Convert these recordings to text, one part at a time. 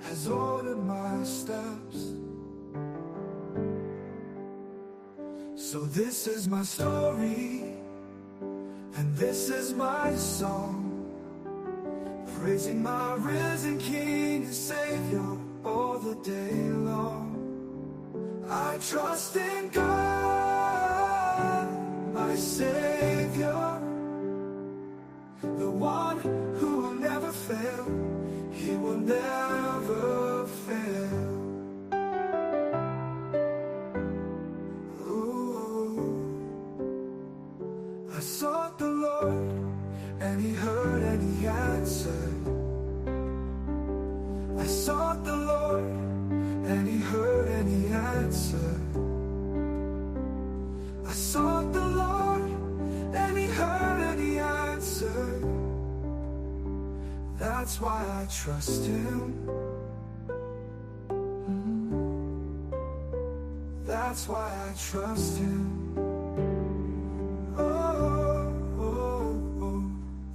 has ordered my steps. So this is my story, and this is my song, praising my risen King and Savior all the day long. I trust in God, my Savior, the one who will never fail. He will never fail. I sought the Lord, and He heard and He answered. I sought the Lord, and He heard and He answered. I sought the Lord, and He heard and He answered. That's why I trust Him. That's why I trust Him.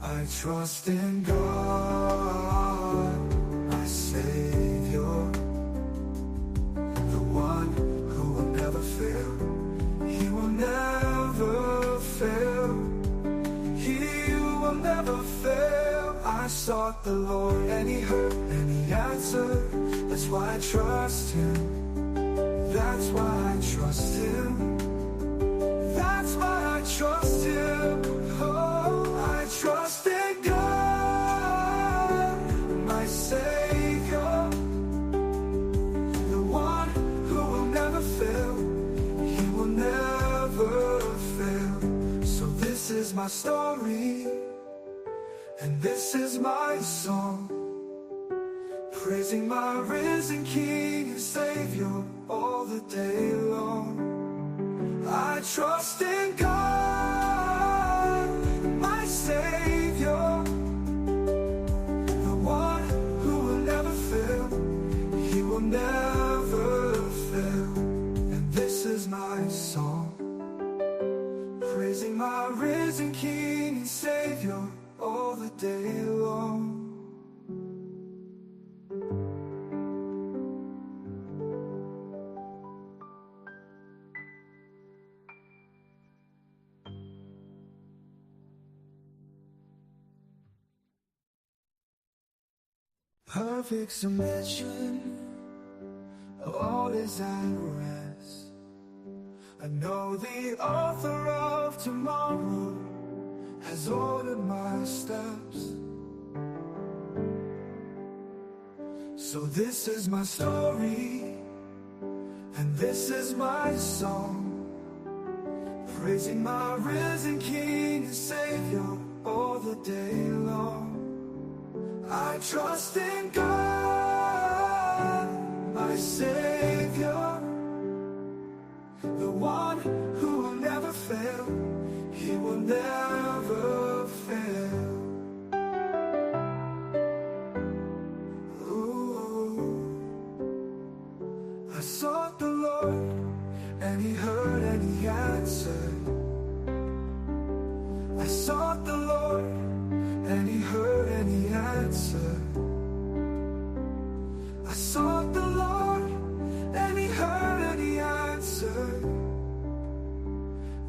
I trust in God, my Savior, the one who will never fail. He will never fail. He will never fail. I sought the Lord, and He heard and He answered. That's why I trust Him. That's why I trust Him. That's why I trust Him. Oh, I trust in God, my Savior, the one who will never fail. He will never fail. So this is my story, and this is my song, praising my risen King and Savior all the day long. I trust in God, my Savior, the one who will never fail. He will never fail. And this is my song, praising my risen King and Savior all the day long. Perfect submission, all is at rest. I know the author of tomorrow has ordered my steps. So this is my story, and this is my song, praising my risen King and Savior all the day long. I trust in God, my Savior, the one who will never fail. He will never fail. I sought the Lord, and He heard and He answered. I sought the Lord, and He heard and He answered. I sought the Lord, and He heard and He answered.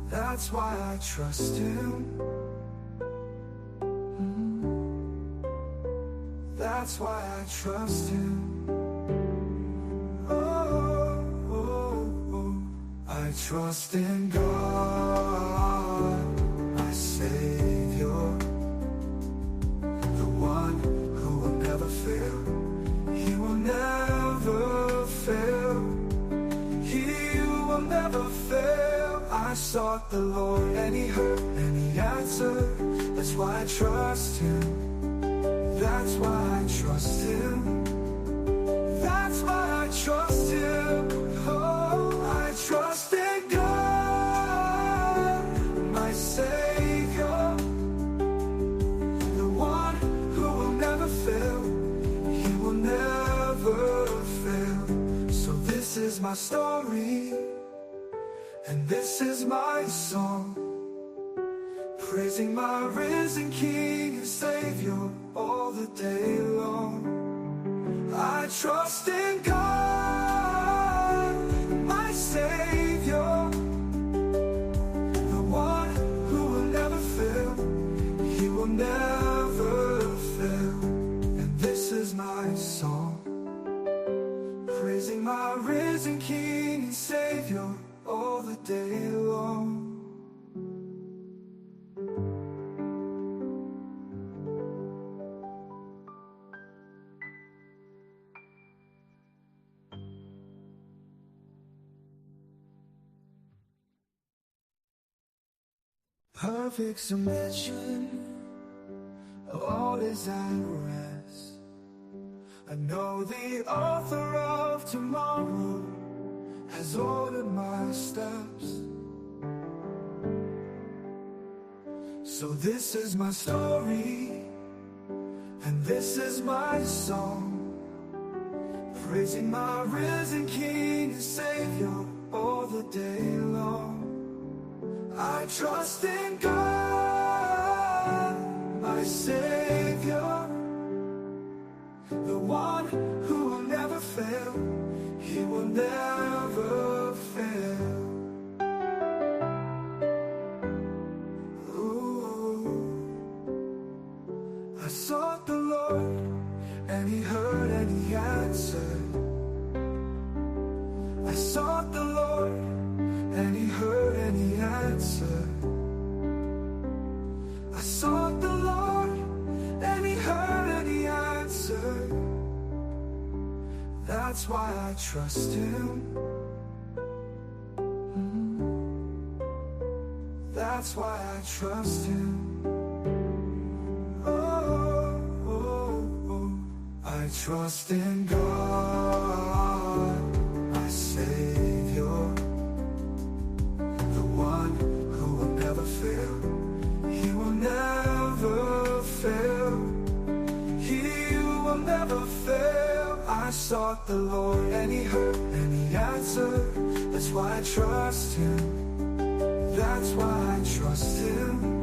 That's why I trust Him. That's why I trust Him. I trust in God, my Savior, the one who will never fail. He will never fail. He will never fail. I sought the Lord, and He heard and He answered. That's why I trust Him. That's why I trust Him. That's why I trust Him. Oh, I trust in God, my Savior, the one who will never fail. He will never fail. So this is my story, and this is my song, praising my risen King and Savior all the day long. I I trust in God, my Savior, the one who will never fail. He will never fail. And this is my song, praising my risen King and Savior all the day long. Perfect submission, all is at rest. I know the author of tomorrow has ordered my steps. So this is my story, and this is my song, praising my risen King and Savior all the day long. I trust in God, my Savior, the one who will never fail. He will never fail. Ooh. I sought the Lord, and He heard and He answered. I sought the Lord, and He heard and He answered. I sought the Lord, and He heard and He answered. That's why I trust Him. That's why I trust Him. Oh, oh, oh. I trust in God, my Savior, who will never fail. He will never fail. He will never fail. I sought the Lord, and He heard and He answered. That's why I trust Him. That's why I trust Him.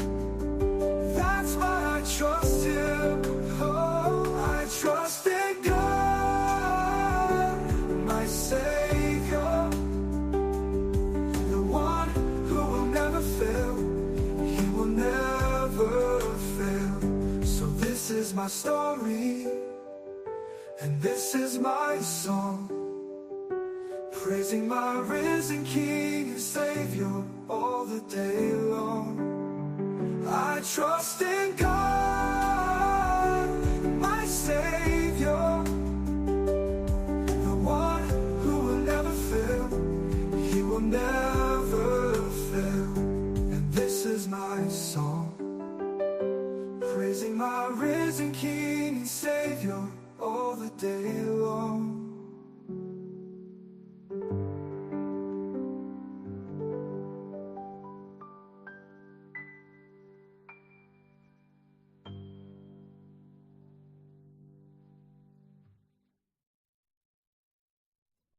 That's why I trust Him. Oh, I trust in God, my Savior, the one who will never fail. He will never fail. So this is my story, and this is my song, praising my risen King and Savior all the day long. I trust in God, my Savior, the one who will never fail. He will never fail. And this is my song, praising my risen King and Savior all the day long.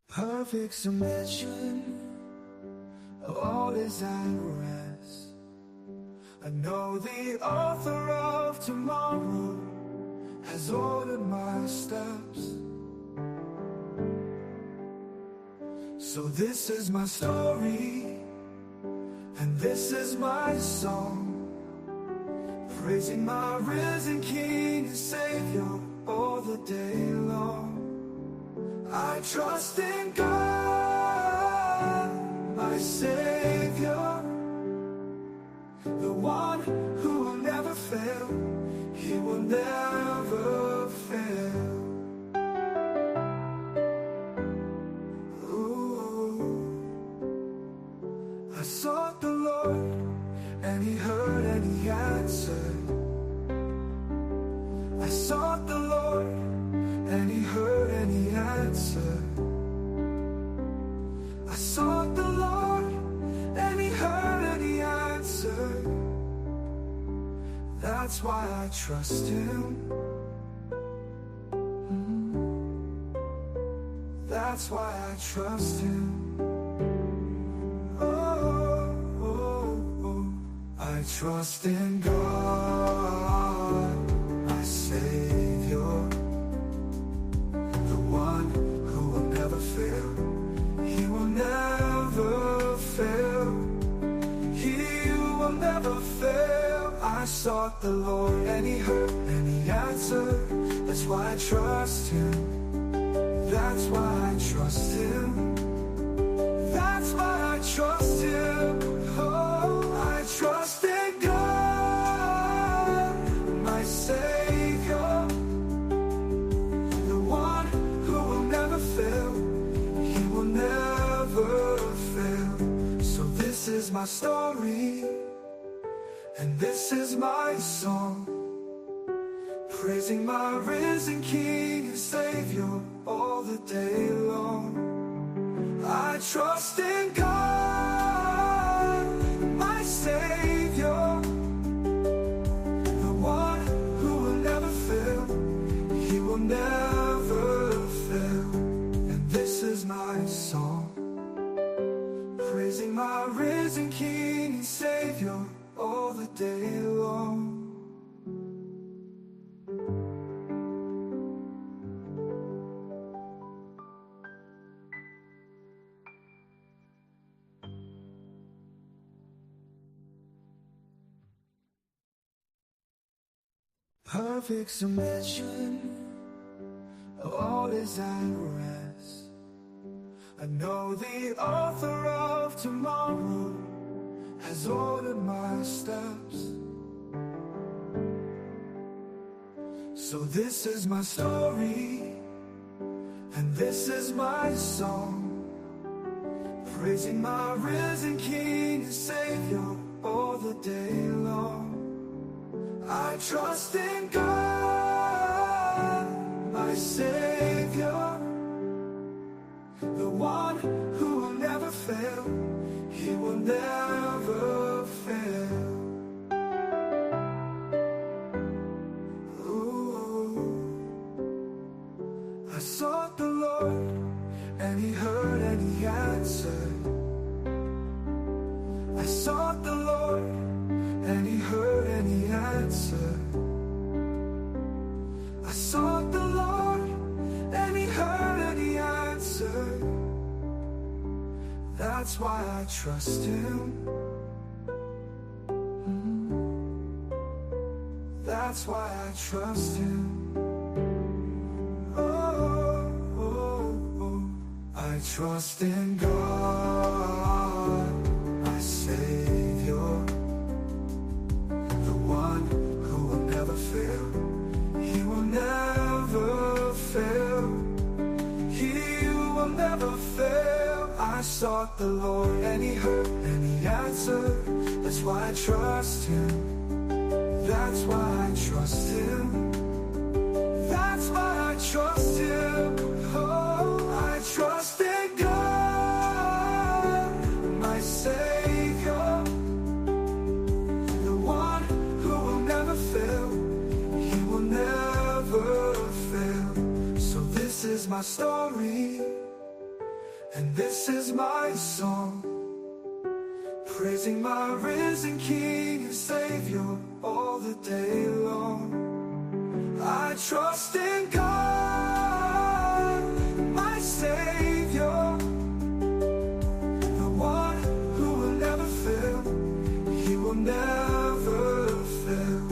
Perfect submission, all is at rest. I know the author of tomorrow has ordered my steps. So this is my story, and this is my song, praising my risen King and Savior all the day long. I trust in God, my Savior, the one who will never fail. He will never fail. Ooh. I sought the Lord, and He heard and He answered. I sought the Lord, and He heard and He answered. I sought the Lord, and He heard and He answered. That's why I trust Him. That's why I trust Him. Oh, oh, oh. I trust in God, my Savior, the one I sought the Lord, and He heard, and He answered. That's why I trust Him. That's why I trust Him. That's why I trust Him. Oh, I trust in God, my Savior, the one who will never fail. He will never fail. So this is my story, and this is my song, praising my risen King and Savior all the day long. I trust in God, my Savior, the one who will never fail. He will never fail. And this is my song, praising my risen King and Savior all the day long. Perfect submission, all is at rest. I know the author of tomorrow has ordered my steps. So this is my story, and this is my song, praising my risen King and Savior all the day long. I trust in God, my Savior, the one who will never fail. He will never fail. Ooh. I sought the Lord, and He heard, and He answered. I sought the Lord, and He heard, and He answered. I sought the Lord, and He heard, and He answered. That's why I trust Him. That's why I trust Him. I trust in God, my Savior, the one who will never fail. He will never fail. He will never fail. I sought the Lord, and He heard, and He answered. That's why I trust Him. That's why I trust Him. That's why I trust Him. Oh, I trust in God, my Savior, the one who will never fail. He will never fail. So this is my story, and this is my song, praising my risen King and Savior all the day long. I trust in God, my Savior, the one who will never fail. He will never fail.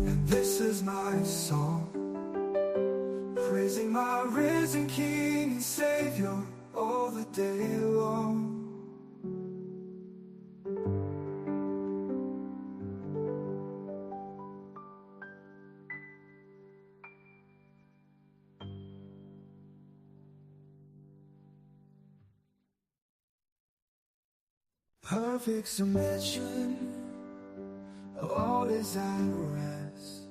And this is my song, praising my risen King and Savior all the day long. Perfect submission, all is at rest.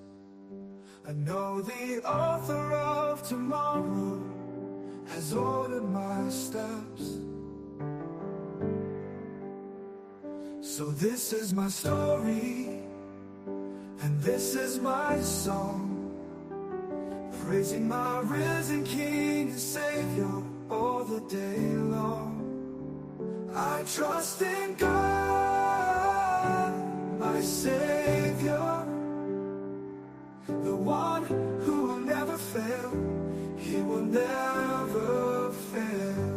I know the author of tomorrow has ordered my steps. So this is my story, and this is my song, praising my risen King and Savior all the day long. I trust in God, my Savior, the one who will never fail. He will never fail.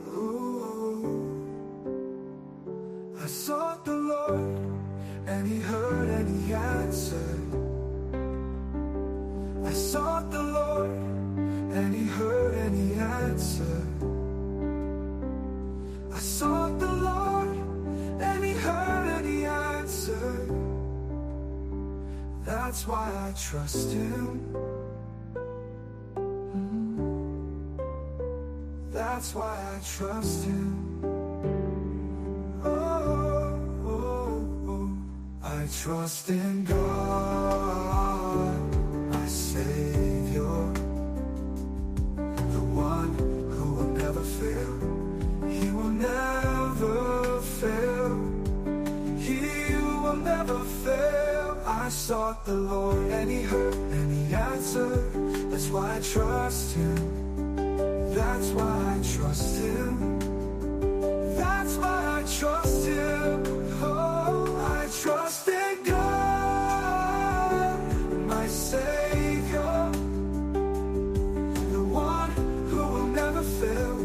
Ooh. I sought the I sought the Lord, and He heard and He answered. I sought the Lord, and He heard and He answered. That's why I trust Him. That's why I trust Him. Oh, oh, oh. I trust in God, my Savior, the one who will never fail. He will never fail. He will never fail. I sought the Lord, and He heard and He answered. That's why I trust Him. That's why I trust Him. That's why I trust Him. Oh, I trust in God, my Savior, the one who will never fail.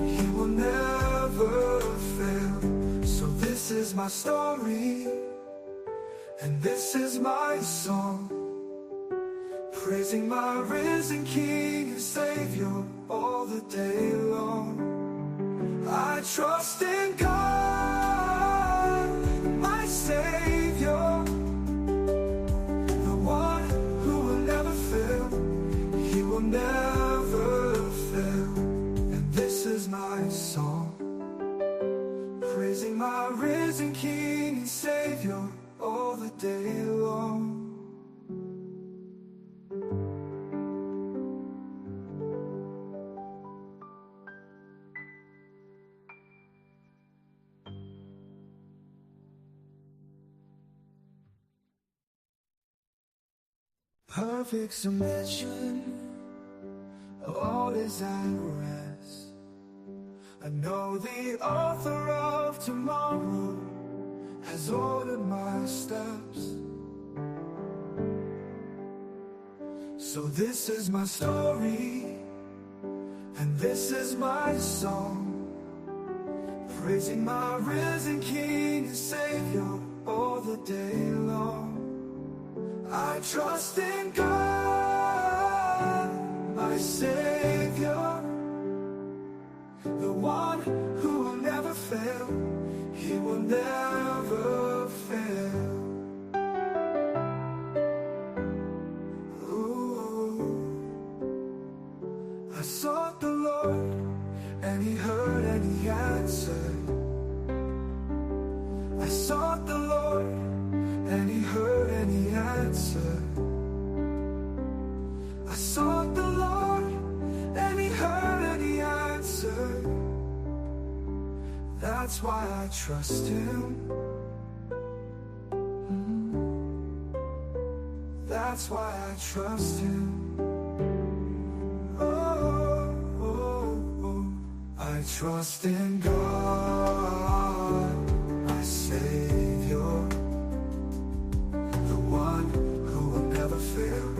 He will never fail. So this is my story, and this is my song, praising my risen King and Savior all the day long. I trust in God, my Savior, the one who will never fail. He will never fail. And this is my song, praising my risen King and Savior all the day long. Perfect submission, all is at rest. I know the author of tomorrow has ordered my steps. So this is my story, and this is my song, praising my risen King and Savior all the day long. I trust in God, my Savior, the one who will never fail. He will never fail. Ooh. I sought the Lord, and He heard and He answered. I sought the Lord, and He heard and He answered. I sought the Lord, and He heard and He answered. That's why I trust Him. That's why I trust Him. Oh, oh, oh. I trust in God, my Savior, the one who will never fail.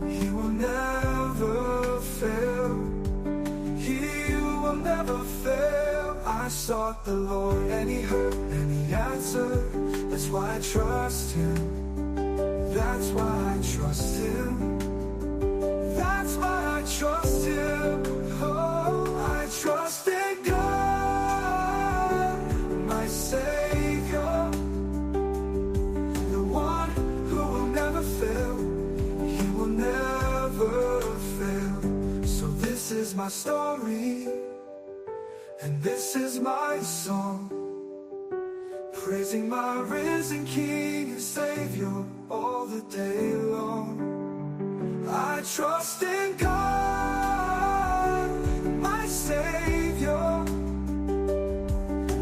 He will never fail. He will never fail. I sought the Lord, and He heard and He answered. That's why I trust Him. That's why I trust Him. That's why I trust Him. Oh, I trust in God, my Savior, the one who will never fail. He will never fail. So this is my story, and this is my song, praising my risen King and Savior all the day long. I trust in God, my Savior,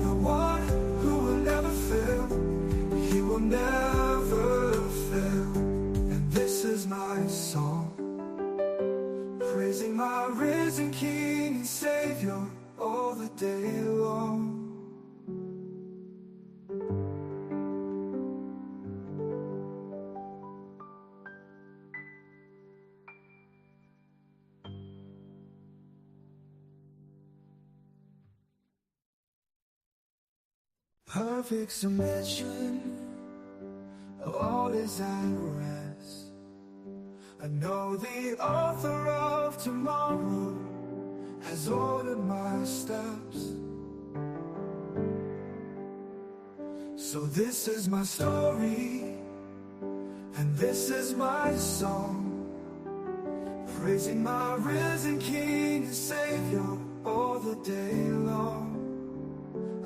the one who will never fail. He will never fail. And this is my song, praising my risen King and Savior all the day long. Perfect submission, all is at rest. I know the author of tomorrow has ordered my steps. So this is my story, and this is my song, praising my risen King and Savior all the day long.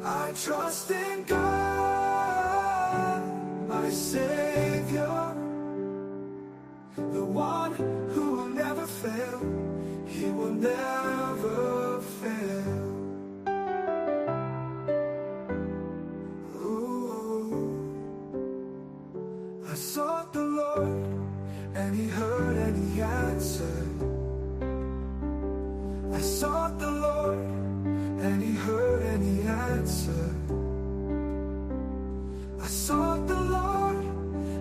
I trust in God, my Savior, the one who will never fail. He will never fail. I sought the Lord, and He heard and He answered. I sought the Lord, and He heard and He answered. I sought the Lord,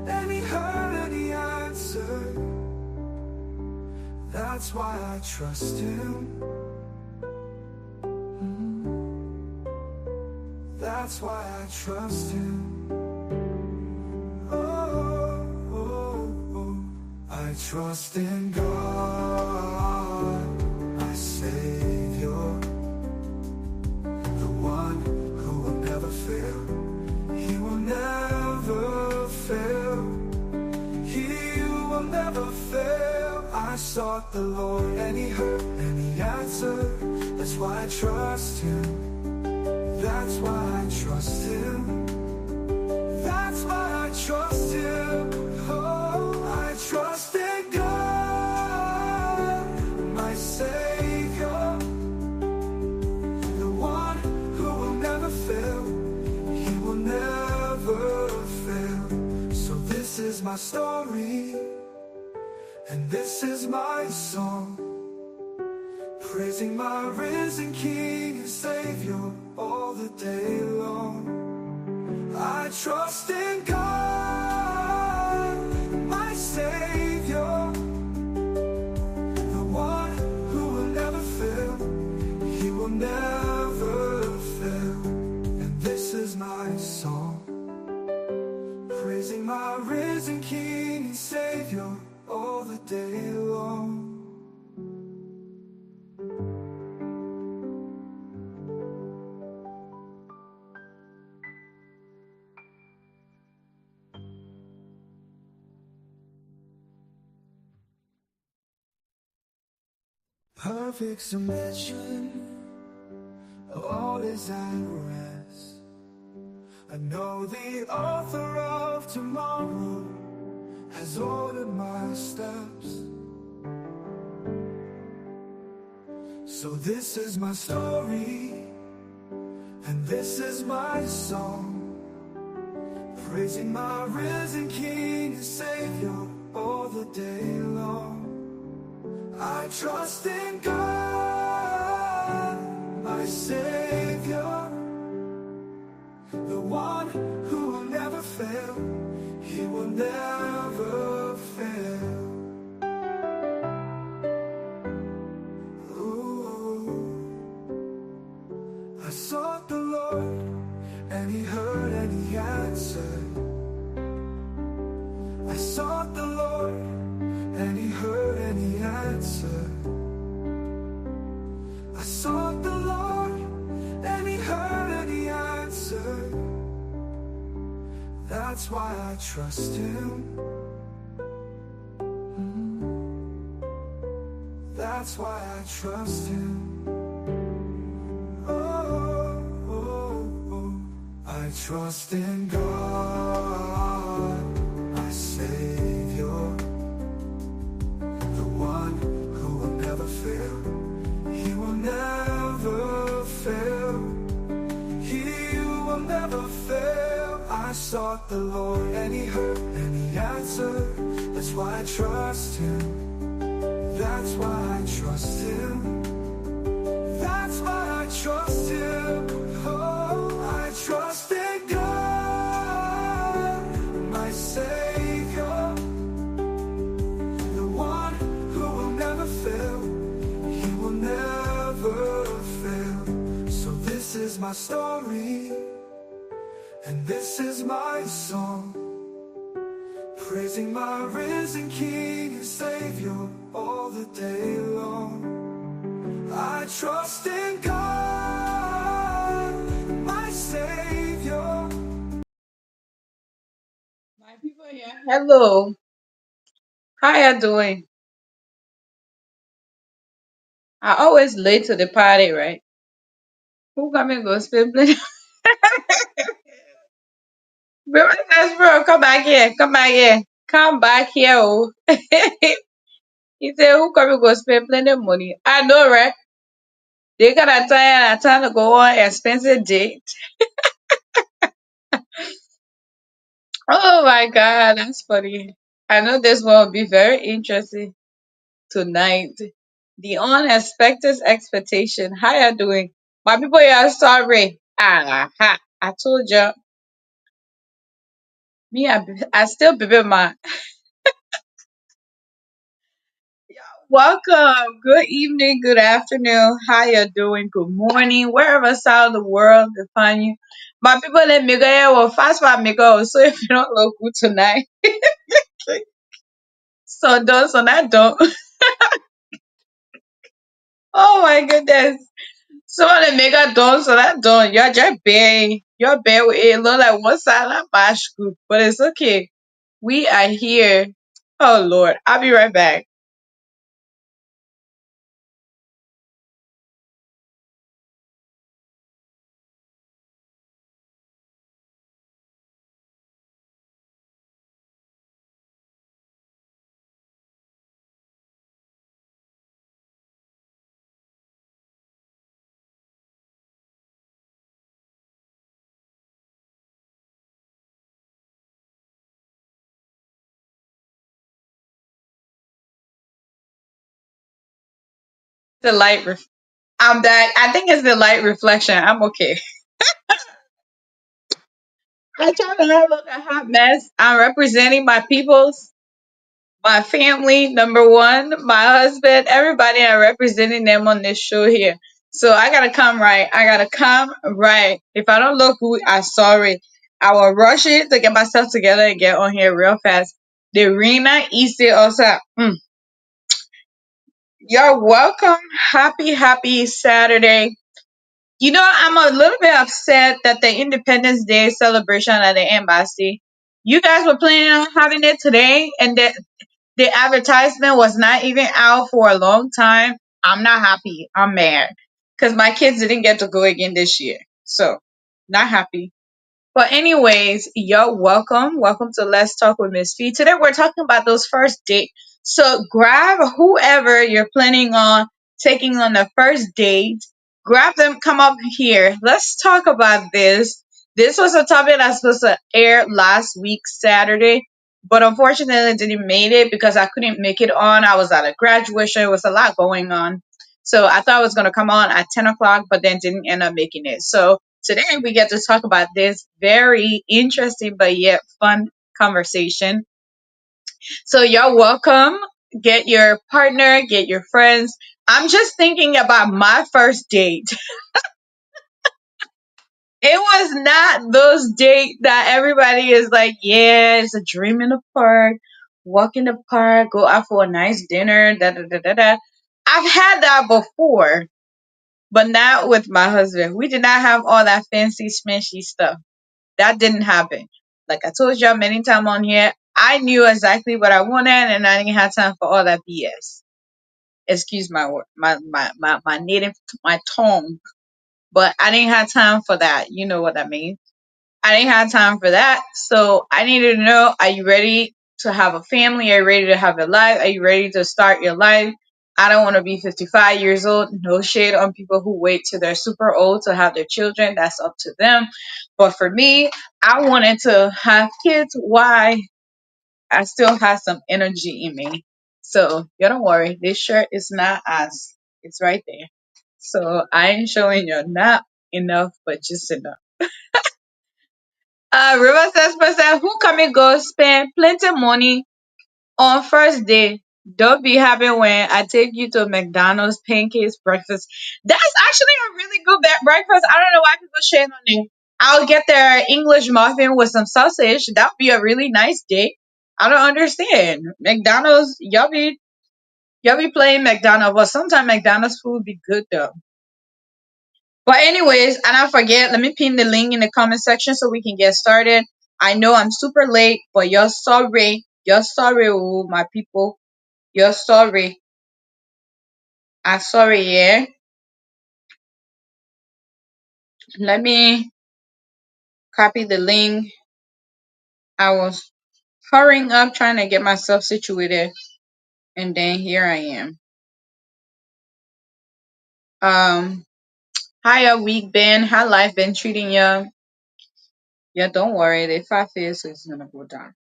and He heard and He answered. That's why I trust Him. That's why I trust Him. I trust in God, my Savior, the one who will never fail. He will never fail. He will never fail. I sought the Lord, and He heard and He answered. That's why I trust Him. That's why I trust Him. That's why I trust Him. Oh, I trust in God, my Savior, the one who will never fail. He will never fail. So this is my story, and this is my song, praising my risen King and Savior all the day long. I trust in God, my Savior, the one who will never fail. He will never fail. And this is my song, praising my risen King and Savior all the day long. Perfect submission, all is at rest. I know the author of tomorrow has ordered my steps. So this is my story, and this is my song, praising my risen King and Savior all the day long. I trust in God, my Savior, the one who will never fail. He will never fail. I sought the Lord, and He heard and He answered. I sought the Lord, and He heard and He answered. I sought the Lord, and He heard and He answered. That's why I trust Him. That's why I trust Him. I trust in God, my Savior, the one who will never fail. He will never fail. He will never fail. I sought the Lord, and He heard and He answered. That's why I trust Him. That's why I trust Him. That's why I trust Him. Oh, I trust in God, my Savior, the one who will never fail. He will never fail. So this is my story, and this is my song, praising my risen King and Savior the day long. I trust in God, my Savior. My people here. Hello. How you doing? I always late to the party, right? Who come and go spend play? Bro, that's bro. Come back here. Come back here. Come back here. Oh. He said, who come and go spend plenty of money? I know, right? They got a time to go on expensive date. Oh my God, that's funny. I know this one will be very interesting tonight. The unexpected expectation. How you doing? My people, you are sorry. I told you. Me, I still be my welcome. Good evening, good afternoon. How you doing? Good morning, wherever side of the world they find you. My people, let me go here. Well, fast for me go. So if you don't look good tonight, so don't, so that don't. Oh my goodness. So let me go don't, so that don't. You're just bare. You're bare with it. Look like one side of bash group, but it's okay. We are here. Oh Lord, I'll be right back. The light. I'm back. I think it's the light reflection. I'm okay. I try to not look a hot mess. I'm representing my peoples, my family, number one, my husband, everybody. I'm representing them on this show here. So I gotta come right. I gotta come right. If I don't look good, I'm sorry. I will rush it to get myself together and get on here real fast. The Rena Easy also. You're welcome. Happy Saturday. You know, I'm a little bit upset that the Independence Day celebration at the embassy, you guys were planning on having it today, and the advertisement was not even out for a long time. I'm not happy. I'm mad because my kids didn't get to go again this year. So, not happy. But anyways, you're welcome. Welcome to Let's Talk with Miss Fee. Today we're talking about those first date. So grab whoever you're planning on taking on the first date. Grab them, come up here. Let's talk about this. This was a topic that's supposed to air last week, Saturday, but unfortunately it didn't make it because I couldn't make it on. I was at a graduation. It was a lot going on. So I thought I was gonna come on at 10 o'clock, but then didn't end up making it. So today we get to talk about this very interesting but yet fun conversation. So you're welcome. Get your partner, get your friends. I'm just thinking about my first date. It was not those dates that everybody is like, yeah, it's a dream in the park, walk in the park, go out for a nice dinner, da da da da da. I've had that before, but not with my husband. We did not have all that fancy smashy stuff. That didn't happen. Like I told y'all many times on here, I knew exactly what I wanted and I didn't have time for all that BS. Excuse my word, my native, my tongue. But I didn't have time for that. You know what I mean? I didn't have time for that. So I needed to know, are you ready to have a family? Are you ready to have a life? Are you ready to start your life? I don't want to be 55 years old. No shade on people who wait till they're super old to have their children. That's up to them. But for me, I wanted to have kids. Why? I still have some energy in me. So you don't worry. This shirt is not us. It's right there. So I ain't showing you not enough, but just enough. River says person who come and go spend plenty money on first day. Don't be happy when I take you to McDonald's pancakes breakfast. That's actually a really good breakfast. I don't know why people share on it. I'll get their English muffin with some sausage. That would be a really nice day. I don't understand. McDonald's, y'all be Y'all be playing McDonald's, but sometimes McDonald's food be good though. But anyways, and I forget, let me pin the link in the comment section so we can get started. I know I'm super late, but you're sorry. You're sorry, oh, my people. You're sorry. I'm sorry, yeah. Let me copy the link. I was hurrying up trying to get myself situated, and then here I am. How your week been? How life been treating you? Yeah, don't worry. The 5 years is gonna go down.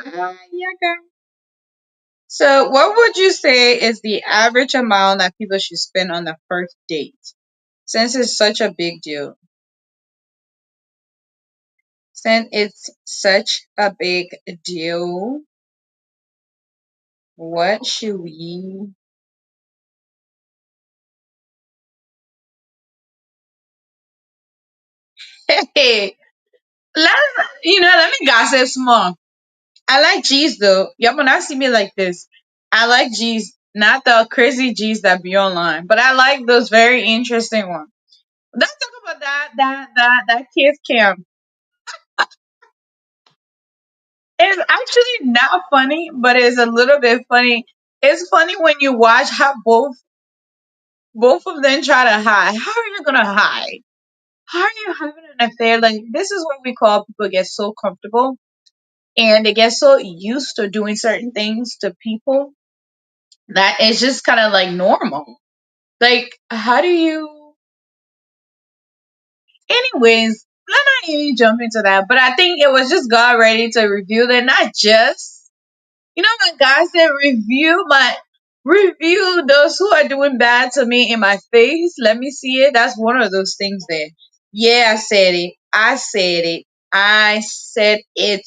Yeah, girl. So, what would you say is the average amount that people should spend on the first date? Since it's such a big deal. Since it's such a big deal, what should we? Hey, let me gossip small. I like G's though. Y'all when not see me like this. I like G's, not the crazy G's that be online, but I like those very interesting ones. Let's talk about that kiss cam. It's actually not funny, but it's a little bit funny. It's funny when you watch how both of them try to hide. How are you gonna hide? How are you having an affair? Like this is what we call people get so comfortable and they get so used to doing certain things to people that it's just kind of like normal. Like how do you? Anyways, let not even jump into that. But I think it was just God ready to reveal it, not just. You know when God said review those who are doing bad to me in my face. Let me see it. That's one of those things there. Yeah, I said it. I said it. I said it.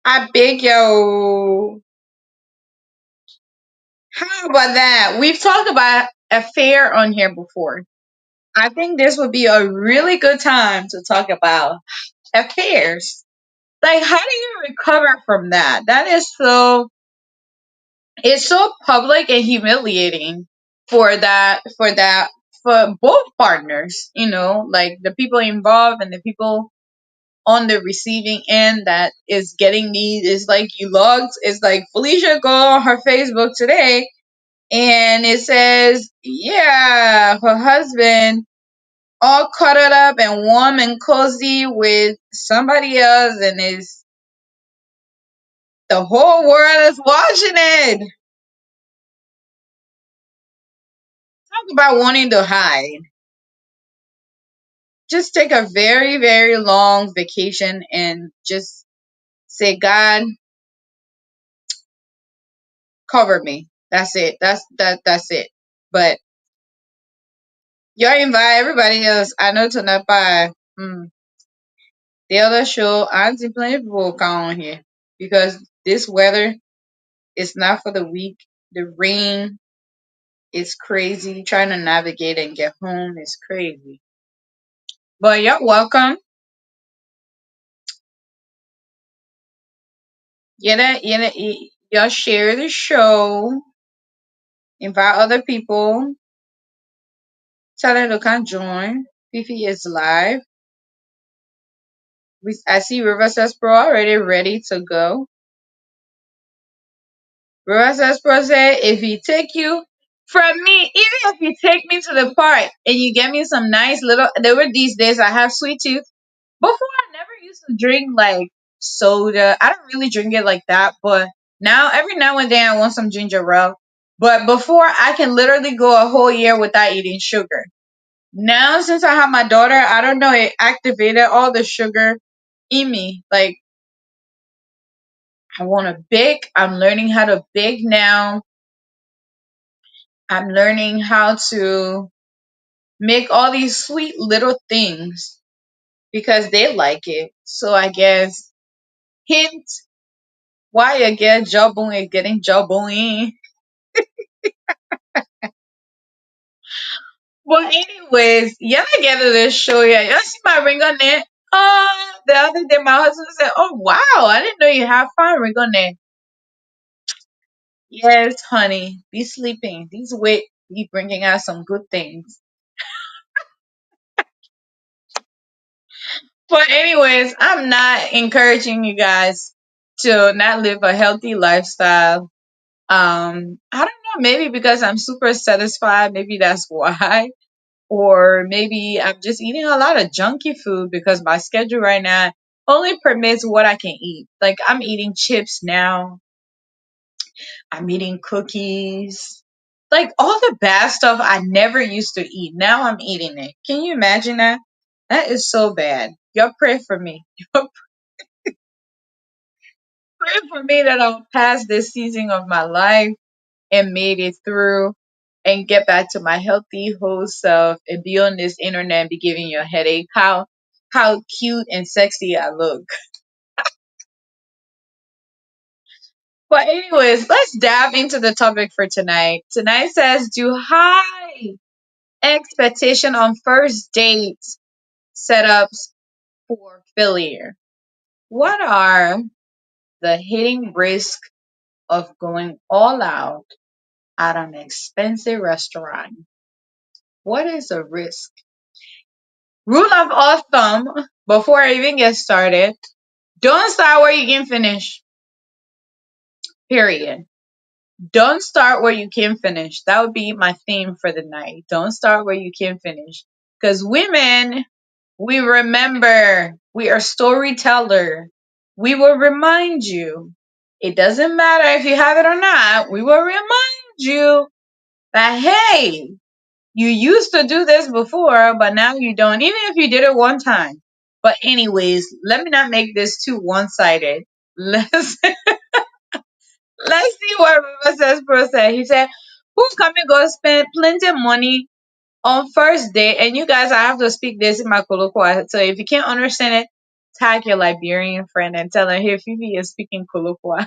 I beg yo. How about that? We've talked about affair on here before. I think this would be a really good time to talk about affairs. Like, how do you recover from that? That is so it's so public and humiliating for both partners, like the people involved and the people on the receiving end that is getting these is like you logged it's like Felicia go on her Facebook today and it says yeah her husband all cuddled up and warm and cozy with somebody else and is the whole world is watching it. Talk about wanting to hide. Just take a very, very long vacation and just say, God, cover me. That's it. That's it. But y'all invite everybody else. I know to not buy the other show. I see plenty of people come on here because this weather is not for the weak. The rain is crazy. Trying to navigate and get home is crazy. But you're welcome. Y'all share the show. Invite other people. Tell them to come join. Fifi is live. I see River says Pro already ready to go. River says Pro said, if he take you from me, even if you take me to the park and you get me some nice little, there were these days I have sweet tooth. Before I never used to drink like soda. I don't really drink it like that, but now every now and then I want some ginger ale. But before I can literally go a whole year without eating sugar. Now, since I have my daughter, I don't know, it activated all the sugar in me. Like, I want to bake. I'm learning how to bake now. I'm learning how to make all these sweet little things because they like it. So I guess, hint, why you get jawbone is getting jawbone. But anyways, y'all get to this show, yeah. Y'all see my ring on it? Oh, other day, my husband said, "Oh wow, I didn't know you have fun. We're gonna." Yes, honey, be sleeping. These weight be bringing out some good things. But anyways, I'm not encouraging you guys to not live a healthy lifestyle. I don't know, maybe because I'm super satisfied, maybe that's why. Or maybe I'm just eating a lot of junky food because my schedule right now only permits what I can eat. Like I'm eating chips now, I'm eating cookies. Like all the bad stuff I never used to eat. Now I'm eating it. Can you imagine that? That is so bad. Y'all pray for me. Y'all pray for me that I'll pass this season of my life and made it through and get back to my healthy whole self and be on this internet and be giving you a headache. How cute and sexy I look. But anyways, let's dive into the topic for tonight. Tonight says do high expectation on first dates setups for failure. What are the hidden risks of going all out at an expensive restaurant? What is a risk? Rule of thumb before I even get started, don't start where you can finish. Period. Don't start where you can finish. That would be my theme for the night. Don't start where you can finish. Because women, we remember. We are storyteller. We will remind you. It doesn't matter if you have it or not. We will remind you that, hey, you used to do this before, but now you don't, even if you did it one time. But anyways, let me not make this too one-sided. Let's let's see what River says Pro said. He said, who come and go spend plenty of money on first date? And you guys, I have to speak this in my colloquial. So if you can't understand it, tag your Liberian friend and tell her, here, Phoebe is speaking colloquial.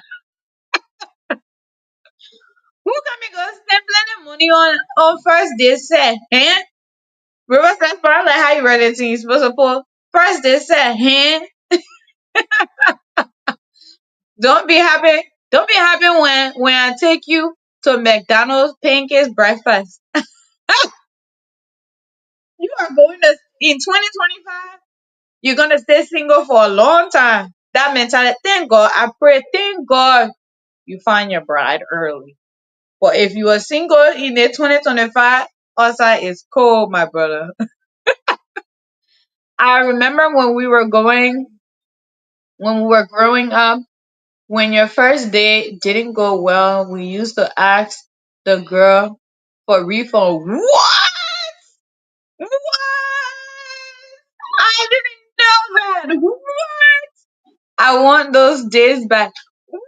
Who come and go spend plenty of money on first date? Say, eh? River says, probably like how you read it to you supposed to pull. First they said, eh? Don't be happy. Don't be happy when I take you to McDonald's pancakes breakfast. You are going to in 2025. You're gonna stay single for a long time. That mentality. Thank God. I pray. Thank God you find your bride early. But if you are single in the 2025, outside is cold, my brother. I remember when we were growing up. When your first date didn't go well, we used to ask the girl for refund. What? What? I didn't know that. What? I want those days back. What?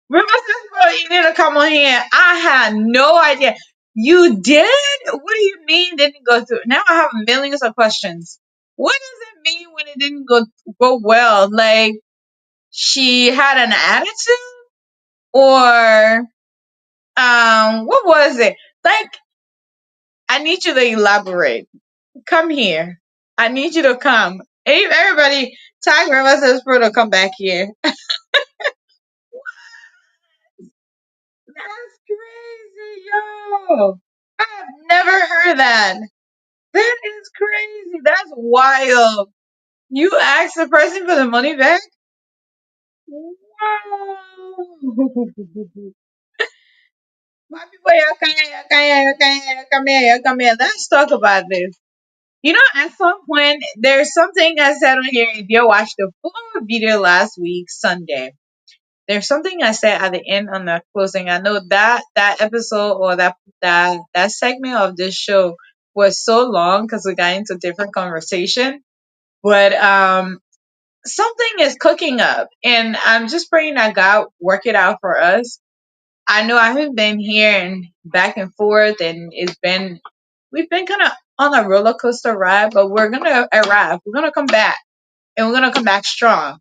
Remember, bro, you need to come on here. I had no idea. You did? What do you mean didn't go through? Now I have millions of questions. What does it mean when it didn't go well? Like she had an attitude? Or what was it? Like, I need you to elaborate. Come here. I need you to come. Everybody, tag River says Pro to come back here. That's crazy, yo. I've never heard that. That is crazy. That's wild. You asked the person for the money back? Wow. My people, come here. Let's talk about this. You know, at some point, there's something I said on here. If you watched the full video last week, Sunday, there's something I said at the end on the closing. I know that episode or that segment of this show was so long because we got into different conversation. But something is cooking up, and I'm just praying that God work it out for us. I know I haven't been here and back and forth, and we've been kind of on a roller coaster ride, but we're gonna arrive. We're gonna come back, and we're gonna come back strong.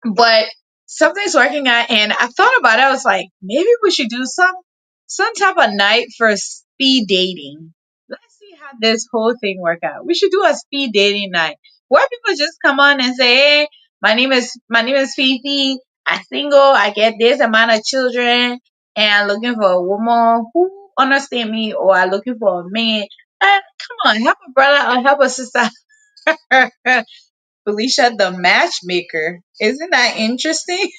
But something's working out, and I thought about it. I was like, maybe we should do some type of night for speed dating. Let's see how this whole thing work out. We should do a speed dating night. Where people just come on and say, "Hey, my name is Fifi. I'm single. I get this amount of children, and I'm looking for a woman who understand me, or I'm looking for a man." Come on, help a brother or help a sister. Felicia, the matchmaker. Isn't that interesting?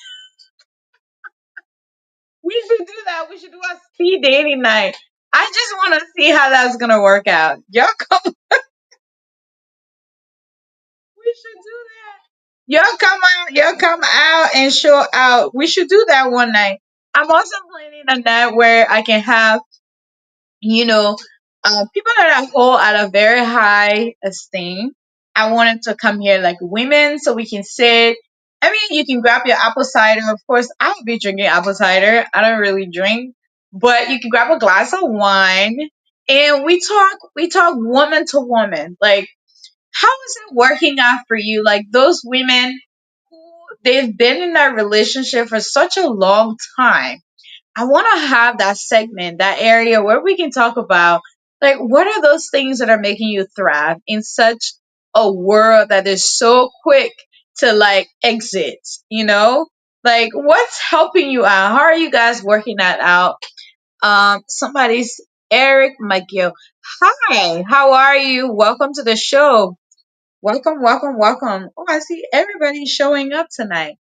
We should do that. We should do a speed dating night. I just want to see how that's gonna work out. Y'all come. We should do that. Y'all come out. Y'all come out and show out. We should do that one night. I'm also planning a night where I can have, you know, people that I hold at a very high esteem. I wanted to come here like women so we can sit. I mean, you can grab your apple cider. Of course, I would be drinking apple cider. I don't really drink, but you can grab a glass of wine and we talk woman to woman. Like, how is it working out for you? Like those women who they've been in that relationship for such a long time. I want to have that segment, that area where we can talk about like what are those things that are making you thrive in such a world that is so quick to like exit, you know? Like what's helping you out? How are you guys working that out? Somebody's Eric McGill. Hi, how are you? Welcome to the show. Welcome, welcome, welcome. Oh, I see everybody showing up tonight.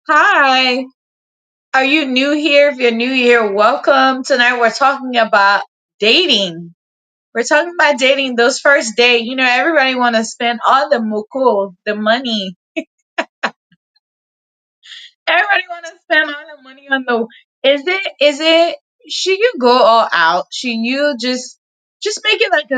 Hi. Are you new here? If you're new here, welcome. Tonight we're talking about dating. We're talking about dating, those first date. You know, everybody want to spend all the mukul, the money. Everybody want to spend all the money on the. Is it? Should you go all out? Should you just make it like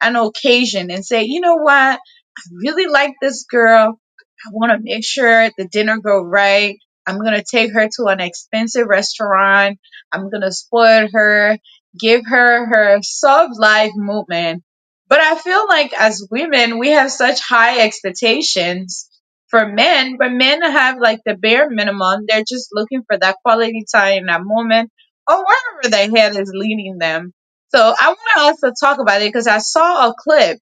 an occasion and say, you know what? I really like this girl. I want to make sure the dinner go right. I'm gonna take her to an expensive restaurant. I'm gonna spoil her, give her her soft life movement. But I feel like as women, we have such high expectations for men, but men have like the bare minimum. They're just looking for that quality time in that moment or wherever their head is leading them. So I want to also talk about it because I saw a clip,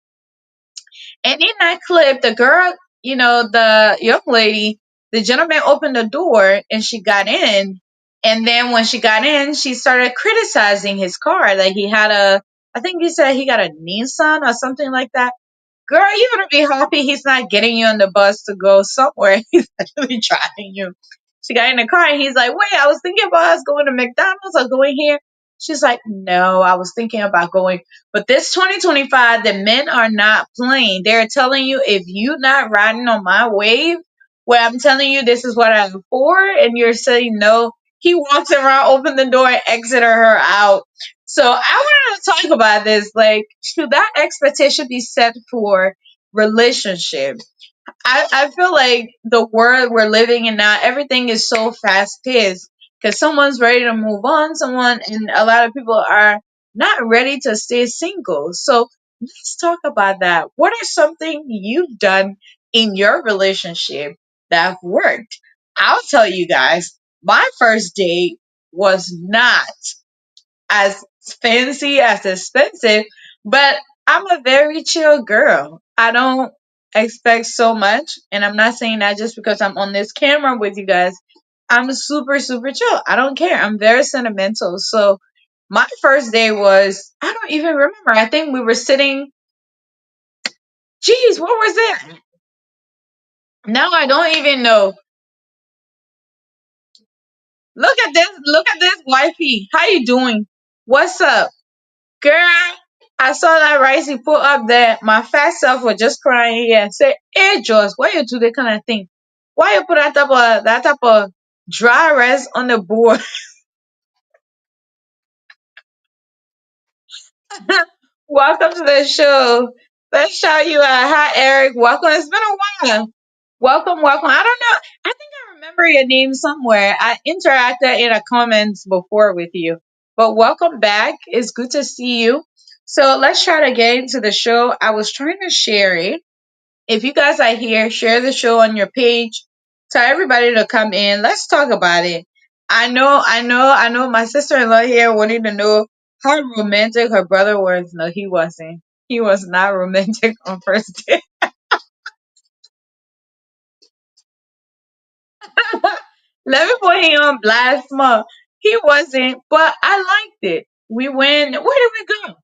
and in that clip, the girl, the young lady, the gentleman opened the door and she got in. And then when she got in, she started criticizing his car. Like I think he said he got a Nissan or something like that. Girl, you better be happy he's not getting you on the bus to go somewhere. He's actually driving you. She got in the car and he's like, wait, I was thinking about us going to McDonald's or going here. She's like, no, I was thinking about going. But this 2025, the men are not playing. They're telling you if you're not riding on my wave, where I'm telling you this is what I'm for, and you're saying no, he walks around, open the door, and exit her out. So I wanted to talk about this. Like, should that expectation be set for relationship? I feel like the world we're living in now, everything is so fast paced because someone's ready to move on, and a lot of people are not ready to stay single. So let's talk about that. What are something you've done in your relationship that worked? I'll tell you guys, my first date was not as fancy as expensive, but I'm a very chill girl. I don't expect so much, and I'm not saying that just because I'm on this camera with you guys. I'm super, super chill. I don't care. I'm very sentimental. So my first day was, I don't even remember. I think we were sitting, geez, what was it? Now I don't even know. Look at this wifey. How you doing? What's up? Girl, I saw that rice you put up there. My fat self was just crying here and say, hey Joss, why you do that kind of thing? Why you put that type of dry rice on the board? Welcome to the show. Let's shout you out. Hi Eric. Welcome. It's been a while. Welcome, welcome. I don't know. I think I remember your name somewhere. I interacted in a comments before with you. But welcome back. It's good to see you. So let's try to get into the show. I was trying to share it. If you guys are here, share the show on your page. Tell everybody to come in. Let's talk about it. I know my sister-in-law here wanted to know how romantic her brother was. No, he wasn't. He was not romantic on first date. Let me put him on blast mode. He wasn't, but I liked it. We went. Where did we go?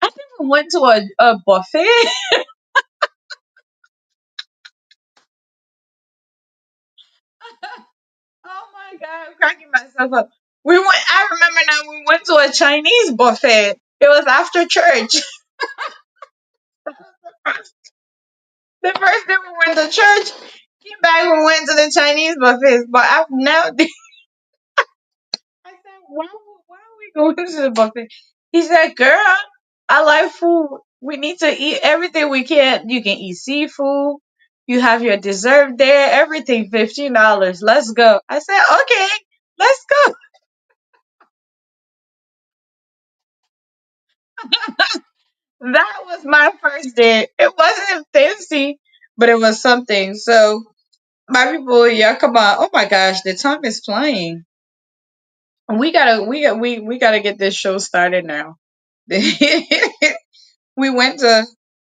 I think we went to a buffet. Oh my god, I'm cracking myself up. We went. I remember now. We went to a Chinese buffet. It was after church. The first day we went to church, came back. We went to the Chinese buffets. But I've now. I said, why are we going to the buffet? He said, girl, I like food. We need to eat everything we can. You can eat seafood. You have your dessert there. Everything $15. Let's go. I said, okay, let's go. That was my first date. It wasn't fancy, but it was something. So, my people, yeah, come on. Oh my gosh, the time is flying. We gotta get this show started now. we went to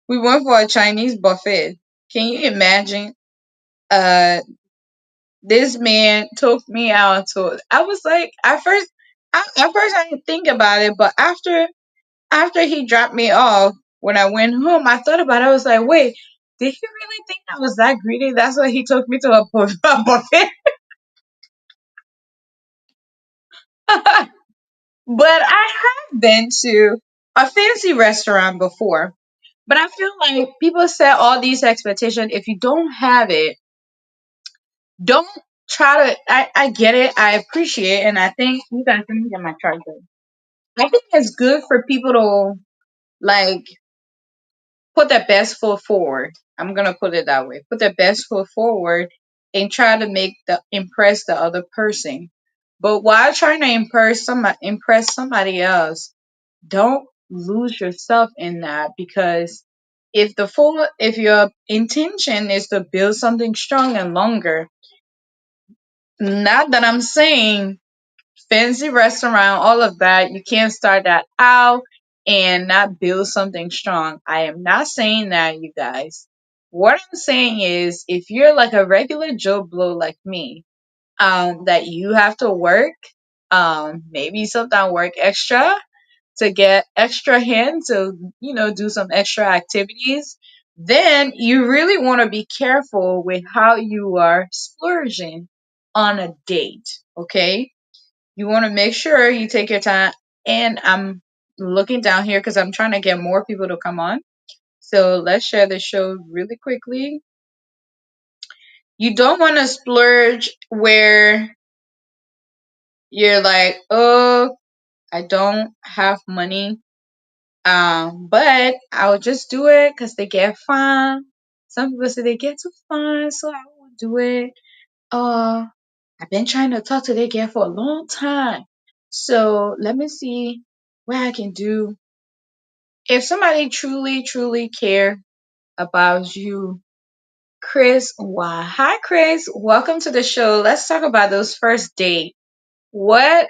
we went for a Chinese buffet. Can you imagine? Uh, this man took me out to. I was like, at first I didn't think about it, but after he dropped me off, when I went home, I thought about it. I was like, wait, did he really think I was that greedy? That's why he took me to a buffet. But I have been to a fancy restaurant before. But I feel like people set all these expectations. If you don't have it, don't try to. I get it. I appreciate it. And I think you guys let me get my charger. I think it's good for people to like put their best foot forward. I'm gonna put it that way. Put their best foot forward and try to impress the other person. But while trying to impress somebody else, don't lose yourself in that, because if your intention is to build something strong and longer, not that I'm saying fancy restaurant, all of that, you can't start that out and not build something strong. I am not saying that, you guys. What I'm saying is, if you're like a regular Joe Blow like me, that you have to work, maybe sometimes work extra to get extra hands to, do some extra activities, then you really want to be careful with how you are splurging on a date. Okay, you want to make sure you take your time. And I'm looking down here because I'm trying to get more people to come on. So let's share the show really quickly. You don't want to splurge where you're like, oh, I don't have money. But I'll just do it because they get fun. Some people say they get too fun, so I won't do it. Uh, I've been trying to talk to their girl for a long time. So let me see what I can do. If somebody truly, truly care about you, Chris, why? Hi, Chris. Welcome to the show. Let's talk about those first dates. What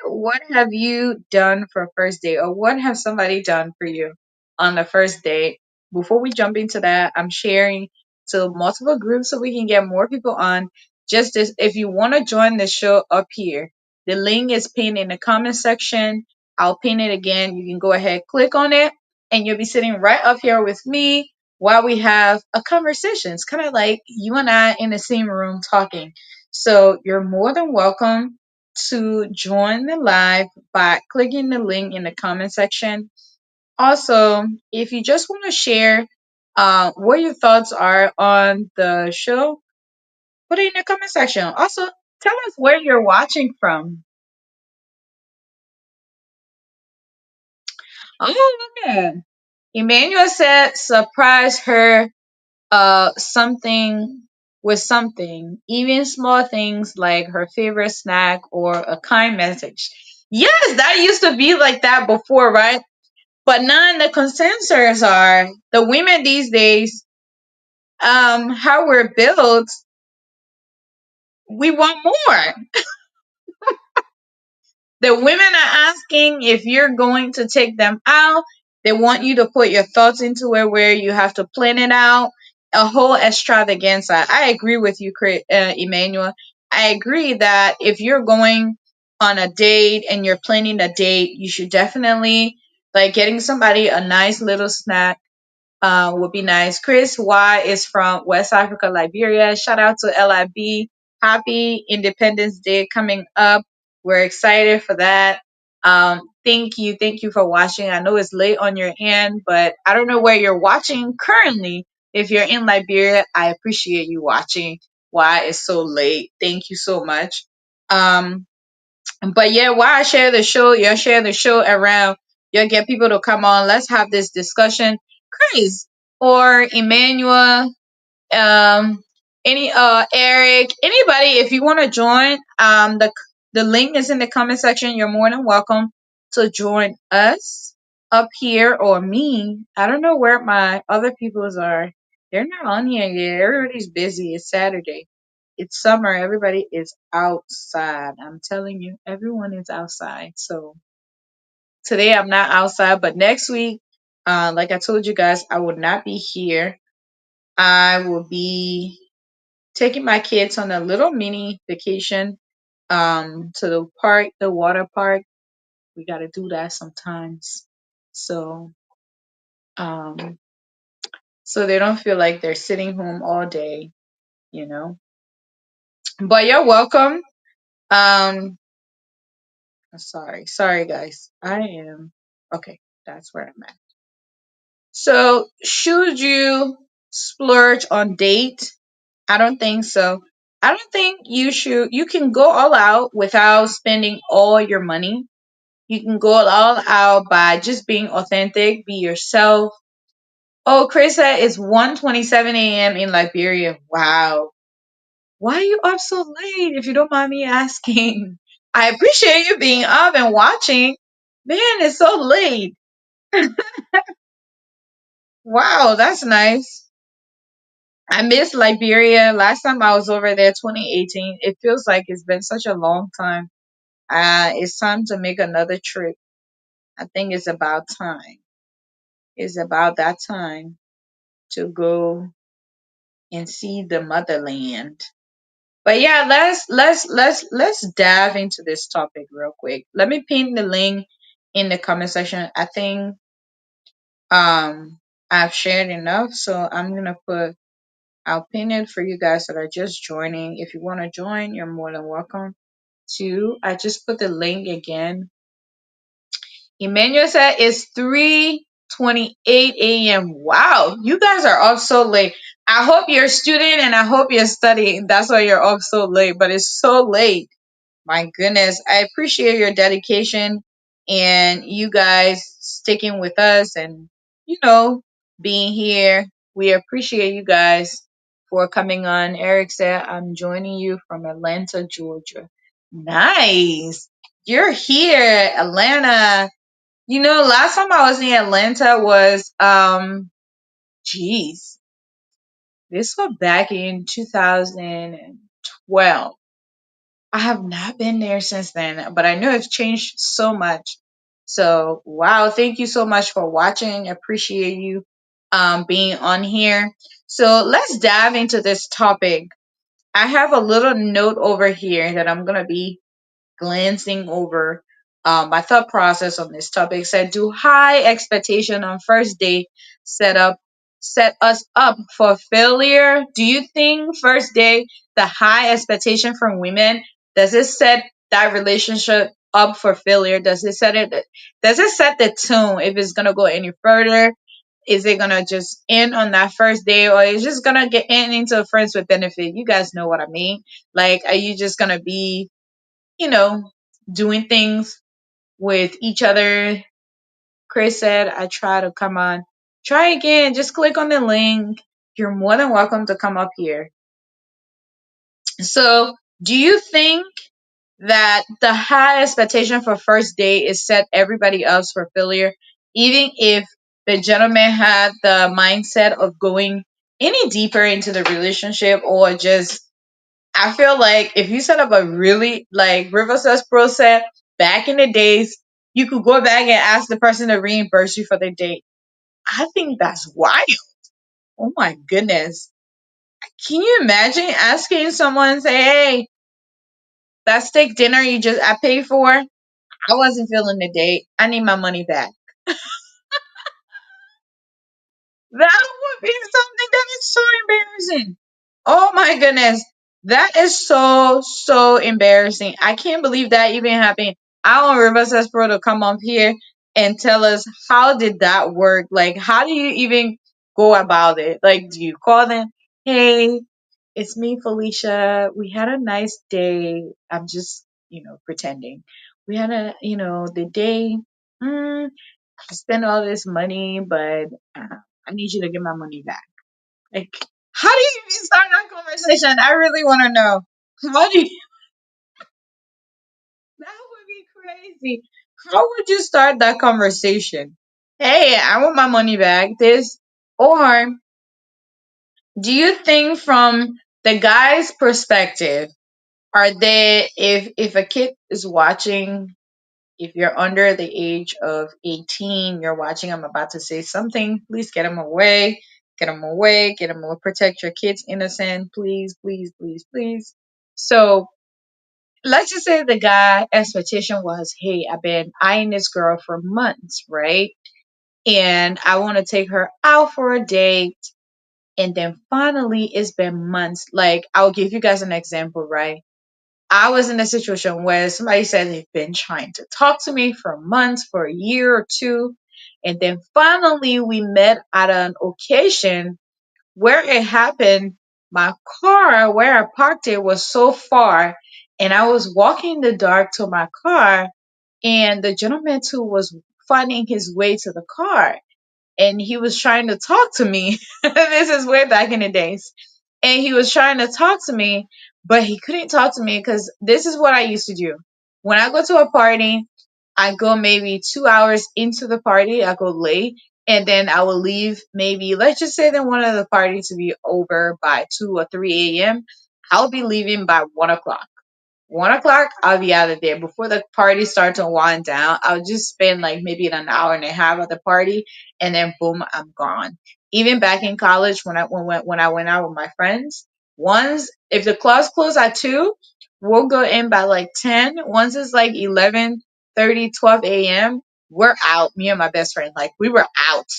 have you done for a first date, or what have somebody done for you on the first date? Before we jump into that, I'm sharing to multiple groups so we can get more people on. Just as if you want to join the show up here, the link is pinned in the comment section. I'll pin it again. You can go ahead, click on it, and you'll be sitting right up here with me while we have a conversation. It's kind of like you and I in the same room talking. So you're more than welcome to join the live by clicking the link in the comment section. Also, if you just want to share what your thoughts are on the show, put it in the comment section. Also, tell us where you're watching from. Oh, okay. Emmanuel said surprise her something with something, even small things like her favorite snack or a kind message. Yes, that used to be like that before, right? But none the consensus are the women these days, how we're built, we want more. The women are asking if you're going to take them out. They want you to put your thoughts into it where you have to plan it out. A whole extravaganza. I agree with you, Emmanuel. I agree that if you're going on a date and you're planning a date, you should definitely like getting somebody a nice little snack would be nice. Chris Y is from West Africa, Liberia. Shout out to LIB. Happy Independence Day coming up. We're excited for that. Thank you for watching. I know it's late on your end, but I don't know where you're watching currently. If you're in Liberia, I appreciate you watching. Why it's so late. Thank you so much. Um, but yeah, why I share the show, you'll share the show around, you'll get people to come on. Let's have this discussion. Chris or Emmanuel, um, any Eric, anybody, if you want to join, the link is in the comment section. You're more than welcome to join us up here or me. I don't know where my other peoples are. They're not on here yet. Everybody's busy. It's Saturday. It's summer. Everybody is outside. I'm telling you, everyone is outside. So today I'm not outside, but next week, like I told you guys, I will not be here. I will be taking my kids on a little mini vacation to the park, the water park. We got to do that sometimes. So um so they don't feel like they're sitting home all day, you know. But you're welcome. Um sorry guys. I am okay, that's where I'm at. So, should you splurge on date? I don't think so. I don't think you should. You can go all out without spending all your money. You can go all out by just being authentic, be yourself. Oh, Chris said it's 1:27 a.m. in Liberia. Wow. Why are you up so late if you don't mind me asking? I appreciate you being up and watching. Man, it's so late. Wow, that's nice. I miss Liberia. Last time I was over there, 2018. It feels like it's been such a long time. It's time to make another trip. I think it's about time. It's about that time to go and see the motherland. But yeah, let's dive into this topic real quick. Let me pin the link in the comment section. I think I've shared enough, so I'm gonna put I'll pin it for you guys that are just joining. If you want to join, you're more than welcome to. I just put the link again. Emmanuel said it's 3:28 a.m. Wow, you guys are up so late. I hope you're a student and I hope you're studying. That's why you're up so late, but it's so late. My goodness, I appreciate your dedication and you guys sticking with us and, you know, being here. We appreciate you guys for coming on. Eric said, I'm joining you from Atlanta, Georgia. Nice. You're here, Atlanta. You know, last time I was in Atlanta was, geez, this was back in 2012. I have not been there since then, but I know it's changed so much. So, wow, thank you so much for watching. Appreciate you being on here. So, let's dive into this topic. I have a little note over here that I'm going to be glancing over my thought process on this topic. Said, do high expectation on first date set us up for failure? Do you think first date, the high expectation from women, does it set that relationship up for failure? Does it set the tone if it's gonna go any further? Is it gonna just end on that first day, or is it just gonna get end into a friends with benefit? You guys know what I mean. Like, are you just gonna be, you know, doing things with each other? Chris said, I try to come on. Try again. Just click on the link. You're more than welcome to come up here. So, do you think that the high expectation for first date is set everybody else for failure, even if the gentleman had the mindset of going any deeper into the relationship, or just I feel like if you set up a really like River says Pro said back in the days, you could go back and ask the person to reimburse you for the date. I think that's wild. Oh my goodness. Can you imagine asking someone, say, hey, That steak dinner I paid for, I wasn't feeling the date. I need my money back. That would be something that is so embarrassing. Oh my goodness. That is so embarrassing. I can't believe that even happened. I want Reverse Pro to come up here and tell us how did that work? Like, how do you even go about it? Like, do you call them? Hey, it's me, Felicia. We had a nice day. I'm just, pretending. We had the day. Mm, I spent all this money, but I need you to get my money back. Like, how do you even start that conversation? I really want to know. How do you? That would be crazy. How would you start that conversation? Hey, I want my money back. This, or do you think from the guy's perspective, are they if a kid is watching, if you're under the age of 18, you're watching, I'm about to say something, please get them away. Get them away. Get them away. Protect your kids' innocent. Please, please, please, please. So let's just say the guy expectation was, hey, I've been eyeing this girl for months, right? And I want to take her out for a date. And then finally, it's been months. Like, I'll give you guys an example, right? I was in a situation where somebody said they've been trying to talk to me for months, for a year or two. And then finally we met at an occasion where it happened. My car, where I parked it, was so far. And I was walking in the dark to my car. And the gentleman too was finding his way to the car. And he was trying to talk to me. This is way back in the days, and he was trying to talk to me, but he couldn't talk to me because this is what I used to do. When I go to a party, I go maybe 2 hours into the party, I go late, and then I will leave maybe, let's just say they wanted the party to be over by 2 or 3 a.m. I'll be leaving by 1 o'clock. 1 o'clock, I'll be out of there. Before the party starts to wind down, I'll just spend like maybe an hour and a half at the party, and then boom, I'm gone. Even back in college, when I went out with my friends, once if the clubs close at 2, we'll go in by like 10. Once it's like 11:30, 12 a.m., we're out. Me and my best friend, like we were out.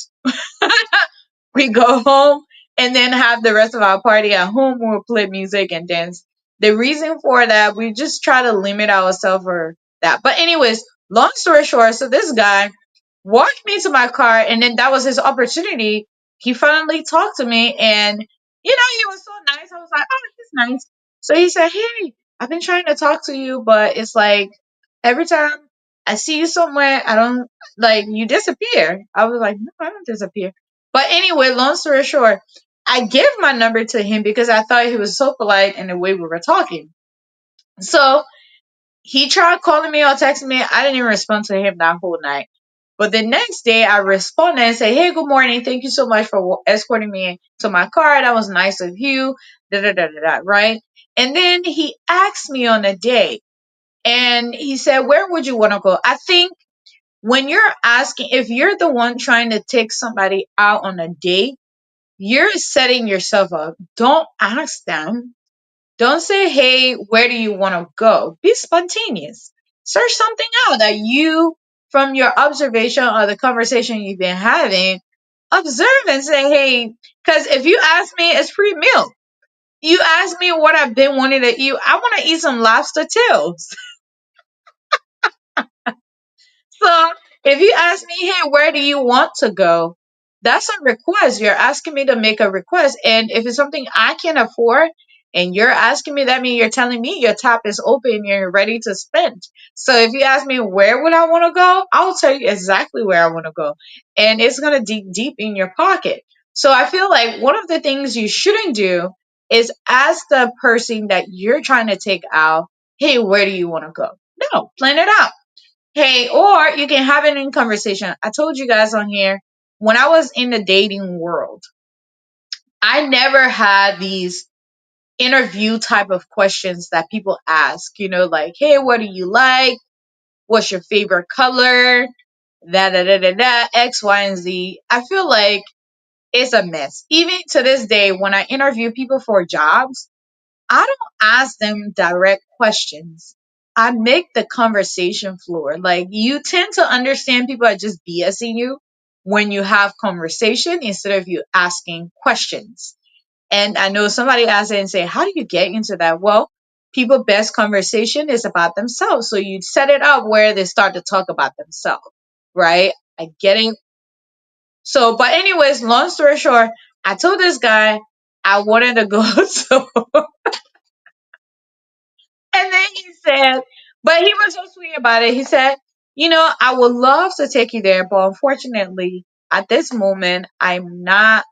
We go home and then have the rest of our party at home. We'll play music and dance. The reason for that, we just try to limit ourselves for that. But anyways, long story short, so this guy walked me to my car, and then that was his opportunity. He finally talked to me, and he was so nice. I was like, oh, he's nice. So he said, hey, I've been trying to talk to you, but it's like every time I see you somewhere, I don't, like, you disappear. I was like, no, I don't disappear. But anyway, long story short, I gave my number to him because I thought he was so polite in the way we were talking. So he tried calling me or texting me. I didn't even respond to him that whole night. But the next day, I responded and said, hey, good morning. Thank you so much for escorting me to my car. That was nice of you. Da, da, da, da, da, right? And then he asked me on a date. And he said, where would you want to go? I think when you're asking, if you're the one trying to take somebody out on a date, you're setting yourself up. Don't ask them. Don't say, hey, where do you want to go? Be spontaneous. Search something out that you, from your observation or the conversation you've been having, observe and say, hey, because if you ask me, it's free meal. You ask me what I've been wanting to eat. I want to eat some lobster tails. So if you ask me, hey, where do you want to go? That's a request. You're asking me to make a request. And if it's something I can afford and you're asking me, that means you're telling me your tap is open, you're ready to spend. So if you ask me where would I want to go, I'll tell you exactly where I want to go. And it's going to dig deep in your pocket. So I feel like one of the things you shouldn't do is ask the person that you're trying to take out, hey, where do you want to go? No, plan it out. Hey, or you can have it in conversation. I told you guys on here, when I was in the dating world, I never had these interview type of questions that people ask, like, hey, what do you like? What's your favorite color? X, Y, and Z. I feel like it's a mess. Even to this day, when I interview people for jobs, I don't ask them direct questions. I make the conversation floor. Like you tend to understand people are just BSing you when you have conversation instead of you asking questions. And I know somebody asked it and say, how do you get into that? Well, people best conversation is about themselves. So you set it up where they start to talk about themselves, right? I getting so but anyways, long story short, I told this guy I wanted to go to. And then he said, but he was so sweet about it. He said, I would love to take you there, but unfortunately, at this moment, I'm not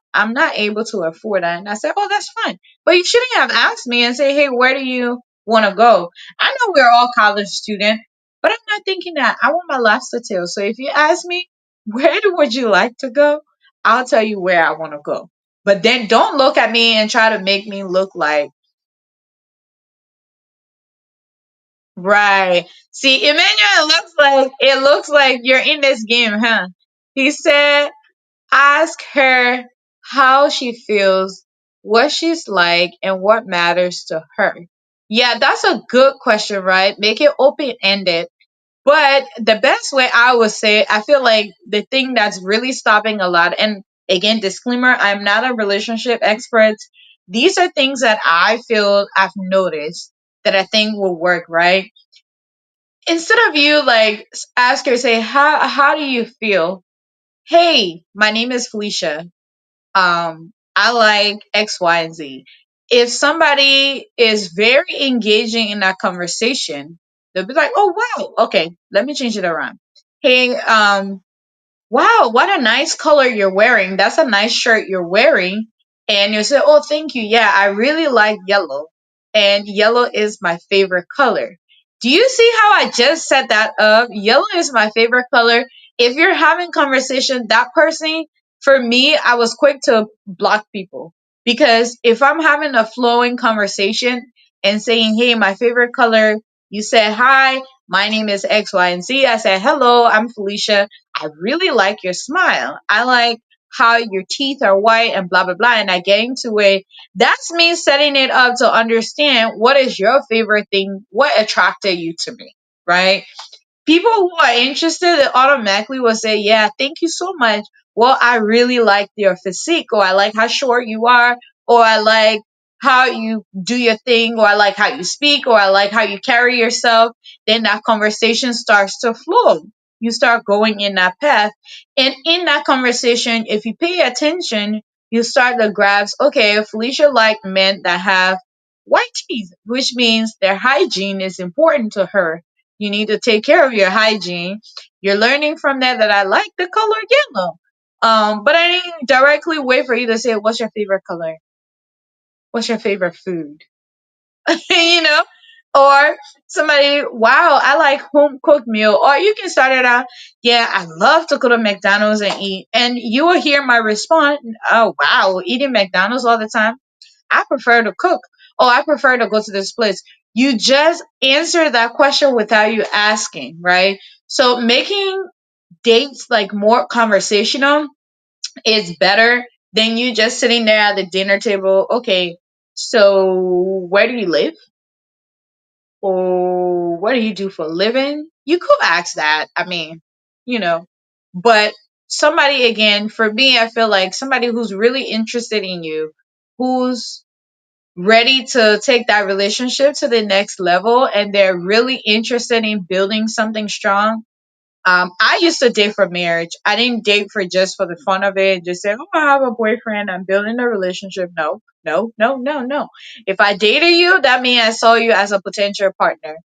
able to afford that. And I said, oh, that's fine. But you shouldn't have asked me and say, hey, where do you want to go? I know we're all college students, but I'm not thinking that. I want my lobster tail. So if you ask me, would you like to go? I'll tell you where I want to go. But then don't look at me and try to make me look like. Right. See, Emmanuel, it looks like you're in this game, huh? He said, ask her how she feels, what she's like, and what matters to her. Yeah, that's a good question, right? Make it open ended. But the best way I would say, I feel like the thing that's really stopping a lot, and again, disclaimer, I'm not a relationship expert. These are things that I feel I've noticed that I think will work, right? Instead of you like ask her, say, how do you feel? Hey, my name is Felicia. I like X, Y, and Z. If somebody is very engaging in that conversation, they'll be like, oh wow, okay, let me change it around. Hey, wow, what a nice color you're wearing. That's a nice shirt you're wearing. And you say, oh, thank you. Yeah, I really like yellow. And yellow is my favorite color. Do you see how I just set that up? Yellow is my favorite color. If you're having conversation, that person, for me, I was quick to block people. Because if I'm having a flowing conversation and saying, hey, my favorite color, you said, hi, my name is X, Y, and Z. I said, hello, I'm Felicia. I really like your smile. I like how your teeth are white and blah, blah, blah. And I get into it. That's me setting it up to understand what is your favorite thing, what attracted you to me, right? People who are interested automatically will say, yeah, thank you so much. Well, I really like your physique, or I like how short you are, or I like how you do your thing, or I like how you speak, or I like how you carry yourself. Then that conversation starts to flow. You start going in that path. And in that conversation, if you pay attention, you start to grasp, okay, Felicia like men that have white teeth, which means their hygiene is important to her. You need to take care of your hygiene. You're learning from that I like the color yellow. But I didn't directly wait for you to say, what's your favorite color? What's your favorite food? you know? Or somebody, wow, I like home cooked meal. Or you can start it out, yeah, I love to go to McDonald's and eat. And you will hear my response, oh, wow, eating McDonald's all the time. I prefer to cook. Oh, I prefer to go to this place. You just answer that question without you asking, right? So making dates like more conversational is better than you just sitting there at the dinner table. Okay, so where do you live? Or what do you do for a living? You could ask that. I mean, you know, but somebody, again, for me, I feel like somebody who's really interested in you, who's ready to take that relationship to the next level, and they're really interested in building something strong. I used to date for marriage. I didn't date for just for the fun of it and just say, oh, I have a boyfriend, I'm building a relationship. No, no, no, no, no. If I dated you, that means I saw you as a potential partner.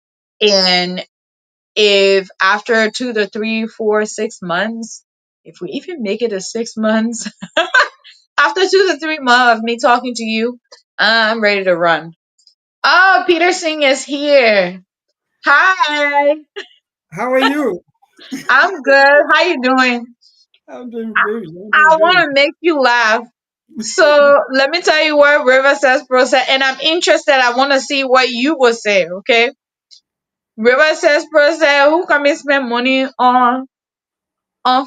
And if after 2 to 3, 4, 6 months, if we even make it to 6 months, after 2 to 3 months of me talking to you, I'm ready to run. Oh, Peter Singh is here. Hi. How are you? I'm good. How you doing? I'm doing good. I'm doing I want good. to make you laugh. So let me tell you what River says pro said, and I'm interested. I want to see what you will say. Okay. River says pro said, who come and spend money on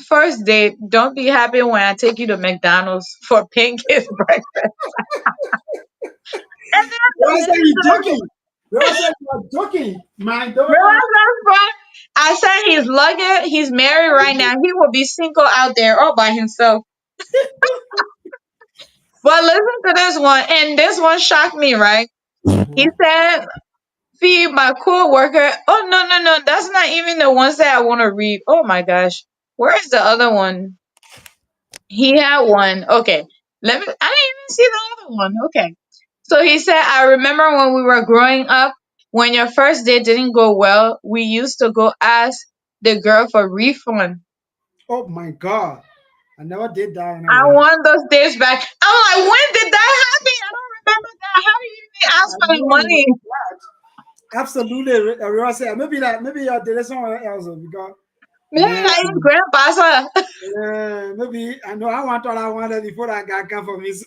first date? Don't be happy when I take you to McDonald's for pancakes breakfast. And Why then are you joking? Remember, said you are joking. My daughter. Realize that's fun. I said he's lucky. He's married right now. He will be single out there all by himself. But listen to this one, and this one shocked me, right? He said, "Feed my coworker." Oh no, no, no! That's not even the ones that I want to read. Oh my gosh, where is the other one? He had one. Okay, let me. I didn't even see the other one. Okay, so he said, "I remember when we were growing up. When your first date didn't go well, we used to go ask the girl for refund. Oh my God. I never did that I anyway. want those days back." I'm like, when did that happen? I don't remember that. How do you even ask I for the never money? remember that. Absolutely. Remember, say maybe you're dating someone else because Maybe man, not even grandpa's. Huh? maybe I know I want what I wanted before that guy come for me. So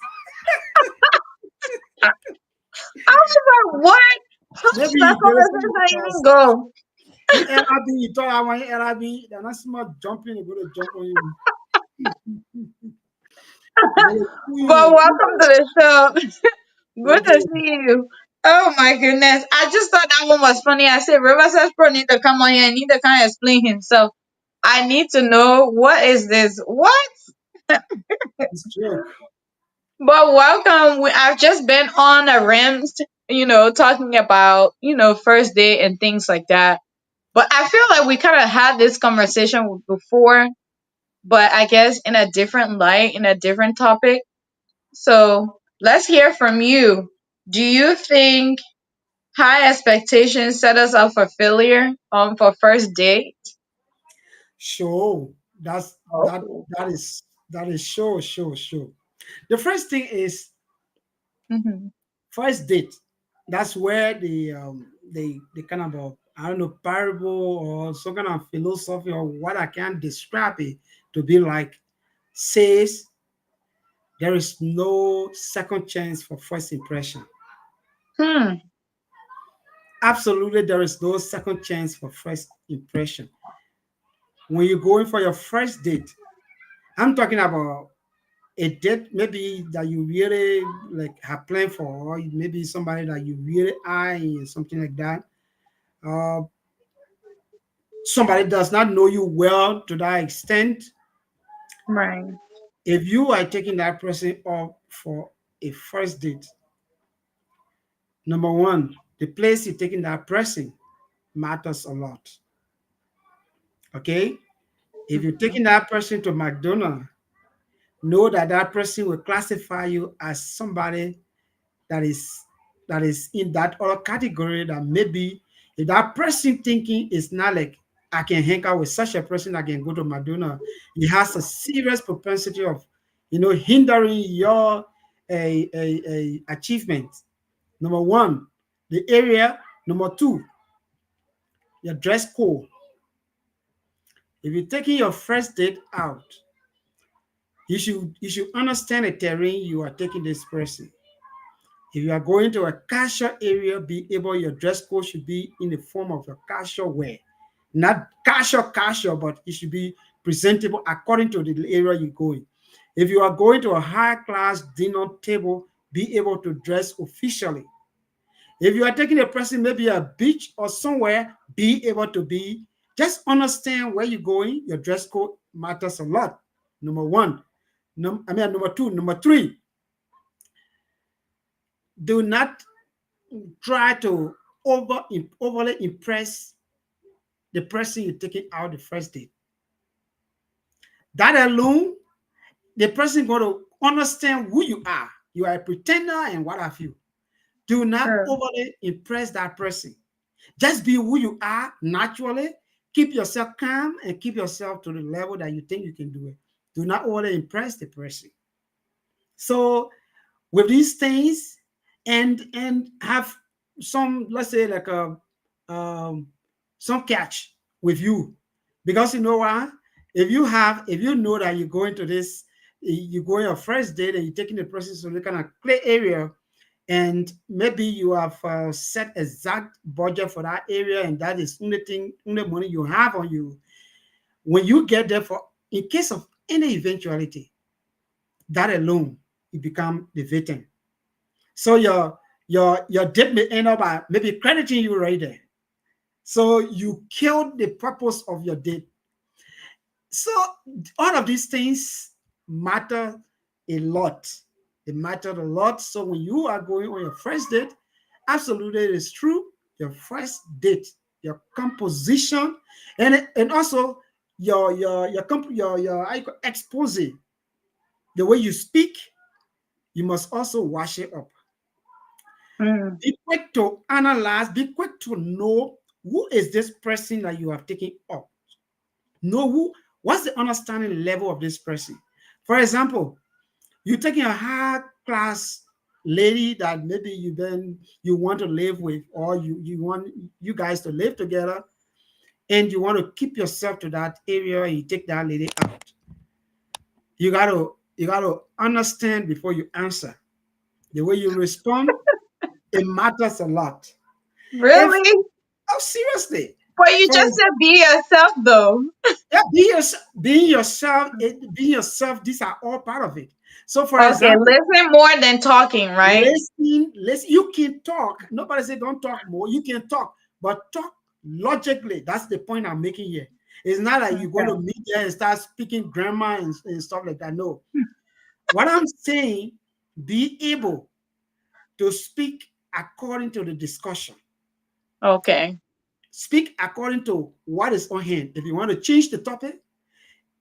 I was like, what? How did maybe that you dated someone conversation even else. go? You LRB, you thought I want LRB, they're not smart jumping, they're gonna jump on you. They're gonna pull But you. welcome to the show. Good to Okay. see you. Oh my goodness. I just thought that one was funny. I said Riverside Pro need to come on here and need to kind of explain himself. I need to know what is this? What? It's true. But welcome. I've just been on a rims, talking about, first date and things like that. But I feel like we kind of had this conversation before, but I guess in a different light, in a different topic. So let's hear from you. Do you think high expectations set us up for failure for first date? Sure. That Oh. that is sure. The first thing is Hmm. first date. That's where the kind of I don't know parable or some kind of philosophy or what I can describe it to be like says there is no second chance for first impression. Hmm. Absolutely, there is no second chance for first impression. When you're going for your first date, I'm talking about a date maybe that you really like have planned for, or maybe somebody that you really eye and something like that. Uh, somebody does not know you well to that extent. Right. If you are taking that person up for a first date, number one, the place you're taking that person matters a lot. Okay, if you're taking that person to McDonald's, know that that person will classify you as somebody that is that is in that other category that maybe if that person thinking is not like I can hang out with such a person I can go to Madonna, it has a serious propensity of hindering your a achievement. Number one, the area. Number two, your dress code. If you're taking your first date out, you should understand the terrain you are taking this person. If you are going to a casual area, be able your dress code should be in the form of a casual wear. Not casual, but it should be presentable according to the area you're going. If you are going to a high class dinner table, be able to dress officially. If you are taking a person maybe a beach or somewhere, be able to be. Just understand where you're going. Your dress code matters a lot. Number one. Number two. Number three, do not try to overly impress the person you're taking out the first date. That alone, the person going to understand who you are. You are a pretender and what have you. Do not True. overly impress that person. Just be who you are naturally. Keep yourself calm and keep yourself to the level that you think you can do it. Do not overly impress the person. So with these things, and have some, let's say, like a um, some catch with you, because you know why, if you know that you're going to this, you go on your first date and you're taking the person to the kind of clear area, and maybe you have set exact budget for that area, and that is only money you have on you. When you get there, for in case of any eventuality, that alone, you become the victim. So your debt may end up by maybe crediting you right there. So you killed the purpose of your debt. So all of these things matter a lot. They matter a lot. So when you are going on your first date, absolutely it is true. Your first date, your composition, and also your expose, the way you speak, you must also wash it up. Mm. Be quick to analyze, be quick to know who is this person that you have taken up. Know what's the understanding level of this person. For example, you're taking a high class lady that maybe you want to live with, or you want you guys to live together, and you want to keep yourself to that area, and you take that lady out. You gotta understand before you answer. The way you respond, it matters a lot. And Really? oh, seriously. But you For just said be yourself, though. yeah, being yourself, being yourself. These are all part of it. So, for Okay, example, listen more than talking, right? listen. You can talk. Nobody said don't talk more. You can talk, but talk logically. That's the point I'm making here. It's not like you're going Okay. to meet there and start speaking grammar and stuff like that. No. What I'm saying, be able to speak according to the discussion. Okay. Speak according to what is on hand. If you want to change the topic,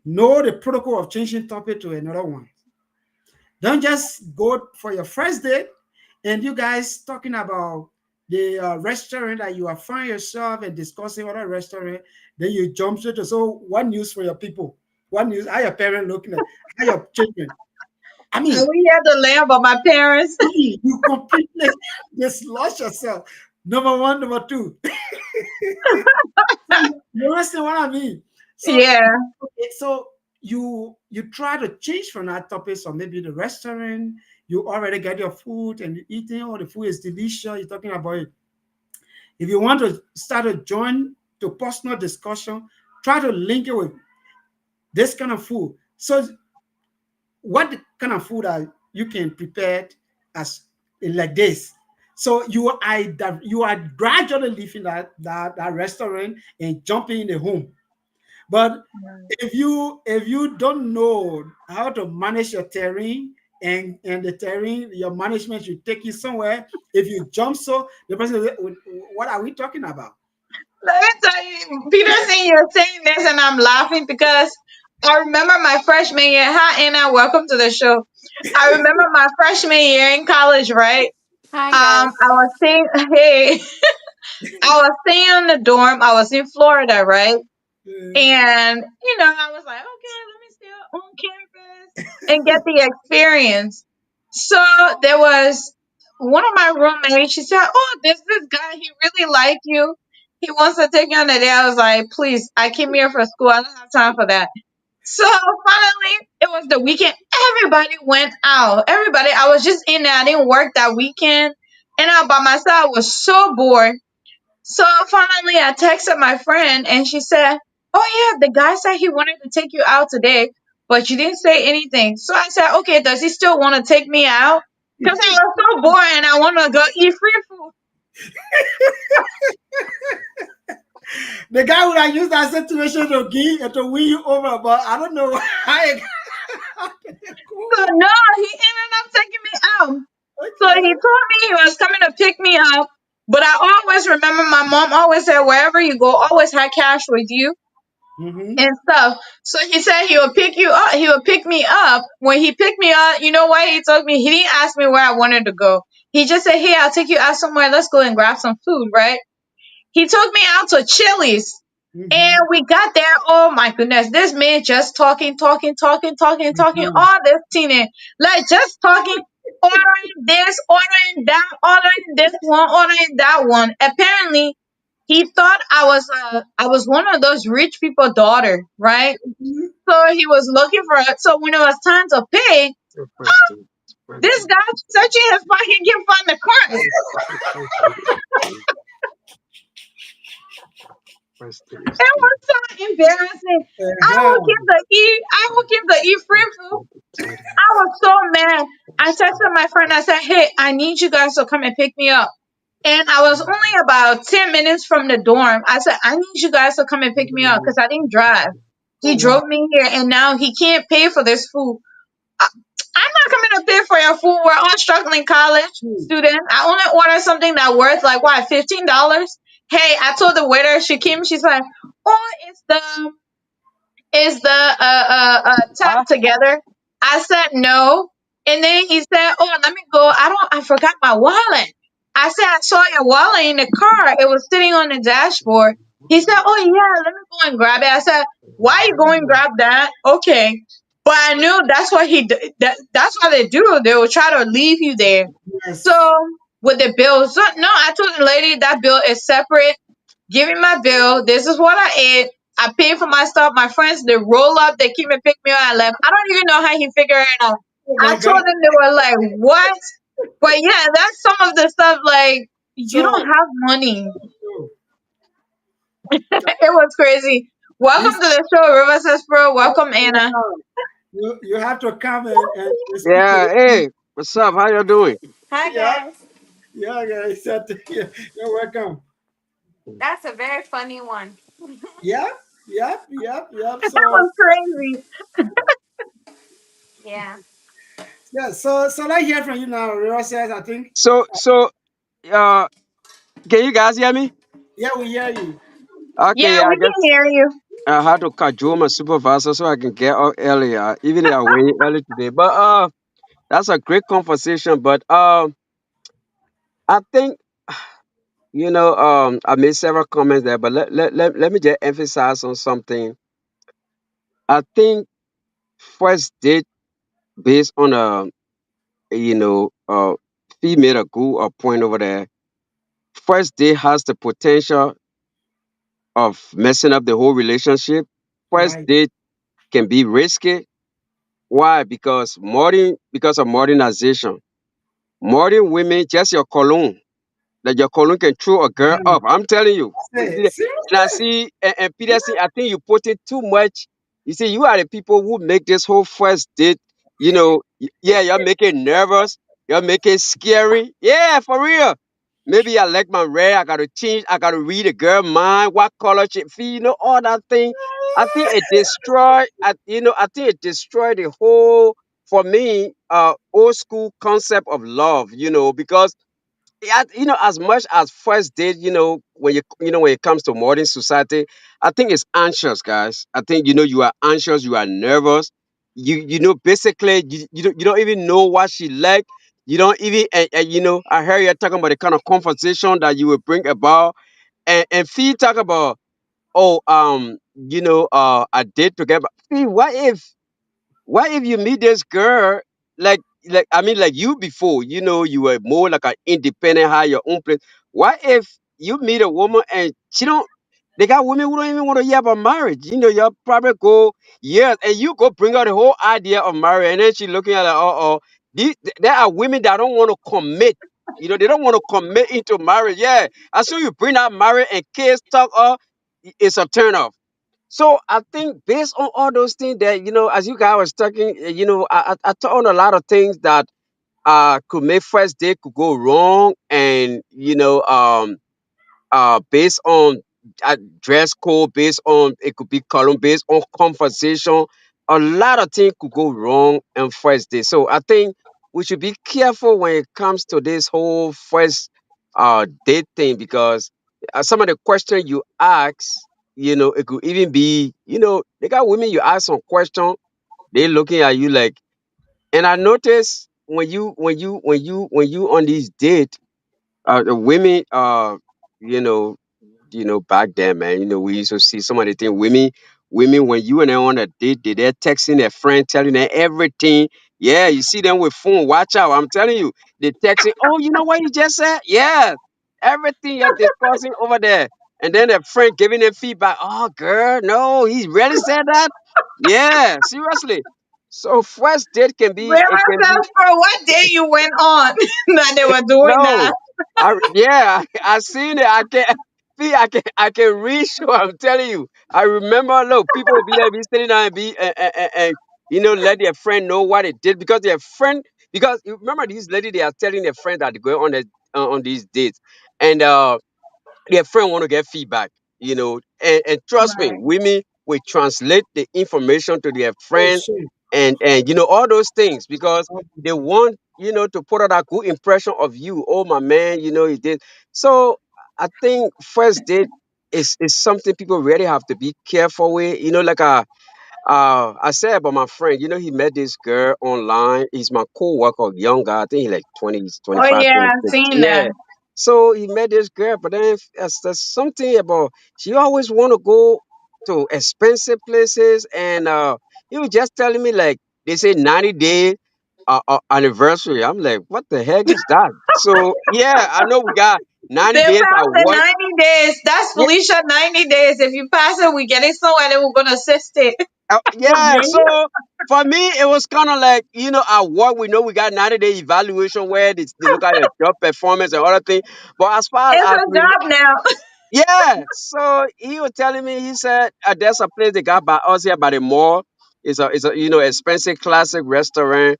know the protocol of changing topic to another one. Don't just go for your first date and you guys talking about the restaurant that you have found yourself and discussing other restaurant. Then you jump straight to, so what news for your people? What news? How your parents looking at? How your children? I And mean, we had to learn about my parents. you completely just lost yourself. Number one, number two. You understand what I mean? So Yeah. okay, so you try to change from that topic, so maybe the restaurant, you already get your food and you're eating, oh, the food is delicious, you're talking about it. If you want to start a join to personal discussion, try to link it with this kind of food. So what kind of food are you can prepare as like this? So you are gradually leaving that restaurant and jumping in the home. But if you don't know how to manage your terrain, and the terrain, your management should take you somewhere. If you jump, so the person will, what are we talking about? Let me tell you, Peterson, you're saying this and I'm laughing because I remember my freshman year. Hi, Anna. Welcome to the show. I remember my freshman year in college, right? Hi guys. I was staying, hey, I was staying in the dorm. I was in Florida, right? Uh, And, I was like, okay, let me stay on campus and get the experience. So there was one of my roommates, she said, oh, this guy, he really like you. He wants to take you on a date. I was like, please, I came here for school. I don't have time for that. So finally, it was the weekend. Everybody went out. Everybody, I was just in there. I didn't work that weekend. And I by myself, I was so bored. So finally, I texted my friend and she said, oh, yeah, the guy said he wanted to take you out today, but you didn't say anything. So I said, okay, does he still want to take me out? Because I was so bored and I want to go eat free food. the guy would have used that situation to win you over, but I don't know how it So no, he ended up taking me out. So he okay. told me he was coming to pick me up. But I always remember my mom always said, wherever you go, always have cash with you Mm-hmm. and stuff. So he said he would pick you up. He would pick me up. When he picked me up, you know what he told me? He didn't ask me where I wanted to go. He just said, hey, I'll take you out somewhere. Let's go and grab some food, right? He took me out to Chili's. And Mm-hmm. we got there. Oh my goodness. This man just talking, talking, talking, talking, talking, Mm-hmm. all this teenage. Like just talking, ordering this, ordering that, ordering this one, ordering that one. Apparently, he thought I was one of those rich people daughter, right? So he was looking for it. So when it was time to pay, Prestige, this prestige, guy searching his pocket can't find the card. prestige, prestige, It was so embarrassing. I Uh-huh. will give the E free food. I was so mad. I texted my friend. I said, "Hey, I need you guys to come and pick me up." And I was only about 10 minutes from the dorm. I said, "I need you guys to come and pick me up because I didn't drive." Oh He wow. drove me here, and now he can't pay for this food. I, I'm not coming to pay for your food. We're all struggling college Hmm. student. I only ordered something that worth like what, $15. Hey, I told the waiter. She came. She's like, "Oh, is the tab Huh? together?" I said no. And then he said, "Oh, let me go. I forgot my wallet." I said, "I saw your wallet in the car. It was sitting on the dashboard." He said, "Oh yeah, let me go and grab it." I said, "Why you going and grab that?" Okay. But I knew that's what that's what they do. They will try to leave you there. So Yes. with the bill, so no, I told the lady that bill is separate. Give me my bill. This is what I ate. I paid for my stuff. My friends, they roll up, they came and pick me up. I left. I don't even know how he figured it out. Oh I my told God. them, they were like, "What?" But yeah, that's some of the stuff. Like, you don't So, have money. so It was crazy. Welcome this to the show, River Says Pro. Welcome, Anna. welcome. You have to come and speak to Yeah. this. Hey, what's up? How you doing? Hi Yeah, guys. yeah, guys. Yeah, you're welcome. That's a very funny one. Yep, yep. That So was crazy. Yeah. yeah, so let's hear from you now. Rero says, I think, So, uh, can you guys hear me? yeah, we hear you. Okay, Yeah, yeah, I we guess can hear you. I had to cajole my supervisor so I can get out earlier, even if I went early today. But that's a great conversation. But I think I made several comments there, but let me just emphasize on something. I think first date based on fee made a good point over there. First date has the potential of messing up the whole relationship. First Right. date can be risky. Why? Because of modernization. Modern women, just your cologne. Like your cologne can throw a girl Mhm. up. I'm telling you. Say, And I seriously? see, and Peterson, I think you put it too much. You see, you are the people who make this whole first date, yeah, you're making nervous. You're making scary. Yeah, for real. Maybe I like my red. I got to change. I got to read a girl mind. What color she feel, all that thing. I think it destroyed, I think it destroyed the whole, for me, old school concept of love, because yeah, as much as first date, when it comes to modern society, I think it's anxious, guys. I think you are anxious, you are nervous. Basically, you don't even know what she like. You don't even, I heard you talking about the kind of conversation that you will bring about, and Fee talk about, oh, a date together. Fee, what if you meet this girl, like I mean, like you before, you were more like an independent, had your own place. What if you meet a woman and she don't? They got women who don't even want to hear about marriage. You'll probably go years and you go bring out the whole idea of marriage, and then she looking at like, there are women that don't want to commit. They don't want to commit into marriage. Yeah, as soon you bring out marriage and kids talk, it's a turn off. So I think based on all those things that as you guys was talking, I thought on a lot of things that could make first date could go wrong, and based on dress code, based on it could be column, based on conversation, a lot of things could go wrong on first date. So I think we should be careful when it comes to this whole first date thing because some of the questions you ask, it could even be, they got women you ask some question, they looking at you like, and I notice when you on these date, the women, you know, back then, man, we used to see some of the things women, when you and them on a date, they're texting their friend, telling them everything. Yeah, you see them with phone, watch out. I'm telling you, they texting, oh, you know what you just said? Yeah, everything you're discussing over there. And then their friend giving them feedback. Oh, girl, no, he really said that? Yeah, seriously. So first date can be, it River can be. Says Pro, what day you went on that they were doing that? No, yeah, I seen it. I can see. I can read. Sure, I'm telling you. I remember. Look, people will be there, be sitting down and be and let their friend know what they did because their friend. because you remember these lady, they are telling their friend that they go on these dates, and their friend want to get feedback, and trust me, Right. women will translate the information to their Oh, friend, shit. and all those things, because Okay. they want, to put out a good impression of you. Oh, my man, he did. So I think first date is something people really have to be careful with. Like I said about my friend, he met this girl online. He's my co-worker, young guy. I think he like 20, Oh 25, yeah, 26. seen that. Yeah. So he met this girl, but then there's something about, she always want to go to expensive places. And he was just telling me, like, they say 90-day anniversary. I'm like, what the heck is that? So yeah, I know we got 90 They days passed at the work. 90 days. That's Felicia 90 days. If you pass it, we get it somewhere, then we're gonna assist it. Yeah, so for me, it was kind of like, at work, we know we got 90-day evaluation where they look at your job performance and other things. But as far It's as a job now. yeah, so he was telling me, he said, there's a place they got by us here by the mall. It's a expensive classic restaurant.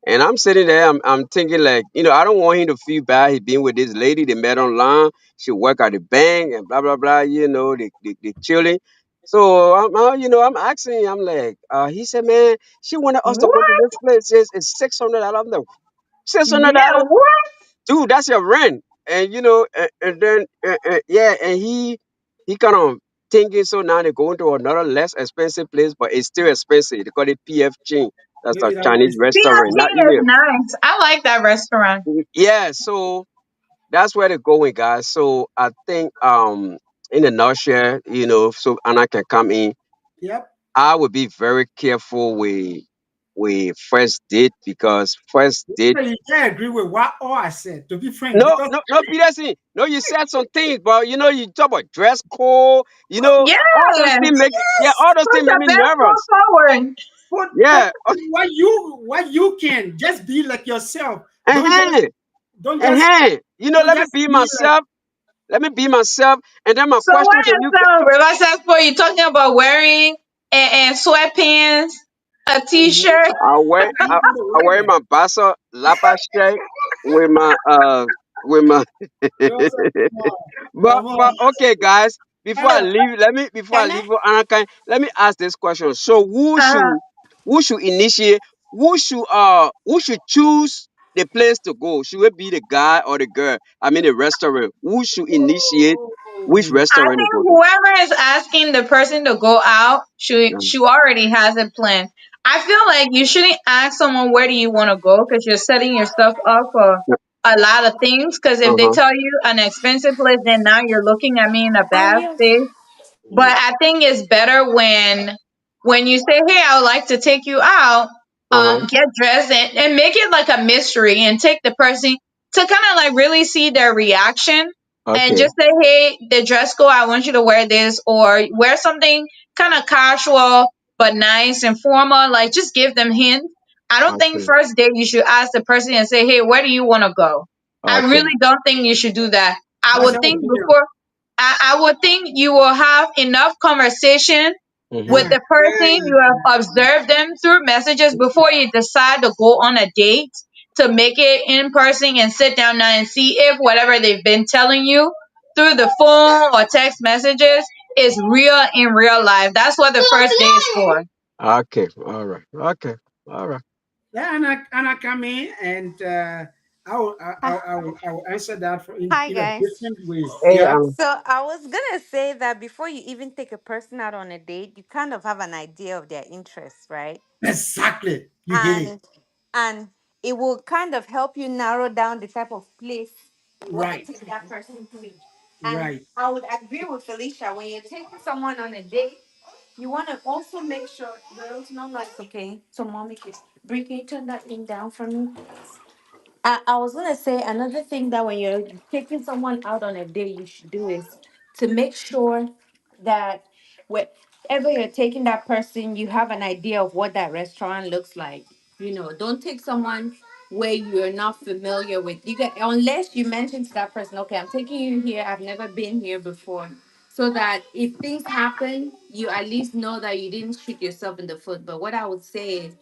And I'm sitting there, I'm thinking, like, I don't want him to feel bad. He been with this lady they met online. She work at the bank and blah blah blah. They chilling. So I'm asking. I'm like, he said, man, she wanted us to go to What? this place. It's $600. I'm like, Yeah, $600, what? dude. That's your rent. And and then yeah, and he kind of thinking. So now they going to another less expensive place, but it's still expensive. They call it PF Ching. That's a Maybe that Chinese place. restaurant, PFG not is even. nice. I like that restaurant. Yeah, so that's where they're going, guys. So I think in a nutshell, so Anna can come in. Yep. I would be very careful with first date, because first date. So you can't agree with what all I said, to be frank, No, because no, no, Peterson. No, you said some things, but you talk about dress code. Yes. All those things make me. Yeah, yes, all those Put things make the me best foot nervous. forward. but Yeah. what you can just be like yourself. Don't just Uh-huh. don't just Uh-huh. don't Let me just be be like myself. Let me be myself. And then my So what question to is you. reverse for you talking about wearing and sweatpants, a mhm. t-shirt? I wear How you I, gonna I wear wear that? my Basa Lapa shirt with my You know, so, but come on, okay, guys, before I Anna. leave, before I Can I? leave Anakai, let me ask this question. So Uh, who should initiate, who should choose the place to go? Should it be the guy or the girl? I mean the restaurant. Who should initiate which Ooh. I restaurant to think go to? whoever is asking the person to go out Um, should already has a plan. I feel like you shouldn't ask someone where do you want to go because you're setting yourself up for a lot of things. Because if they uh-huh. tell you an expensive place, then now you're looking at me in a bad Adios. face. But I think it's better when you say, "Hey, I would like to take you out." Uh-huh. Get dressed and make it like a mystery and take the person to kind of like really see their reaction and Okay. just say, "Hey, the dress code. I want you to wear this or wear something kind of casual but nice and formal." Like just give them hints. I don't think Okay. first date you should ask the person and say, "Hey, where do you want to go?" I Okay. really don't think you should do that. I That's would your think opinion. before I would think you will have enough conversation with Mm-hmm. the person. You have observed them through messages before you decide to go on a date to make it in person and sit down now and see if whatever they've been telling you through the phone or text messages is real in real life. That's what the first day is for. Okay. All right. Okay. All right. Yeah, Anna come in and I will answer that Hi, in a guys. different way. Hey, Yeah, So I was gonna say that before you even take a person out on a date, you kind of have an idea of their interests, right? exactly. You hit it And and it will kind of help you narrow down the type of place you want to right, take that person to. And right. I would agree with Felicia when you're taking someone on a date, you want to also make sure girls know like okay. So mommy, can you turn that thing down for me? I was gonna say another thing that when you're taking someone out on a date, you should do is to make sure that wherever you're taking that person, you have an idea of what that restaurant looks like. Don't take someone where you're not familiar with. You get unless you mention to that person, okay, I'm taking you here. I've never been here before. So that if things happen, you at least know that you didn't shoot yourself in the foot. But what I would say is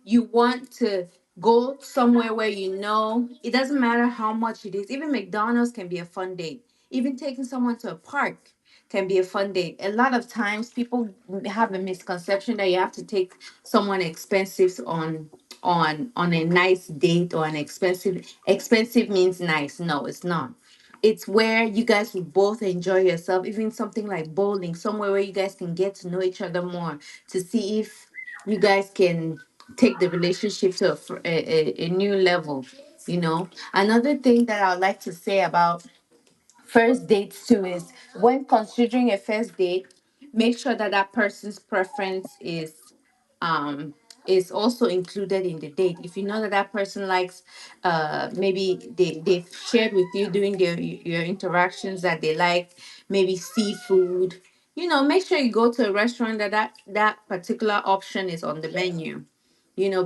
you want to Go somewhere where you know it doesn't matter how much it is. Even McDonald's can be a fun date. Even taking someone to a park can be a fun date. A lot of times people have a misconception that you have to take someone expensive on a nice date, or an expensive means nice. No, it's not. It's where you guys will both enjoy yourself, even something like bowling, somewhere where you guys can get to know each other more, to see if you guys can take the relationship to a new level. Another thing that I would like to say about first dates too is, when considering a first date, make sure that that person's preference um is also included in the date. If you know that that person likes, maybe they've shared with you during your interactions that they like maybe seafood, make sure you go to a restaurant that particular option is on the menu.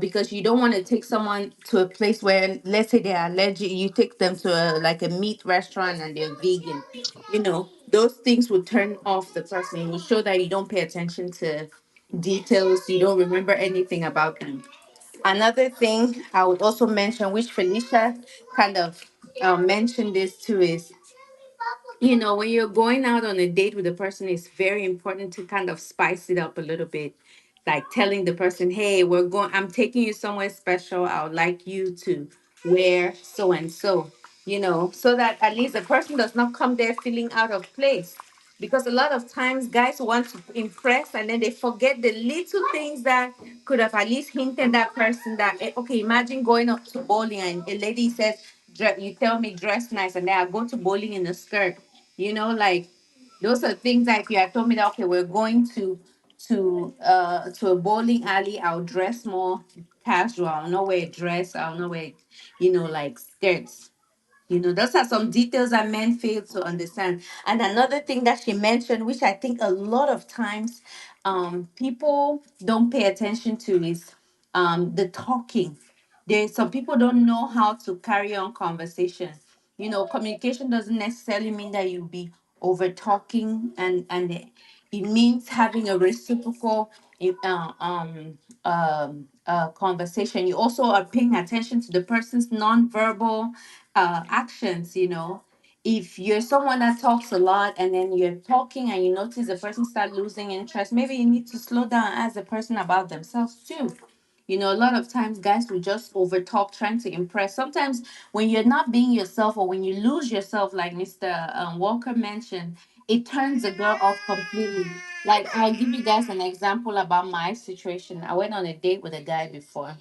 Because you don't want to take someone to a place where, let's say, they're allergic. You take them to like a meat restaurant and they're vegan. Those things will turn off the person. It will show that you don't pay attention to details. You don't remember anything about them. Another thing I would also mention, which Felicia kind of mentioned this too, is, when you're going out on a date with a person, it's very important to kind of spice it up a little bit. Like telling the person, hey, I'm taking you somewhere special. I would like you to wear so and so, so that at least the person does not come there feeling out of place. Because a lot of times guys want to impress and then they forget the little things that could have at least hinted that person that, okay, imagine going up to bowling and a lady says, You tell me dress nice, and then I go to bowling in a skirt. Like those are things that if you had told me that, okay, we're going to a bowling alley, I'll dress more casual. I'll not wear a dress. I'll not wear, like skirts. Those are some details that men fail to understand. And another thing that she mentioned, which I think a lot of times people don't pay attention to, is the talking. There's some people don't know how to carry on conversation. Communication doesn't necessarily mean that you'll be over talking, and it means having a reciprocal conversation. You also are paying attention to the person's nonverbal actions. If you're someone that talks a lot and then you're talking and you notice the person start losing interest, maybe you need to slow down and ask the person about themselves too. A lot of times guys will just over talk trying to impress. Sometimes when you're not being yourself, or when you lose yourself, like Mr. Walker mentioned, it turns the girl off completely. Like, I'll give you guys an example about my situation. I went on a date with a guy before.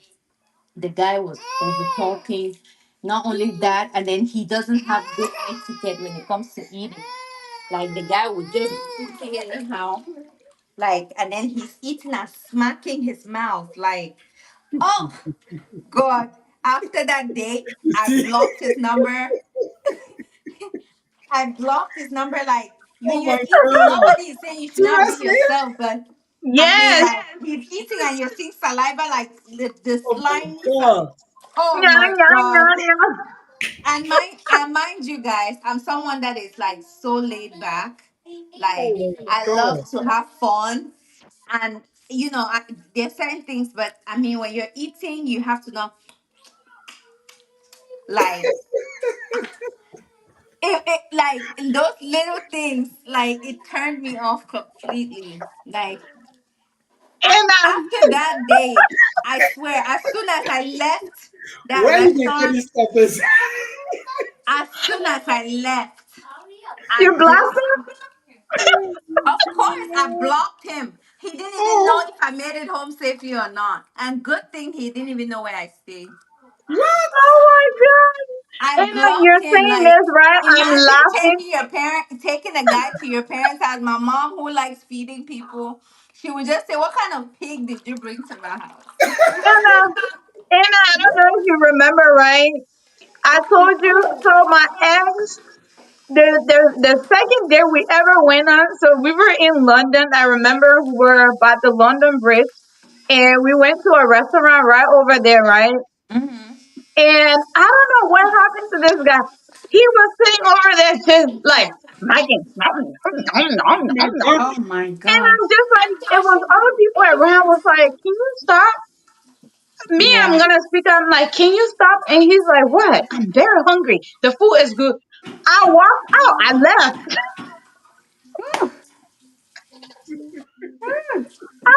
The guy was over talking. Not only that, and then he doesn't have good etiquette when it comes to eating. Like, the guy would just eating anyhow. Like, and then he's eating and smacking his mouth. Like, oh God. After that date, I See? blocked his number. I blocked his number. Like, when Oh you're my eating, God. nobody is saying you should not be Seriously? yourself, but I mean, Yes. like, he's eating and you're seeing saliva, like the Oh my slimy. God. Oh Yeah, my yeah, God. yeah, yeah. And mind you guys, I'm someone that is like so laid back. Like, Oh my I love God. to have fun. And there's certain things, but I mean, when you're eating, you have to know, like, like those little things, like, it turned me off completely. Like, And after that day, I swear, as soon as I left that Where did they get restaurant, this stuff? as soon as I left, you I blocked just, him? of course, I blocked him. He didn't even know Oh, if I made it home safely or not. And good thing he didn't even know where I stayed. what? Oh my I God. And blocked you're him. saying Like, this, right? I'm imagine laughing. taking a guy to your parents' house. My mom, who likes feeding people, she would just say, "What kind of pig did you bring to my house?" And I don't know if you remember, right? I told you, so my ex, the second day we ever went on, so we were in London. I remember we were by the London Bridge, and we went to a restaurant right over there, right? Hmm. And I don't know what happened to this guy. He was sitting over there just like smacking, smacking, nom, nom, Oh my nom, nom. God. Oh my And god. I'm just like, it was other people around was like, can you stop? Me, I'm Yeah. gonna speak. I'm like, can you stop? And he's like, what? I'm very hungry. The food is good. I walked out. I left. I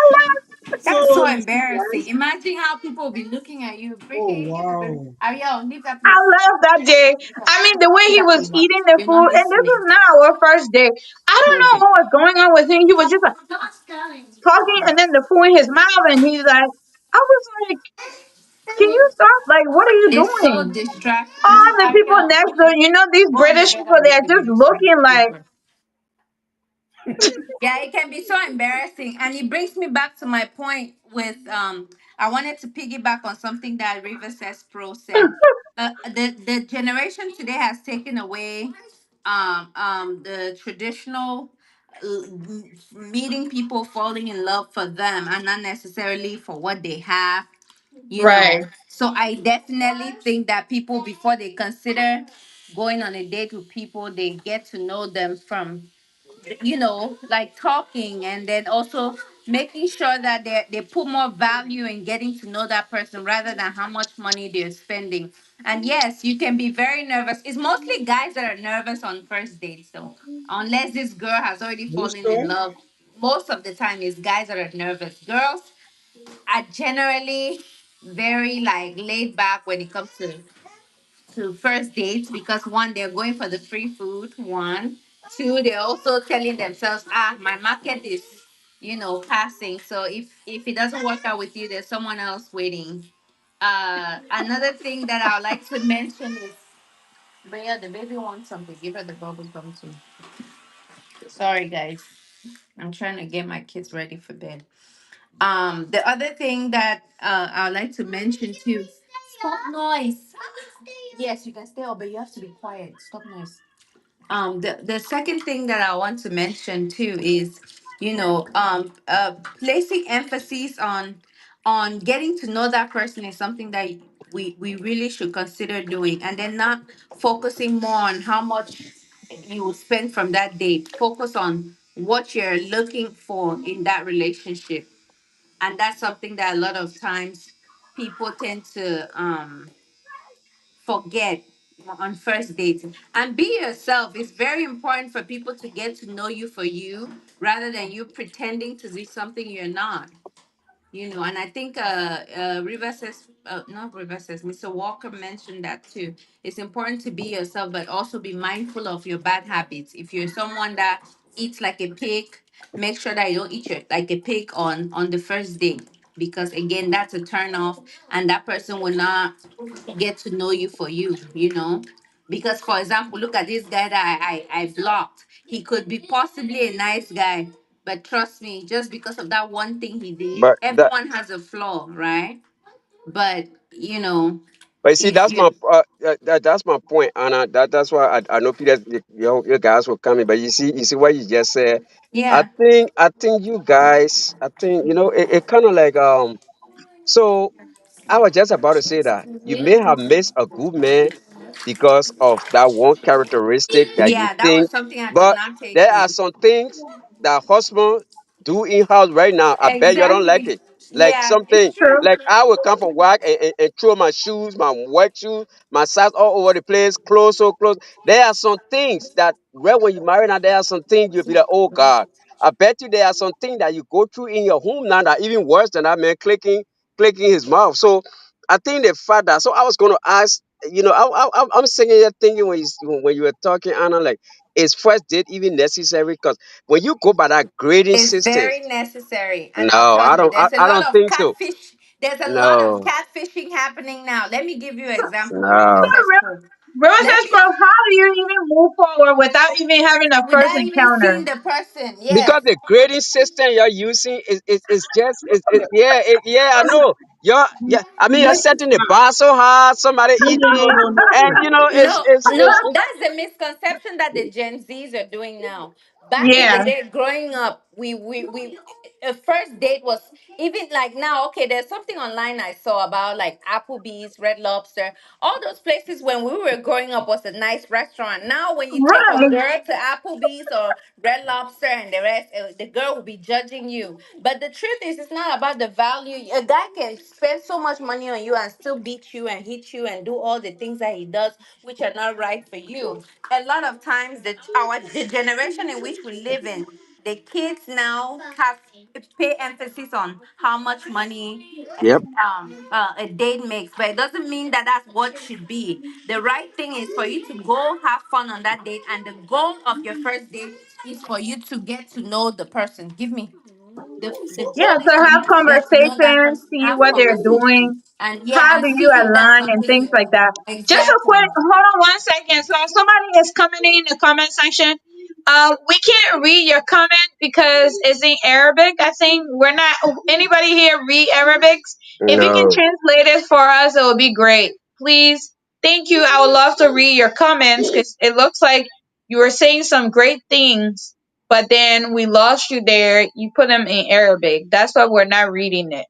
That's so So you see, embarrassing. guys. Imagine how people will be looking at you. Oh Brittany, give me baby. wow. Ariel, leave that I plate. left that day. I mean, the way Put he that was plate back. eating the You're food, not and this listening. was not our first day. I don't Close know it. what was going on with him. He was just like talking, and then the food in his mouth, and he's like, I was like, can you stop? Like, what are you It's so doing? distracting. All the people Ariel, next put to it. you know, these Go on the British bed people, and they're read the just news. Read looking the like, paper. Yeah, it can be so embarrassing. And it brings me back to my point with I wanted to piggyback on something that River Says Pro said. The generation today has taken away the traditional meeting people falling in love for them and not necessarily for what they have, you right, know. So I definitely think that people before they consider going on a date with people, they get to know them from, like talking, and then also making sure that they put more value in getting to know that person rather than how much money they're spending. And yes, you can be very nervous. It's mostly guys that are nervous on first dates, though, unless this girl has already Are you fallen in sure? love. Most of the time, it's guys that are nervous. Girls are generally very like laid back when it comes to first dates, because one, they're going for the free food. One, two, they're also telling themselves, my market is, passing. So if it doesn't work out with you, there's someone else waiting. Another thing that I would like to mention is, but yeah, the baby wants something. Give her the bubble gum too. Sorry, guys. I'm trying to get my kids ready for bed. The other thing that I would like to mention too. Stop noise. Yes, you can stay up, but you have to be quiet. Stop noise. The second thing that I want to mention too is, placing emphasis on getting to know that person is something that we really should consider doing, and then not focusing more on how much you will spend from that date. Focus on what you're looking for in that relationship, and that's something that a lot of times people tend to forget on first dates. And be yourself. It's very important for people to get to know you for you rather than you pretending to be something you're not. And I think River says, not River says, Mr. Walker mentioned that too. It's important to be yourself, but also be mindful of your bad habits. If you're someone that eats like a pig, make sure that you don't eat like a pig on the first date, because again, that's a turn off, and that person will not get to know you for you. Because, for example, look at this guy that I blocked. He could be possibly a nice guy, but trust me, just because of that one thing he did, But that, everyone has a flaw, right? But, but you see, if that's you, that's my point, Anna. That's why I know Peter, your guys were coming. But you see what you just said. I yeah, think, I think you guys, I think it kind of like So I was just about to say that you may have missed a good man because of that one characteristic that you yeah, that was think, something I could but not take there are in. some things that husband do in house right now. I bet you don't like Exactly. it. Like Yeah, it's something true. like I would come from work and throw my shoes, my wet shoes, my socks all over the place, clothes so close. There are some things that right when you marry now, there are some things you'll be like, oh God. I bet you there are some things that you go through in your home now that even worse than that man clicking his mouth. So I think the fact that, so I was going to ask, I'm sitting here thinking when you were talking, Anna, like, is first date even necessary? Because when you go by that grading It's system, very necessary. And I'll no, tell I you, don't, there's a I lot don't of think so. catfish. There's a lot of No, catfishing happening now. Let me give you an example, River no. says Pro. Roses, Let me, bro, how do you even move forward without even having a first without even seeing encounter? the person. Yes. Because the grading system you're using is just yeah, yeah, I know. Yeah, I mean you're setting the bar so hard, somebody No, no, no, eating, no, no, and no. it's No, it's no, it's that's the misconception that the Gen Zs are doing now. Back in Yeah. the day, growing up, we a first date was even like now. Okay, there's something online I saw about like Applebee's, Red Lobster, all those places when we were growing up was a nice restaurant. Now, when you take a Right. girl to Applebee's or Red Lobster and the rest, the girl will be judging you. But the truth is, it's not about the value. A guy can spend so much money on you and still beat you and hit you and do all the things that he does, which are not right for you. A lot of times, the generation in which we live in, the kids now have pay emphasis on how much money Yep. a date makes, but it doesn't mean that that's what should be. The right thing is for you to go have fun on that date, and the goal of your first date is for you to get to know the person. Give me the Yeah, goal is to for have you to get to know that conversations, person, see have what they're conversation, doing, and how yeah, do and you see if that's align and something things you like that. Just a exactly. quick, hold on 1 second. So somebody is coming in the comment section. We can't read your comment because it's in Arabic. I think we're not. Anybody here read Arabics? If you can No. translate it for us, it would be great. Please, thank you. I would love to read your comments because it looks like you were saying some great things, but then we lost you there. You put them in Arabic. That's why we're not reading it.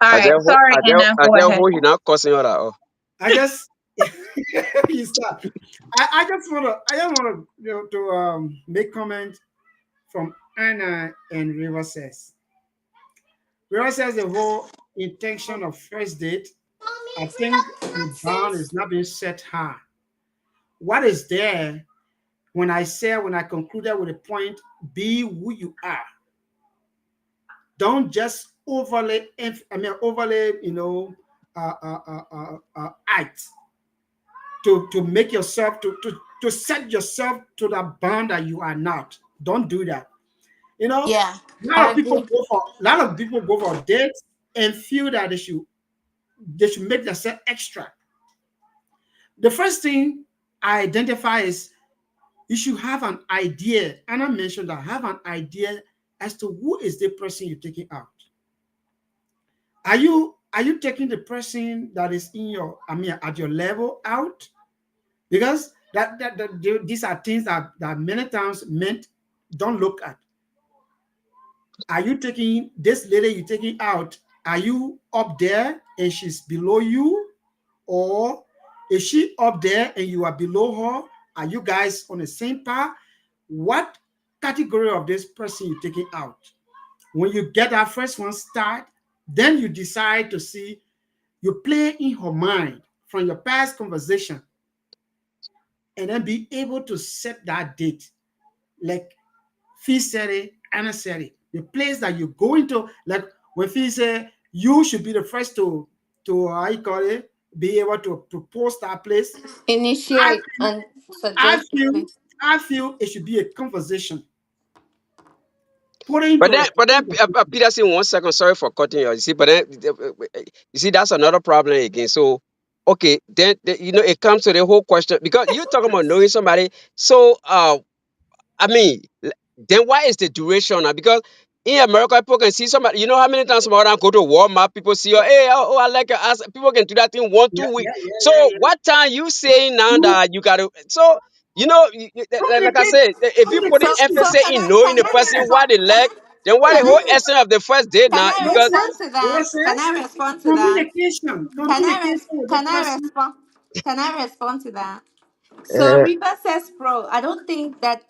All right. Sorry, Anna. I Go tell ahead. who he not cussing you out. I just you start. I just wanna to make comment from Anna and River says. River says the whole intention of first date, I think the bound is not being set high. What is there when I concluded with a point, be who you are. Don't just overlay, act to make yourself to set yourself to the bound that you are not. Don't do that. You know, Yeah, a lot I of people agree. go for a lot of people go for dates and feel that they should make themselves extra. The first thing I identify is you should have an idea, and I mentioned that have an idea as to who is the person you're taking out. Are you taking the person that is in your at your level out? Because these are things that many times men don't look at. Are you taking this lady you're taking out? Are you up there and she's below you? Or is she up there and you are below her? Are you guys on the same path? What category of this person you're taking out? When you get that first one start, then you decide to see, you play in her mind from your past conversation and then be able to set that date. Like Fee said it, Anna said it. The place that you go into, like when Fee said, you should be the first to how you call it, be able to propose that place. I Initiate feel, and I suggest the feel, place. I feel it should be a conversation. Put it into But a then, conversation. Peterson, 1 second. Sorry for cutting you. You see, but then, you see, that's another problem again. So, okay, then, it comes to the whole question because you're talking about knowing somebody. So, I mean, then why is the duration now? Because in America, people can see somebody. You know how many times somebody go to Walmart, people see you. Hey, I like your ass. People can do that in one, Yeah, 2 weeks. yeah, yeah, yeah, So, yeah. what time you saying now You that you got to? So, like I communicate, said, if you put in So emphasis communication. can in I knowing can the I person, Yes, why respond? they like, then why the Can whole I yes. essence of the first date can now? I Because respond Listen, to that? Can listen. I respond to that? Communication, communication with the Can I person. respond? Can I respond to that? So uh, Reba says, "Pro, I don't think that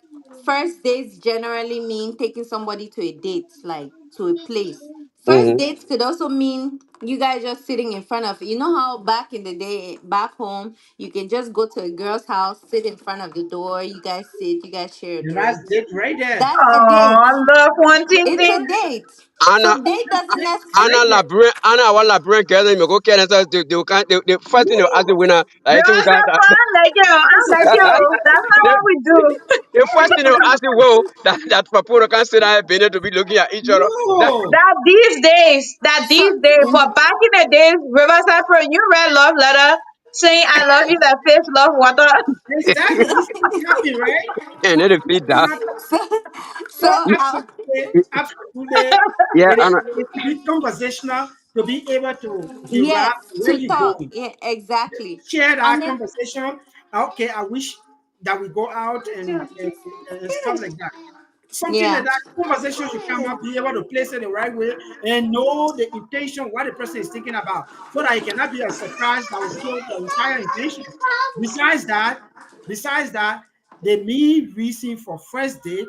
first dates generally mean taking somebody to a date, like to a place. First mhm. dates could also mean you guys just sitting in front of. You know how back in the day, back home, you can just go to a girl's house, sit in front of the door. You guys sit, you guys share a And that's drink. it right there. That's a date. Oh, love one ting It's a ting. date. Anna, So date doesn't It necessarily. right Anna there. Labrin, Anna, one Labrin, girl, you go care. They can't. They first thing they ask the winner. They I think we was got have fun. Like yo, I'm like yo. That's not that. what we do. The first thing they will ask you, well, that Papuro can sit there being to be looking at each other. That, No, That these days, but back in the days, Riverside Pro, you read love letter saying I love you, that fish love water. exactly. This is happy, right? and then the feed This that. happen. so, So so absolutely, Yeah, Anna. it should be conversational to be able to derive yes, where to you're talk. going. Yeah, exactly. Share And our then conversation. Okay, I wish that we go out and stuff like that. Something like Yeah. that. Conversation should come up, be able to place it the right way, and know the intention, what the person is thinking about, so that it cannot be a surprise that will kill the entire intention. Besides that, besides that, the main reason for first date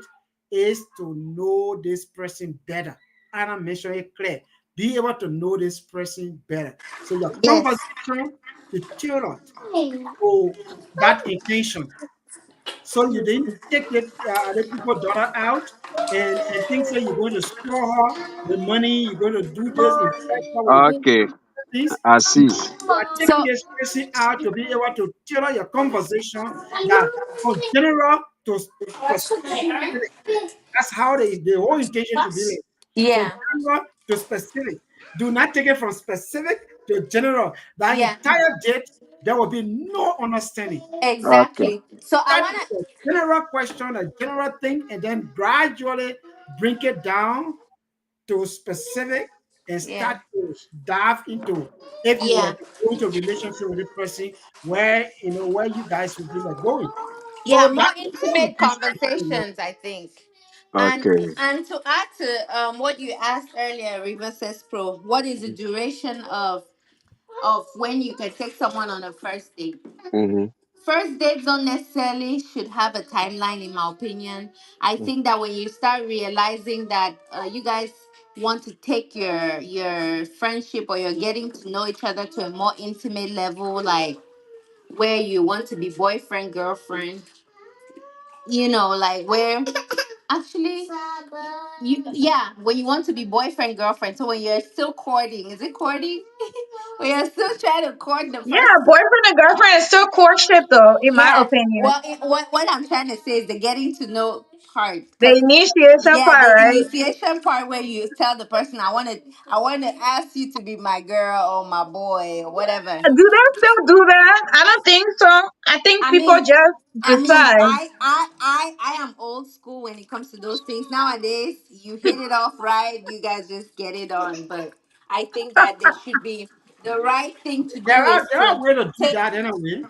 is to know this person better. And I mentioned it clear. Be able to know this person better. So your Yes. conversation to tailor to that intention. So you didn't take the people daughter out and think that you're going to spoil her with money, you're going to do this, influence her with Okay, things. I You see. are taking So this person out to be able to tailor your conversation that from general to specific. That's how the whole intention should be like. From yeah, general to specific. Do not take it from specific to general. That yeah, entire date, there will be no understanding. Okay, exactly. So I Start wanna. with a general question, a general thing, and then gradually bring it down to specific and Yeah, start to dive into if you were yeah, to go into a relationship with a person where where you guys would be like going. yeah. So More that's the whole intimate intention. conversations, I think. And okay. and to add to what you asked earlier, River says Pro, what is the duration of when you can take someone on a first date? Mm-hmm. First dates don't necessarily should have a timeline, in my opinion. I think that when you start realizing that you guys want to take your friendship, or you're getting to know each other to a more intimate level, like where you want to be boyfriend girlfriend, like where actually you yeah, when you want to be boyfriend girlfriend, so when you're still courting, is it courting? When you're still trying to court the Yeah, person. boyfriend and girlfriend is still courtship though, in my Yeah. opinion. Well, what I'm trying to say is the getting to know part, The because initiation yeah, part, the right? initiation part where you tell the person, I want to ask you to be my girl or my boy or whatever. Do they still do that? I don't think so. I think I people mean, just I mean, decide. I am old school when it comes to those things. Nowadays, you hit it off right, you guys just get it on. But I think that there should be the right thing to There do are is there to are ways to do take. that anyway.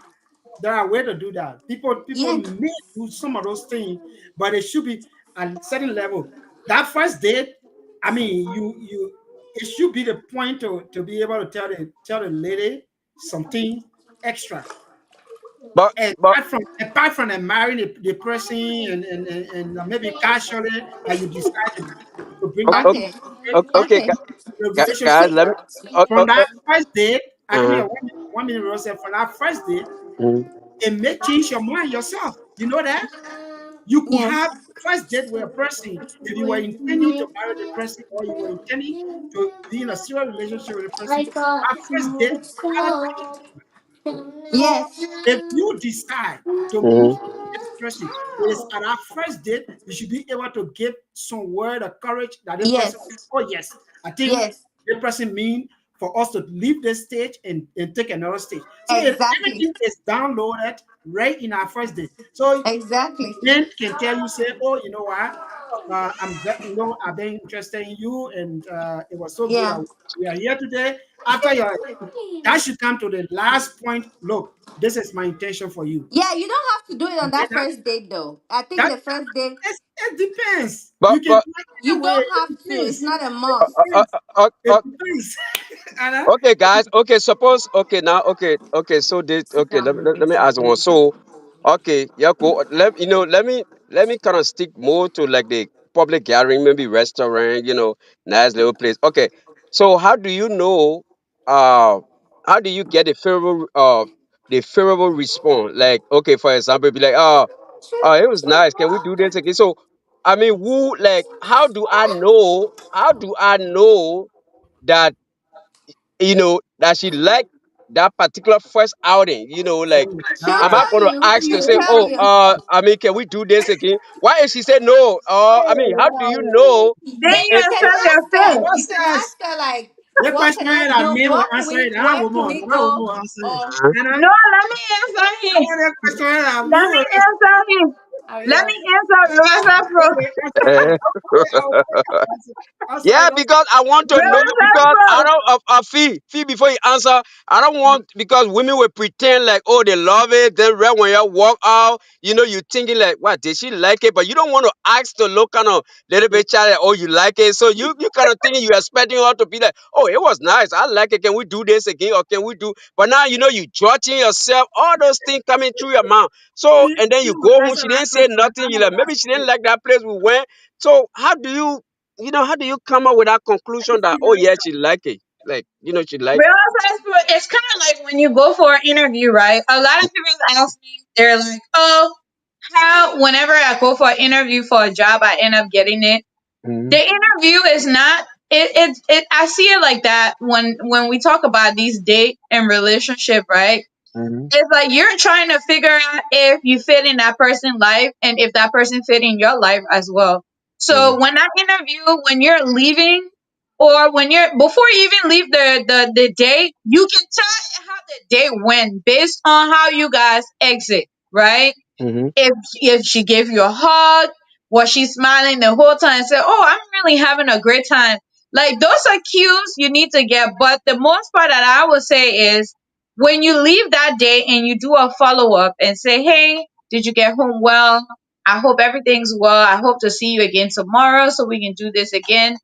There are ways to do that. People Yeah. may do some of those things, but it should be at a certain level. That first date, I mean, you it should be the point to be able to tell the lady something extra. But And but apart from admiring the person and maybe casually that you decide to bring that okay, Okay. into okay, Okay. the So, relationship. guys, let me. From that first date, I give me Uh, a 1 minute rule. Say from that first date, mhm. it may change your mind yourself. You know that you could yes. have first date with a person if you were intending to marry the person or you were intending to be in a serious relationship with the person. At first date, could have changed. Yes. If you decide to move Mhm. with this person, it is at our first date, you should be able to give some word of courage that the person will say, Yes. oh yes, I think Yes. the person mean for us to leave this stage and take another stage. So if Exactly. everything is downloaded right in our first date. So Exactly. men can tell you, say, oh, you know what? I've been interested in you, and it was so good Yeah. that we are here today. After your that should come to the last point. Look, this is my intention for you. Yeah, you don't have to do it on And then that first date though. I think that the first date it depends. You can But do it you either way. don't It have to. It's depends. not a It must. depends. uh, It depends. Anna, okay, guys. Okay, suppose. Okay, now. Okay, okay. So this. Sit Okay, down, let baby. me ask one. So, okay, yeah, go. Let me kind of stick more to like the public gathering, maybe restaurant. Nice little place. Okay. So how do you know? Uh, how do you get a favorable response? Like, okay, for example, be like, oh, it was nice. Can we do this again? So, I mean, how do I know? How do I know that? That she liked that particular first outing. Like, She'll ah, am I tell going to you. ask to She'll say, tell oh, you. I mean, can we do this again? Why if she said no? I mean, how do you know? Then Then you you If, can accept their ask her. fate. You can process. ask her like, The what question can I that do? men will What can answer we? it. I Where will can more. we I will go? more answer it. Or And I No, let me answer him. want a question that Let men me will answer him. Let Aria. me answer Rosa Pro. Okay, I'm sorry, Yeah, because I want to know, Rosa because I Pro. don't fee before you answer. I don't want, because women will pretend like, oh, they love it. Then right when you walk out, you thinking like, what, did she like it? But you don't want to ask to look kind of little bit child, like, oh, you like it. So you kind of thinking, you expecting her to be like, oh, it was nice. I like it. Can we do this again, or can we do? But now you judging yourself. All those things coming through your mouth. So Fee, and then Fee you will go home. answer She that didn't say question. nothing. I'm You gonna like, maybe ask she didn't you. like that place we went. So how do you come up with that conclusion that, oh yeah, she like it, like she like. Rosa Pro. It's kind of like when you go for an interview, right? A lot of people ask me, they're like, "Oh, how?" Whenever I go for an interview for a job, I end up getting it. Mm-hmm. The interview is not. It. I see it like that when we talk about these date and relationship, right? Mm-hmm. It's like you're trying to figure out if you fit in that person's life and if that person fit in your life as well. Mm-hmm. So when I interview, when you're leaving or when you're before you even leave the date, you can tell how the date went based on how you guys exit, right? Mm-hmm. If she gave you a hug, was she smiling the whole time and said, "Oh, I'm really having a great time." Like those are cues you need to get. But the most part that I would say is when you leave that day and you do a follow up and say, "Hey, did you get home well? I hope everything's well. I hope to see you again tomorrow so we can do this again."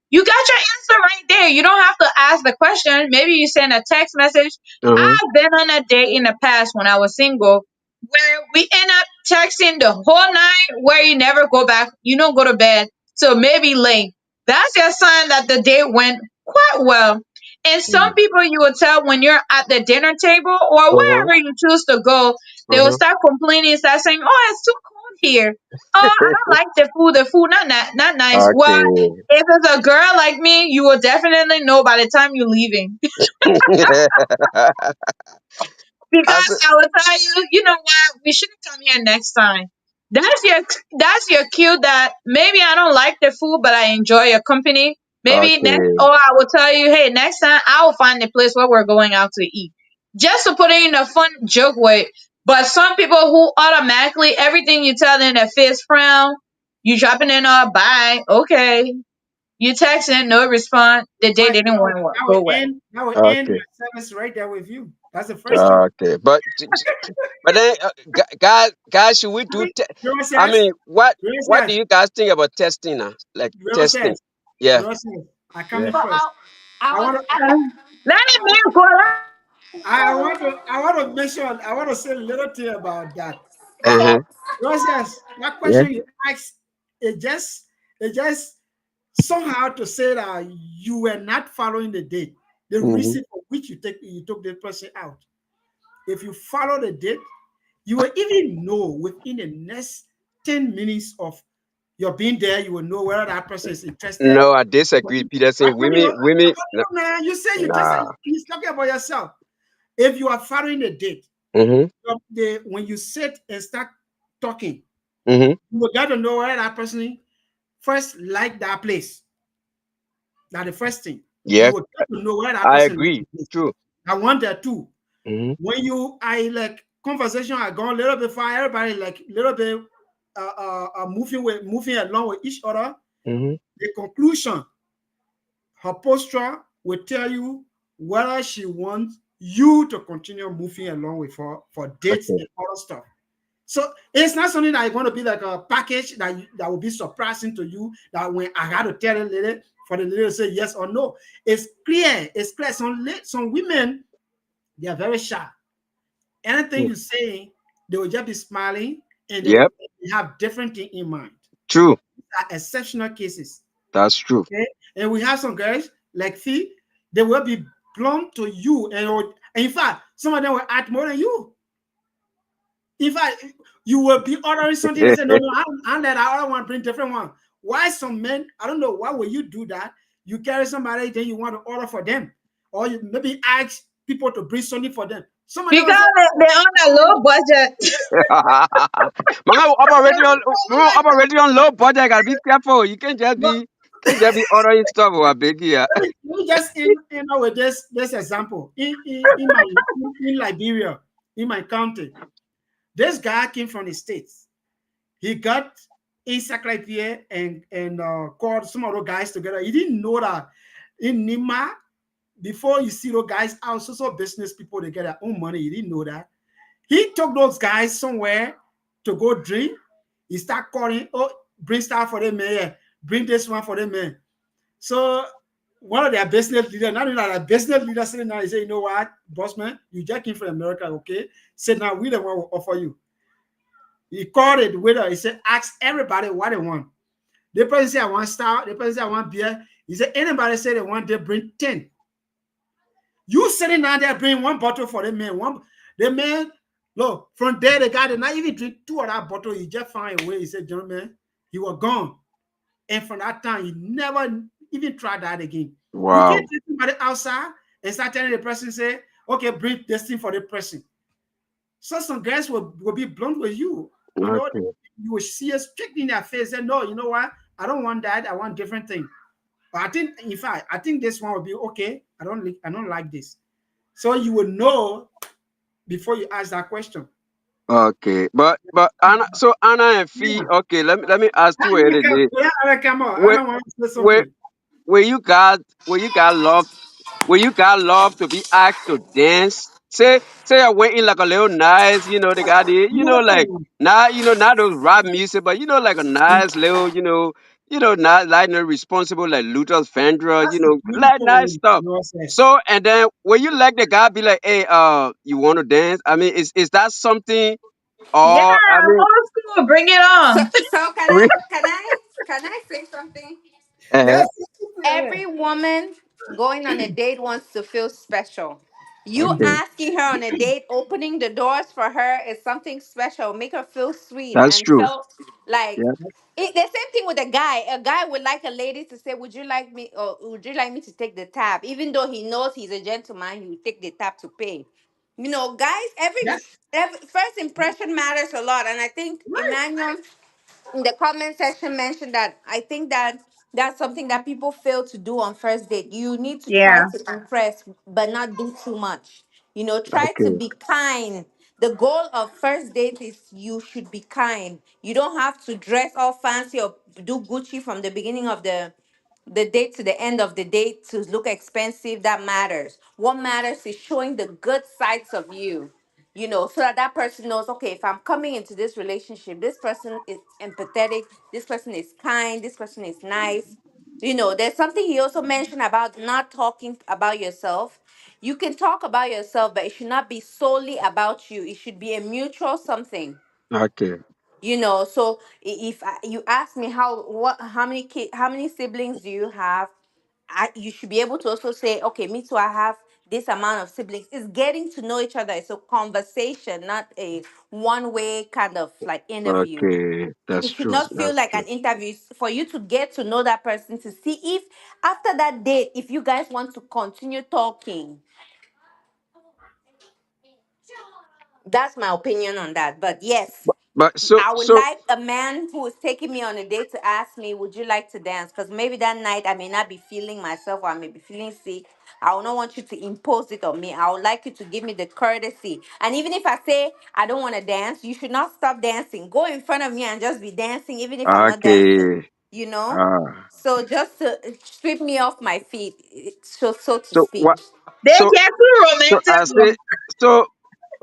You got your answer right there. You don't have to ask the question. Maybe you send a text message. Uh-huh. I've been on a date in the past when I was single where we end up texting the whole night where you never go back, you don't go to bed till maybe late. That's your sign that the date went quite well. And some people you will tell when you're at the dinner table or Uh-huh. wherever you choose to go, they will Uh-huh. start complaining, start saying, "Oh, it's too cold here. Oh, I don't like the food. The food not nice." Well, Okay. if it's a girl like me, you will definitely know by the time you're leaving. I Because said, I will tell you, you know what, we should come here next time. That's your cue that maybe I don't like the food, but I enjoy your company. Maybe next, okay. or I will tell you, hey, next time I will find a place where we're going out to eat, just to put it in a fun joke way. But some people who automatically everything you tell them, their face frown, you dropping in a bye, okay, you texting, no response. The day But didn't want to go well. that will end Okay. my service right there with you. That's the first thing. Okay. But then, guys, should we I do? mean, Rose I says, mean, what do Rose you guys think about testing now? Like Rose testing? says, Yeah. Rose says, I come Yeah. in So first. I I was want to, Let it man go. I want to mention, I want to say a little thing about that. Uh-huh. Rose says, that Yeah. question you asked, it just somehow to say that you were not following the date, the Mm-hmm. reason for which you took the person out. If you follow the date, you will even know within the next 10 minutes of your being there, you will know whether that person is interested. No, I disagree, Peterson. Women, Man, you say you just nah. he's talking about yourself. If you are following the date, Mm-hmm. when you sit and start talking, Mm-hmm. you will get to know whether that person first like that place. Now the first thing. You Yeah, will get to know whether that I person like agree. the place. True. I want that too. Mm-hmm. When I like conversation I gone a little bit far, everybody like little bit moving along with each other. Mm-hmm. The conclusion, her posture will tell you whether she wants you to continue moving along with her for dates Okay. and other stuff. So it's not something that is going to be like a package that will be surprising to you. That when I got to tell a lady for the lady to say yes or no, it's clear. It's clear. Some women, they are very shy. Anything Mm. you say, they will just be smiling and they Yep. have different thing in mind. True. These are exceptional cases. That's true. Okay, and we have some girls like Fee, they will be blunt to you, and in fact, some of them will act more than you. In fact, you will be ordering something and say, "No, no, I'm that I want to bring different one." Why some men? I don't know. Why will you do that? You carry somebody, then you want to order for them, or you maybe ask people to bring something for them. Some of them will say, Because they're on a low budget. Mama operating on low budget. Gotta be careful. You can't just be ordering stuff. I beg you. let me just end up with this example. In Liberia, in my country, this guy came from the States. He got encyclopedia and called some of those guys together. He didn't know that in Nima, before you see those guys out, so business people, they get their own money. He didn't know that. He took those guys somewhere to go drink. He start calling, oh, bring stuff for them, man. Yeah. Bring this one for them, man. So one of their business leaders, not even like a business leader sitting down, he said, you know what, boss man, you just came from America, okay? Said now we the one will offer you. He called it waiter. He said, ask everybody what they want. The person said, I want star. The person said, I want beer. He said, anybody say they want, they bring 10. You sitting down there, bring one bottle for the man. The man, look, from there, the guy did not even drink two of that bottle. He just found a way. He said, gentlemen, he was gone. And from that time, he never even tried that again. You can't Wow. take somebody outside and start telling the person, say, okay, bring this thing for the person. So some guys will be blunt with you. You know, Okay. you will see us straight in their face and no, you know what? I don't want that. I want different thing. But I think, in fact, I think this one will be okay. I don't like this. So you will know before you ask that question. Okay. But Anna, so Anna and Fee, Yeah. okay, let me ask two of Come, it. come on. I Where don't want to say where something. where you got love to be asked to dance? Say I went in like a little nice, they got it, like No. not those rap music, but like a nice little, not like no responsible like Luther Vandross, That's a like beautiful nice way. stuff. No says. So and then when you like the guy be like, hey, you want to dance? I mean, is that something? Yeah, Or I mean, old school. Bring it So, on. so can I say something? uh, Yes. Every woman going on a date wants to feel special. You okay, asking her on a date, opening the doors for her is something special. Make her feel sweet that's and true. felt like Yeah, the same thing with a guy. A guy would like a lady to say, "Would you like me, or would you like me to take the tab?" Even though he knows he's a gentleman, he will take the tab to pay. Guys, Yes. every first impression matters a lot, and I think Right. Emmanuel in the comment section mentioned that I think that that's something that people fail to do on first date. You need to try Yeah. to impress, but not do too much. Try to okay, be kind. The goal of first date is you should be kind. You don't have to dress all fancy or do Gucci from the beginning of the date to the end of the date to look expensive. That matters. What matters is showing the good sides of you, so that that person knows, okay, if I'm coming into this relationship, this person is empathetic, this person is kind, this person is nice. There's something he also mentioned about not talking about yourself. You can talk about yourself, but it should not be solely about you. It should be a mutual something. okay, So if you ask me how many how many siblings do you have, you should be able to also say, okay, me too, I have this amount of siblings. It's getting to know each other. It's a conversation, not a one way kind of like interview. okay. It That's should true. not feel That's like true. an interview. It's for you to get to know that person, to see if after that date, if you guys want to continue talking. That's my opinion on that. But yes, But so I would so like a man who is taking me on a date to ask me, "Would you like to dance?" Because maybe that night I may not be feeling myself or I may be feeling sick. I will not want you to impose it on me. I would like you to give me the courtesy. And even if I say I don't want to dance, you should not stop dancing. Go in front of me and just be dancing, even if I'm not dancing. okay. You know? Uh, So just to sweep me off my feet, so to so speak. what? They So get too so romantic. I say so.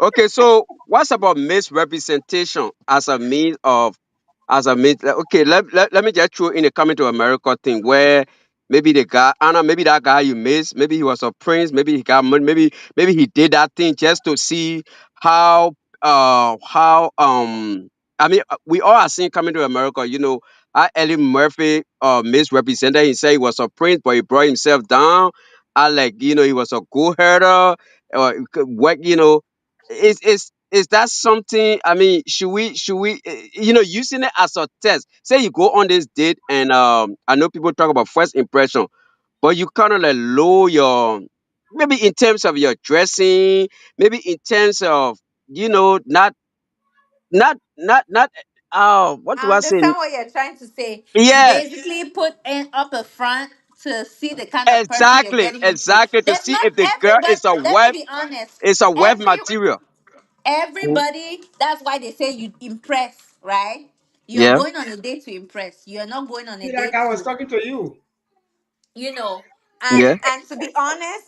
Okay. So what's about misrepresentation as a means? Okay. Let me just throw in a coming to America thing where maybe the guy Anna, maybe that guy you miss, maybe he was a prince, maybe he got money, maybe he did that thing just to see how I mean we all are seeing coming to America. How Eddie Murphy misrepresented. He said he was a prince, but he brought himself down. I like he was a go herder or what is that something? I mean, should we using it as a test? Say you go on this date and I know people talk about first impression, but you kind of like lower your, maybe in terms of your dressing, maybe in terms of not what do I I say? understand what you're trying to say. You Yeah, basically put in up a front to see the kind of person you're exactly, getting into. exactly, to There's see not if the girl everybody. Let me be honest. is a web Every material. everybody. That's why they say you impress, right? You're Yeah. going on a date to impress. You're not going on a Feel like date I was to, talking to you. you know, and Yeah. to be honest,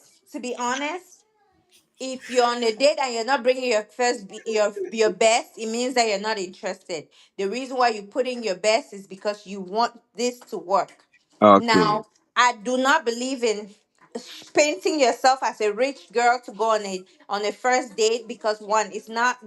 if you're on a date and you're not bringing your your best, it means that you're not interested. The reason why you put in your best is because you want this to work. Okay. Now, I do not believe in painting yourself as a rich girl to go on a first date, because one, it's not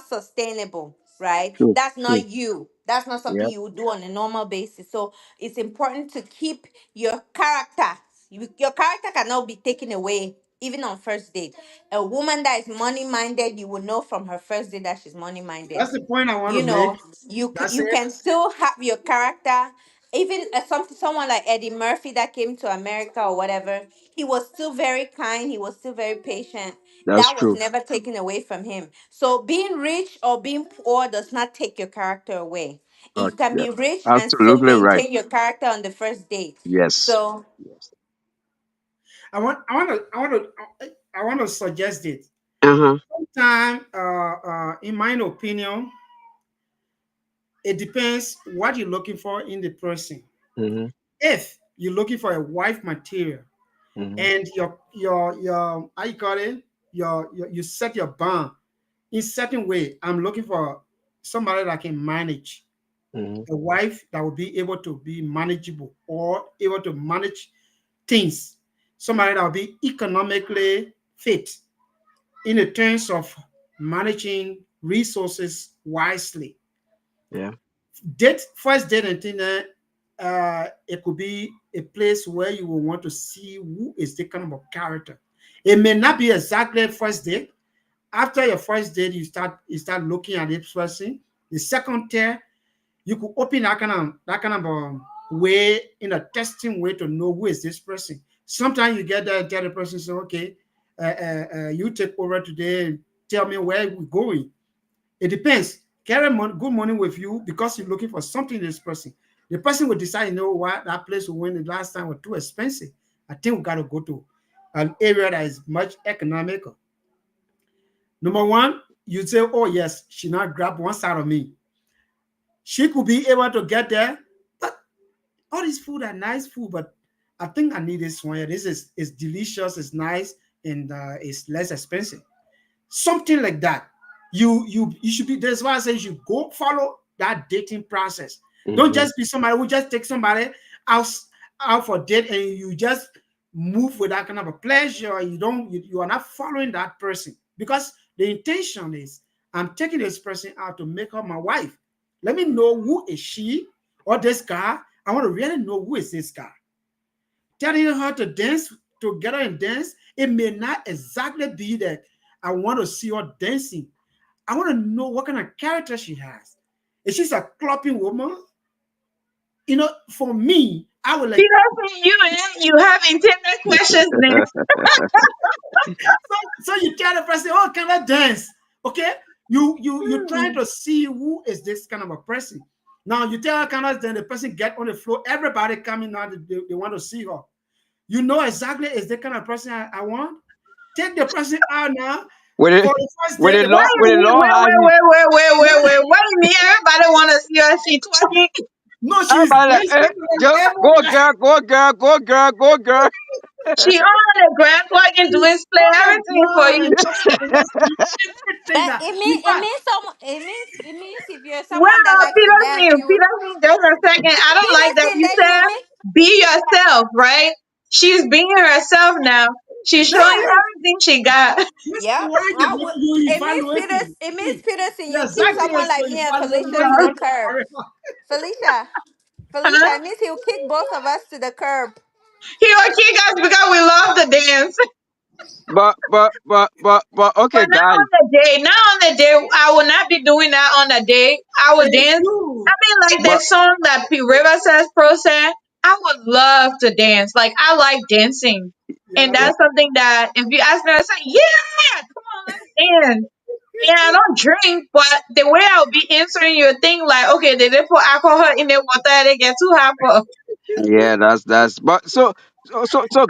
sustainable, right? True. That's True. not you. That's not something Yeah. you would do on a normal basis. So it's important to keep your character. Your character cannot be taken away even on first date. A woman that is money minded, you will know from her first date that she's money minded. That's the point I want You to make. know, That's you it. can still have your character. Even someone like Eddie Murphy that came to America or whatever, he was still very kind, he was still very patient. That's That was true. never taken away from him. So being rich or being poor does not take your character away. You can Yeah. be rich and still Absolutely right. maintain your character on the first date. Yes. So Yes. I want to suggest it. Uh-huh. Sometimes, in my opinion, it depends what you're looking for in the person. Mm-hmm. If you're looking for a wife material, Mm-hmm. and your how you call it, you set your bond in certain way. I'm looking for somebody that can manage, Mm-hmm. a wife that will be able to be manageable or able to manage things. Somebody that will be economically fit in the terms of managing resources wisely. Yeah. Date first date and dinner, it could be a place where you will want to see who is the kind of character. It may not be exactly first date. After your first date, you start looking at this person. The second tier, you could open that kind of way, in a testing way, to know who is this person. Sometimes you get there and tell the person, say, okay, you take over today and tell me where we're going. It depends. Carry money, good money with you, because you're looking for something in this person. The person will decide, you know what, that place we went the last time was too expensive. I think we got to go to an area that is much economical. Number one, you say, oh yes, she not grab one side of me. She could be able to get there, but all these food are nice food, but I think I need this one. This is delicious, it's nice, and it's less expensive. Something like that. You should be. That's why I say you should go follow that dating process. Don't Mm-hmm. just be somebody who just take somebody out out for date, and you just move with that kind of a pleasure. You are not following that person, because the intention is, I'm taking this person out to make her my wife. Let me know who is she or this guy. I want to really know who is this guy. Telling her to dance together and dance, it may not exactly be that I want to see her dancing. I want to know what kind of character she has. If she's a clapping woman, for me, I would like. Peter, you have intended questions next. So you tell the person, "Oh, can I dance?" Okay, you trying Hmm. to see who is this kind of a person. Now you tell her, "Can I?" Then the person get on the floor. Everybody coming out, they want to see her. You know exactly is the kind of person I want. Take the person out now With for it, the first with day. a The What long, person, do with a you mean? long high heel. What do you mean? Everybody want to see her. She twerking. no, she's Everybody like, dancing with go everybody. girl, go girl, go girl, go girl. She on the ground twerking, doing split Oh my everything for you. God! Just do everything but that. it In it fact, means some it means if you're someone that Well, likes to dance, you Peter me, just a second. I don't like that Peterson, you then you said mean be yourself, right? She's being herself now. She's showing you yeah. everything she got. that's Yeah, why I would. you It means evaluating. It means See, Peterson. yeah, You kick exactly. someone So like you me and evaluate Felicia what you to the want to curb. marry. Felicia, Huh? Felicia. It means he'll kick both of us to the curb. He will kick us because we love to dance. But But okay, not guys. on the day. Not on the day. I will not be doing that on the day. I will It is dance. I you. mean, like that But song that P. River says, Pro said, I would love to dance. Like, I like dancing. And Yeah. yeah, that's something that if you ask me, I say, yeah, come on, let's dance. Yeah, I don't drink, but the way I'll be answering your thing, like, okay, they did put alcohol in the water, they get too hot for. yeah, that's. But so,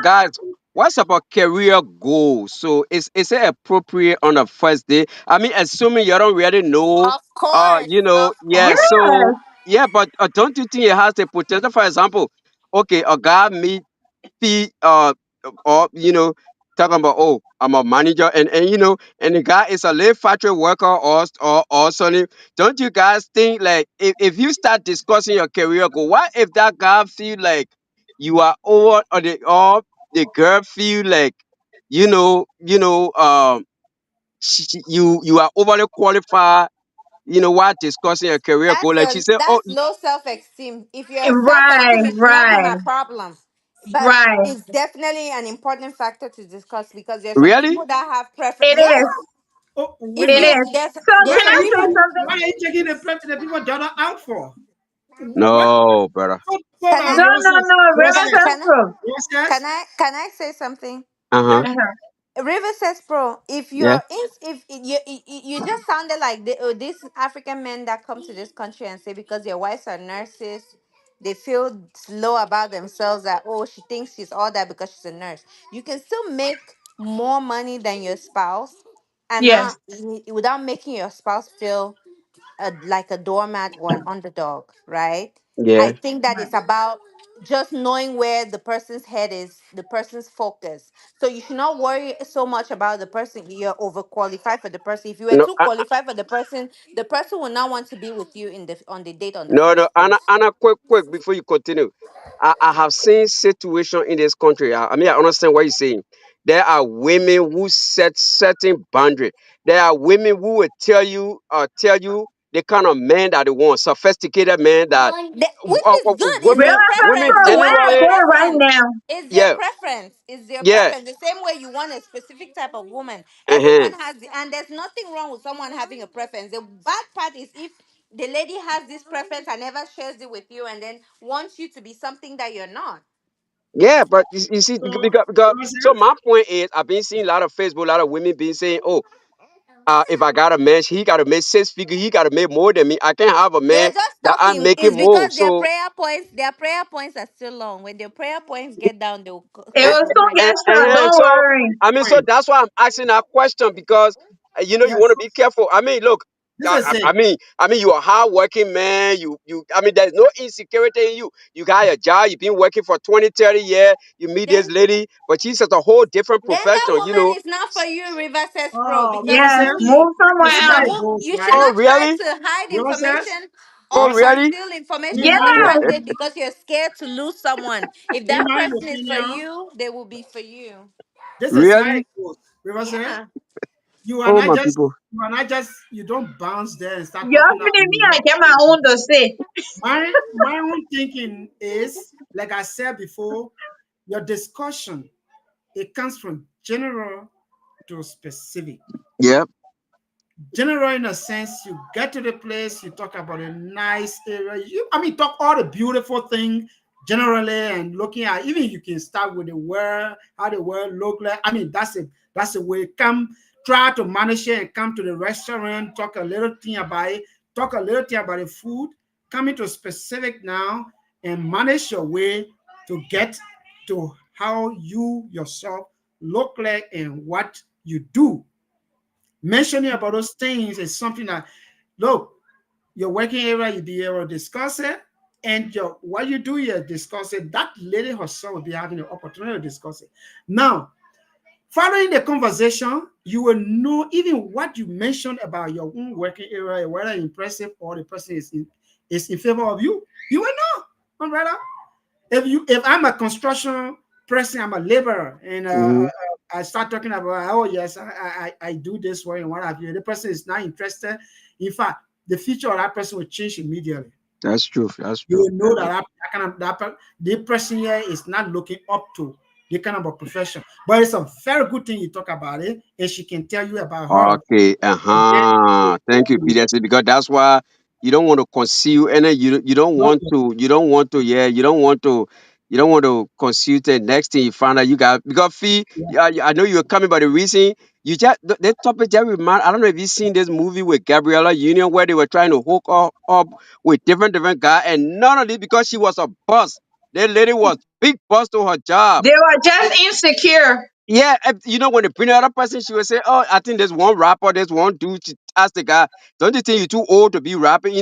guys, what's about career goals? So is it appropriate on a first day? I mean, assuming you don't really know, Of course, yeah. of So Yes. course. yeah, but don't you think it has the potential? For example, okay, a guy meet fee or talking about, oh, I'm a manager, and and the guy is a late factory worker or something. Don't you guys think, like, if you start discussing your career goal, what if that guy feel like you are over, or the girl feel like you are overly qualified, while discussing a career goal, like she said, oh, That's low self-esteem. If you're Right, self-esteem, it should not be right, my problem. But right. it's definitely an important factor to discuss because there's some really? people that have preference. It Yes, is. Oh, if It wait. you is. So there's can Why some are I you say people. taking? something? Why are you taking the people that are out for? What? No, brother. So Can that No, I no, Roses, no. River can Roses, says can I so. Roses. can I say something? Uh-huh. Yep. Uh-huh. River says, "Pro, if Yeah. you're if you just sounded like these African men that come to this country and say because their wives are nurses, they feel low about themselves that oh she thinks she's all that because she's a nurse. You can still make more money than your spouse, and Yes. not without making your spouse feel like a doormat or an underdog, right? I Yeah. think that it's about just knowing where the person's head is, the person's focus. So you should not worry so much about the person. You're overqualified for the person. If you were No, too qualified for the person will not want to be with you in the on the date on the no, first Anna, place. Anna, quick, before you continue. I have seen situation in this country. I mean, I understand what you're saying. There are women who set certain boundary. There are women who will tell you the kind of man that they want, sophisticated man that Which is good. It's Real their says women preference so. though. Where It's I their generally, say it right preference. now. It's their yeah, preference. It's their yeah, preference. The same way you want a specific type of woman. uh-huh. Everyone has and there's nothing wrong with someone having a preference. The bad part is if the lady has this preference and never shares it with you and then wants you to be something that you're not. Yeah, but you see, So because so Roses, my point is, I've been seeing a lot of Facebook, a lot of women being saying, oh, if I got a man, he got to make six figure. He got to make more than me. I can't have a They're man just that I'm talking. making It's more. because So, their prayer points are still long. When their prayer points get down, they'll It and, will soon compromise. get short. Don't so worry. I mean, so fine. that's why I'm asking that question because you want Yes. to be careful. I mean, look, This is it. I mean, you're a hardworking man. I mean, there's no insecurity in you. You got a job. You've been working for 20, 30 years. You meet this Then lady, but she's just a whole different then that profession. woman is not for you, River says pro, because Yes. Roses. truly Move This somewhere is you how should else. it move. goes, You should right? Oh, not try really? to hide Roses, information Oh, or Roses. really? conceal information In on my the Yes. first date because you're scared to lose someone. If in that my person is for opinion, you, they will be for you. this is how Really? it goes. Roses, Yeah. you are Oh, not my just people. you don't bounce there and start You talking are about feeding me. I get my own to say. my own thinking is like I said before, your discussion it comes from general to specific. Yep. General in a sense, you get to the place, you talk about a nice area. I mean, talk all the beautiful thing generally, and looking at even you can start with the world, how the world look like. I mean, that's a way. Come try to manage it and come to the restaurant, talk a little thing about it, talk a little thing about the food, come into specific now and manage your way to get to how you yourself look like and what you do. Mentioning about those things is something that, look, your working area, you be able to discuss it, and your what you do here, discuss it. That lady herself will be having the opportunity to discuss it. Now, following the conversation, you will know even what you mentioned about your own working area, whether impressive or the person is in favor of you. You will know, my brother. If I'm a construction person, I'm a laborer, and Mhm. I start talking about, oh yes, I do this work and what have you. The person is not interested. In fact, the future of that person will change immediately. That's true. That's You true. will know that the person here is not looking up to the kind of a profession. But it's a very good thing you talk about it, and she can tell you about her. Okay, And then thank you, PDC, because that's why you don't want to conceal, and then you don't want to conceal the next thing you find out you got because fee. Yeah, I know you're coming, but the reason you just that topic just remind. I don't know if you've seen this movie with Gabriella Union where they were trying to hook her up with different guys, and none of it because she was a boss. That lady was big boss to her job. They were just insecure. Yeah, when they bring another person, she will say, "Oh, I think there's one rapper, there's one dude." She asked the guy, "Don't you think you're too old to be rapping?"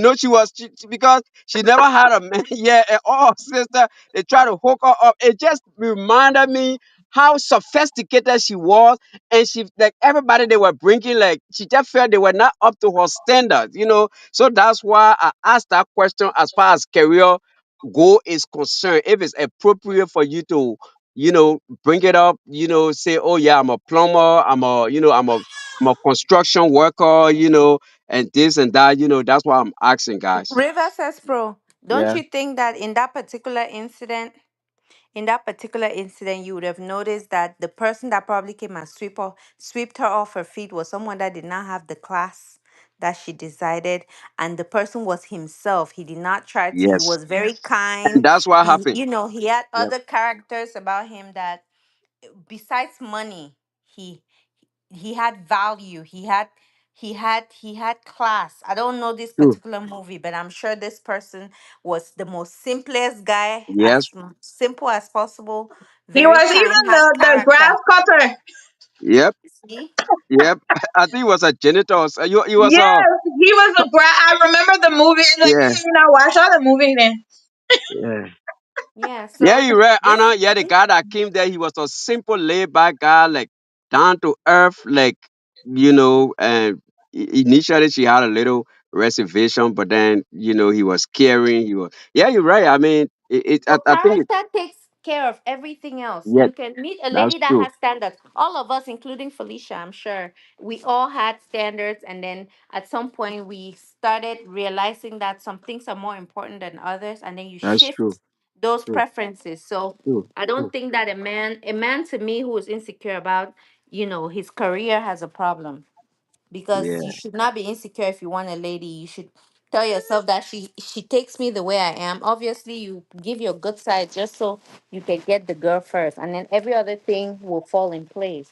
Because she never had a man. Yeah, and all her sister, they try to hook her up. It just reminded me how sophisticated she was, and she like everybody they were bringing, like she just felt they were not up to her standards. So that's why I asked that question as far as career goal is concerned. If it's appropriate for you to bring it up, say, "Oh yeah, I'm a plumber, I'm a construction worker, and this and that." That's why I'm asking, guys. River says, "Pro, don't Yeah. you think that in that particular incident, you would have noticed that the person that probably came and swept her off her feet was someone that did not have the class that she decided, and the person was himself. He did not try to. He Yes. was very And kind. that's what He, happened. you know, he had Yep. other characters about him that, besides money, he had value. He had class. I don't know this True. particular movie, but I'm sure this person was the most simplest guy, Yes. as simple as possible, He very was kind, even had the character. grass cutter. Yep. See? Yep. I think it was a janitor. He was a. Yes, he was a grass. I remember the movie. It's like, Yeah. you know, I saw the movie then. Yeah. Yeah, Yeah, so you're right, this Anna. Yeah, the guy that came there, he was a simple, laid back guy, like down to earth, like and initially she had a little reservation, but then he was caring. He was. Yeah, you're right. I mean, so I think character takes care of everything else. yeah, You can meet a that's lady that true. has standards. All of us, including Felicia, I'm sure, we all had standards, and then at some point we started realizing that some things are more important than others, and then you That's true. shift those True. preferences. So True. I don't True. think that a man to me who is insecure about, his career has a problem, because you Yeah, should not be insecure. If you want a lady, you should tell yourself that she takes me the way I am. Obviously, you give your good side just so you can get the girl first, and then every other thing will fall in place.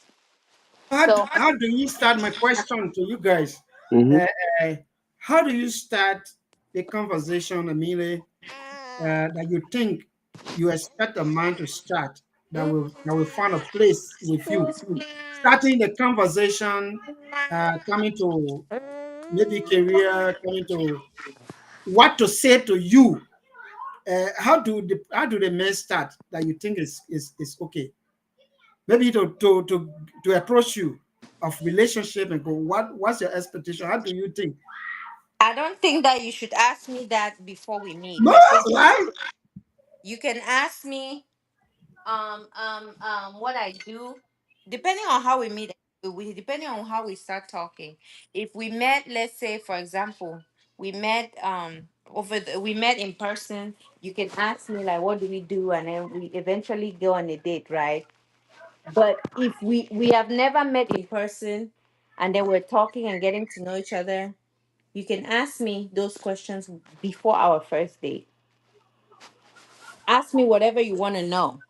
So How do you start? My question to you guys. hmm Uh, uh, how do you start the conversation, Emile, that you think you expect a man to start that will find a place with you? Starting the conversation, coming to maybe career, coming to what to say to you. How do the men start that you think is okay? Maybe to approach you of relationship and go, what's your expectation? How do you think? I don't think that you should ask me that before we meet. No, I think right? you can ask me what I do, depending on how we meet. Depending on how we start talking. If we met, let's say for example, we met in person, you can ask me like, what do we do, and then we eventually go on a date, right? But if we have never met in person, and then we're talking and getting to know each other, you can ask me those questions before our first date. Ask me whatever you want to know.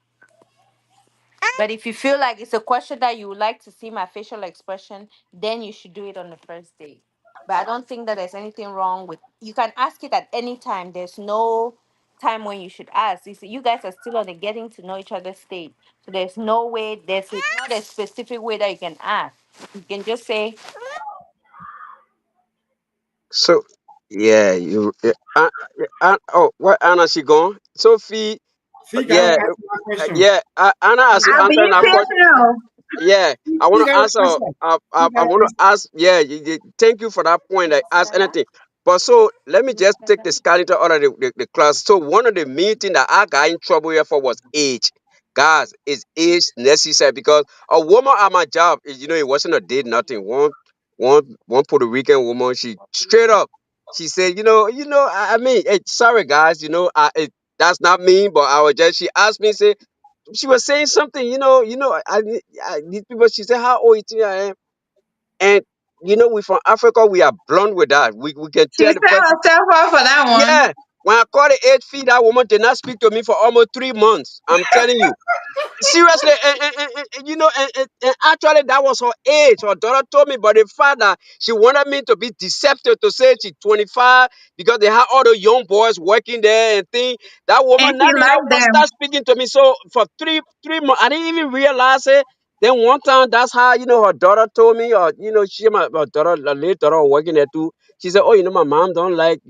But if you feel like it's a question that you would like to see my facial expression, then you should do it on the first date. But I don't think that there's anything wrong with, you can ask it at any time. There's no time when you should ask. You guys are still on the getting to know each other stage. So there's no way, not a specific way that you can ask. You can just say, So yeah, oh, where Anna she gone? Sophie. Figure out Yeah, answer that question. yeah. Anna has I'm being answered that question. intentional. Yeah, I want Figure to out answer. answer. I Figure out want answer. to ask. Yeah, thank you for that point. Like, ask anything. But so let me just take the skeleton out of the class. So one of the main thing that I got in trouble here for was age. Guys, is age necessary? Because a woman at my job, it wasn't a date, nothing. One Puerto Rican woman, she straight up, she said, I mean, sorry guys, that's not me, but I was just, she asked me, say, she was saying something, these people, she said, how old you think I am? And, we from Africa, we are blunt with that. We can She tell the set person, herself up for that one. yeah. When I called the 8 feet, that woman did not speak to me for almost 3 months. I'm telling you. Seriously, and actually, that was her age. Her daughter told me, but the fact that she wanted me to be deceptive to say she's 25 because they had all the young boys working there and things. That And woman she not even liked want to them. start speaking to me. So for three months, I didn't even realize it. Then one time, that's how her daughter told me, or she my daughter, the late daughter was working there too. She said, "Oh, my mom don't like."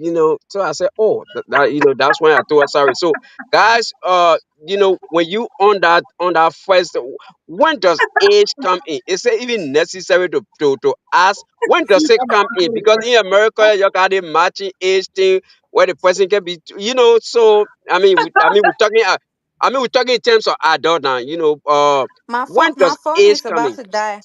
So I said, "Oh, that's when I told her sorry." So guys, when you on that first, when does age come in? Is it even necessary to ask when does it come in? Because in America, you got a matching age thing where the person can be, So we're talking in terms of adult now. When My does phone age is come about in? to die.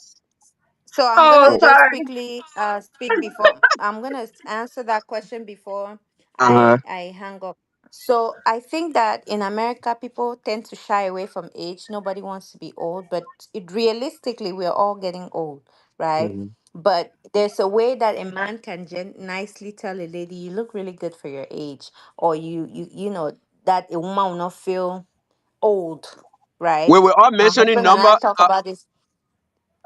So I'm Oh, gonna Oh, just sorry. quickly speak before I'm gonna answer that question before uh-huh. I hang up. So I think that in America people tend to shy away from age. Nobody wants to be old, but realistically we're all getting old, right? Mhm. But there's a way that a man can nicely tell a lady, "You look really good for your age," or you know that a woman will not feel old, right? We were all My mentioning husband and number. I talk about this.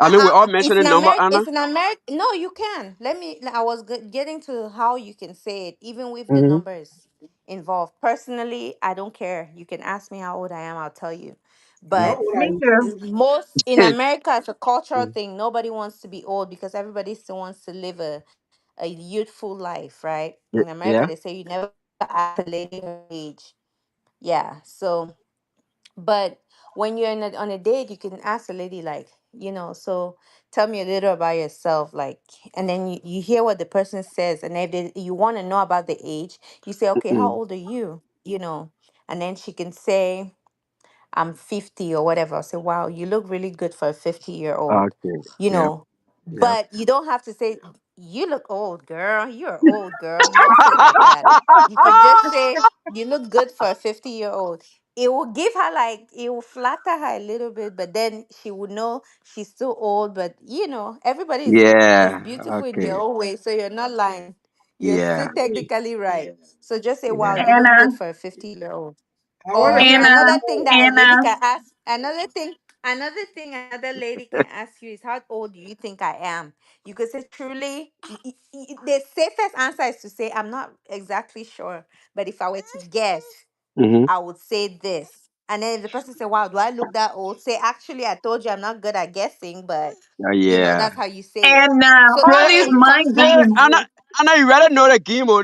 We're all It's in mentioning number, America. Anna. It's in America. No, you can. Let me. I was getting to how you can say it, even with the Mm-hmm. numbers involved. Personally, I don't care. You can ask me how old I am. I'll tell you. How But old are Me you? too. most in America, it's a cultural thing. Nobody wants to be old because everybody still wants to live a youthful life, right? In America, Yeah. they say you never ask a lady her age. Yeah. So but when you're on a date, you can ask a lady, like, so tell me a little about yourself, like, and then you hear what the person says. And if you want to know about the age, you say, okay, how Mm. old are you? And then she can say, I'm 50 or whatever. I'll say, wow, you look really good for a 50-year-old, Okay. you Yeah. know. Yeah. But you don't have to say, you look old, girl. You're old, girl. You don't say it like that. You can just say, you look good for a 50-year-old. It will give her, like, it will flatter her a little bit, but then she would know she's still old. But, everybody is Yeah. beautiful in their Okay. own way. So you're not lying. You're Yeah. still technically right. So just say, wow, Yeah. you look good Anna, for a 50-year-old. How old Or are you? Anna, another thing that a lady Anna. can ask, another lady can ask you is, how old do you think I am? You could say, truly, the safest answer is to say, I'm not exactly sure, but if I were to guess, Mm-hmm. I would say this. And then if the person say, wow, do I look that old? Say, actually, I told you I'm not good at guessing, but Yeah. that's how you say it. And So all that way these it comes mind back Yeah. to games. Anna, you. Anna, you rather know the game, or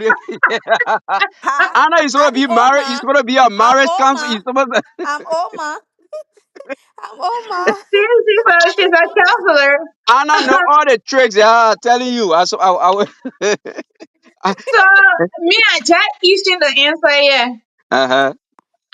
Ha! Anna is supposed to I'm be married. You're Oma. supposed to be a I'm marriage counselor. You're Oma. supposed to. I'm Oma. I'm Oma. She's a counselor. Anna know all the tricks. Yeah, telling you. I So me and Jack Easton the answer, yeah. uh-huh.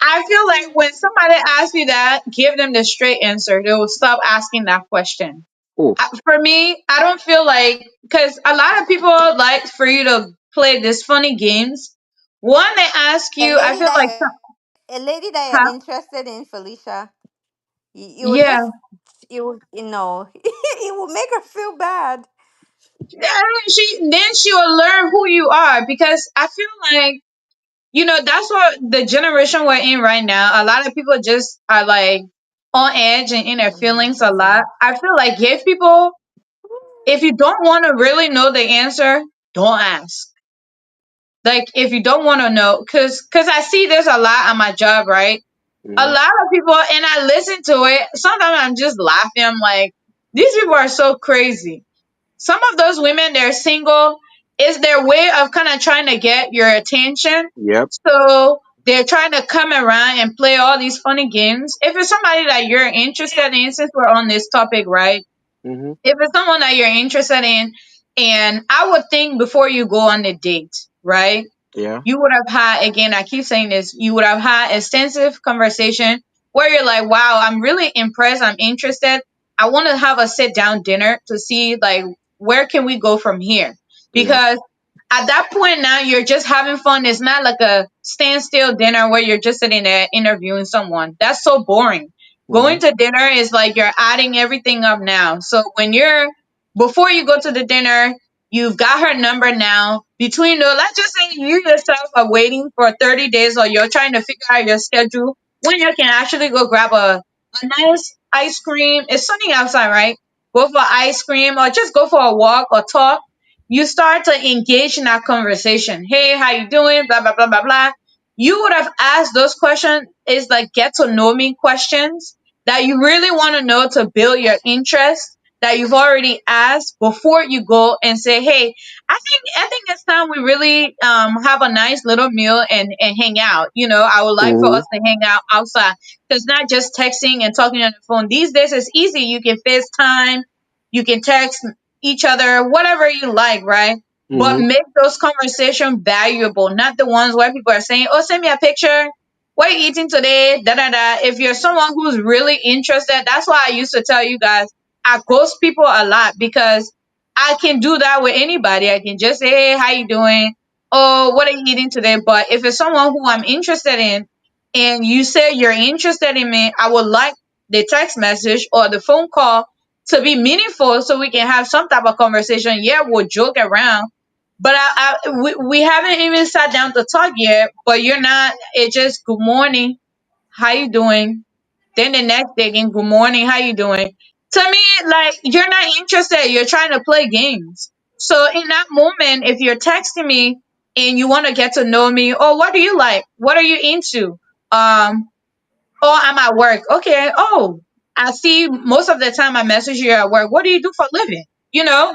I feel like when somebody asks you that, give them the straight answer. They will stop asking that question. Oh. For me, I don't feel like, because a lot of people like for you to play these funny games. One, they ask A you, I lady feel like, that a lady that huh? you're interested in, Felicia, you will Yeah. just it will make her feel bad. Yeah, she will learn who you are, because I feel like, that's what the generation we're in right now. A lot of people just are like on edge and in their feelings a lot. Amazing. I feel like give people, if you don't want to really know the answer, don't ask. Like if you don't want to know, cause I see there's a lot on my job, right? A Mm-hmm. lot of people, and I listen to it. Sometimes I'm just laughing. I'm like, these people are so crazy. Some of those women, they're single. Is their way of kind of trying to get your attention. Yep. So they're trying to come around and play all these funny games. If it's somebody that you're interested in, since we're on this topic, right? Mm-hmm. If it's someone that you're interested in, and I would think before you go on the date, right? Yeah. You would have had, again, I keep saying this, you would have had extensive conversation where you're like, wow, I'm really impressed, I'm interested, I want to have a sit down dinner to see, like, where can we go from here, Yeah. because at that point now you're just having fun. It's not like a standstill dinner where you're just sitting there interviewing someone. That's so boring. Mm-hmm. Going to dinner is like you're adding everything up now. So when you're, before you go to the dinner, you've got her number now. Between the, let's just say you yourself are waiting for 30 days, or you're trying to figure out your schedule when you can actually go grab a nice ice cream. It's sunny outside, right? Go for ice cream, or just go for a walk or talk. You start to engage in that conversation. Hey, how you doing? Blah blah blah blah blah. You would have asked those questions, is like get to know me questions. that you really want to know to build your interest that you've already asked before you go and say, hey, I think it's time we really have a nice little meal and hang out. I would like for Mm-hmm. us to hang out outside. Because not just texting and talking on the phone. These days it's easy. You can FaceTime, you can text each other, whatever you like, right? But Mm-hmm. make those conversations valuable, not the ones where people are saying, oh, send me a picture. What are you eating today? Da da da. If you're someone who's really interested, that's why I used to tell you guys I ghost people a lot because I can do that with anybody. I can just say, hey, how you doing? Oh, what are you eating today? But if it's someone who I'm interested in and you say you're interested in me, I would like the text message or the phone call to be meaningful so we can have some type of conversation. Yeah, we'll joke around, but we haven't even sat down to talk yet. But you're not. It's just good morning. How you doing? Then the next day again, good morning. How you doing? To me, like you're not interested. You're trying to play games. So in that moment, if you're texting me and you want to get to know me, oh, what do you like? What are you into? Um, Oh, I'm at work. Okay. Oh, I see most of the time I message you at work. What do you do for a living?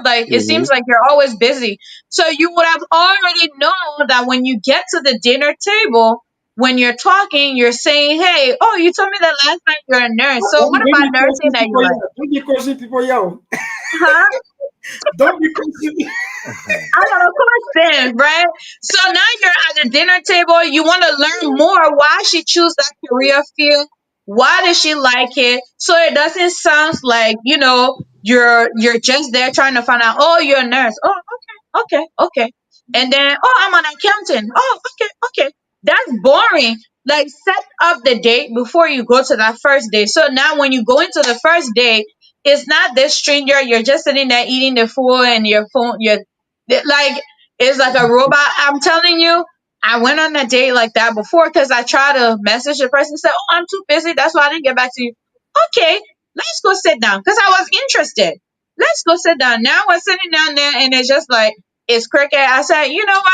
Like it Mm-hmm. seems like you're always busy. So you would have already known that when you get to the dinner table, when you're talking, you're saying, hey, oh, you told me that last night you're a nurse. So what Don't about be nursing cursing that you people, like? yo. Don't be cursing people, yo. Huh? Don't be cursing. I want to question, right? So now you're at the dinner table. You want to learn more why she chose that career field. Why does she like it? So it doesn't sound like you're just there trying to find out. Oh, you're a nurse. Oh, okay. And then I'm an accountant. Oh, okay. That's boring. Like set up the date before you go to that first date. So now when you go into the first date, it's not this stranger. You're just sitting there eating the food and your phone. Like it's like a robot. I'm telling you, I went on a date like that before because I tried to message the person and said, "Oh, I'm too busy. That's why I didn't get back to you." Okay, let's go sit down because I was interested. Let's go sit down. Now we're sitting down there and it's just like it's cricket. I said, you know what?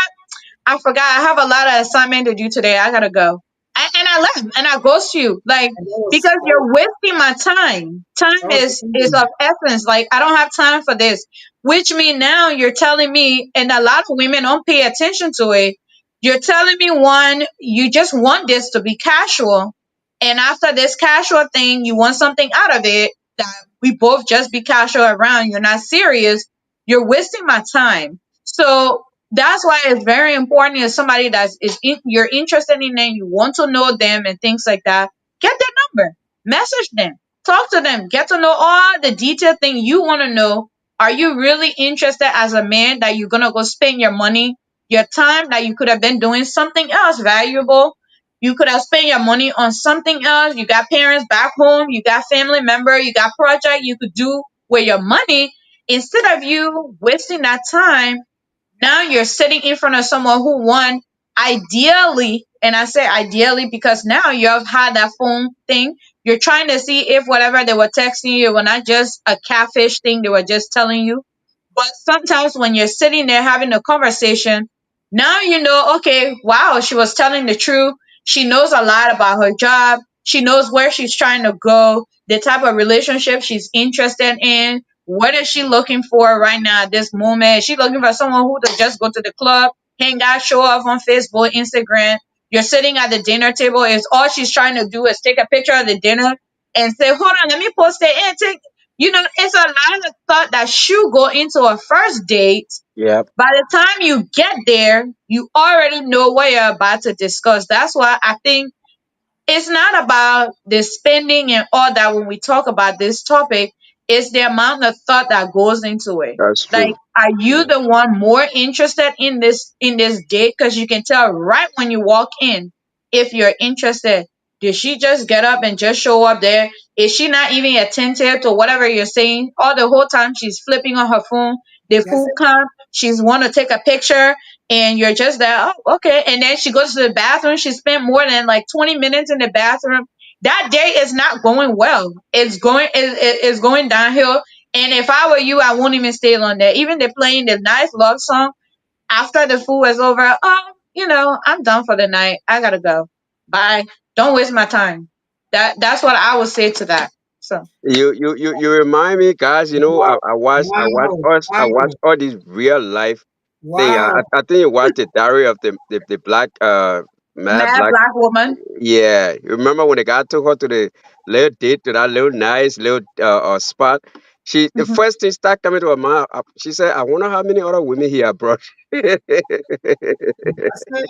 I forgot. I have a lot of assignment to do today. I gotta go. And I left and I ghost you. Like And because you're wasting my time. Time that was is of essence. Like I don't have time for this. Which means now you're telling me, and a lot of women don't pay attention to it. You're telling me one, you just want this to be casual. And after this casual thing, you want something out of it that we both just be casual around. You're not serious. You're wasting my time. So that's why it's very important if somebody you're interested in and you want to know them and things like that, get their number, message them, talk to them, get to know all the detailed thing you want to know. Are you really interested as a man that you're gonna go spend your money, your time that you could have been doing something else valuable? You could have spent your money on something else. You got parents back home, you got family member, you got project you could do with your money instead of you wasting that time. Now you're sitting in front of someone who won ideally, and I say ideally because now you have had that phone thing. You're trying to see if whatever they were texting you were not just a catfish thing they were just telling you. But sometimes when you're sitting there having a conversation, now you know, okay, wow, she was telling the truth. She knows a lot about her job. She knows where she's trying to go, the type of relationship she's interested in. What is she looking for right now at this moment? Is she looking for someone who to just go to the club, hang out, show off on Facebook, Instagram? You're sitting at the dinner table. Is all she's trying to do is take a picture of the dinner and say, hold on, let me post it and take. It's a lot of thought that should go into a first date. Yep. By the time you get there, you already know what you're about to discuss. That's why I think it's not about the spending and all that when we talk about this topic. It's the amount of thought that goes into it. That's Like, true. are you Yeah. the one more interested in this date? Because you can tell right when you walk in if you're interested. Did she just get up and just show up there? Is she not even attentive to whatever you're saying? All the whole time she's flipping on her phone. The That's food it. comes, she's want to take a picture, and you're just there, oh, okay. And then she goes to the bathroom. She spent more than like 20 minutes in the bathroom. That day is not going well. It's going downhill. And if I were you, I won't even stay on there. Even they're playing the nice love song after the food is over. Oh, I'm done for the night. I gotta go. Bye. Don't waste my time. That's what I would say to that. So You remind me, guys. You know, Wow, wow, I wow, watch all these real life thing. wow. I think you watched the Diary of the Black Mad mad Black. black woman. Yeah, you remember when the guy took her to the little date to that little nice little spot? The Mhm. first thing start coming to her mind. She said, "I wonder how many other women he had brought." That's it.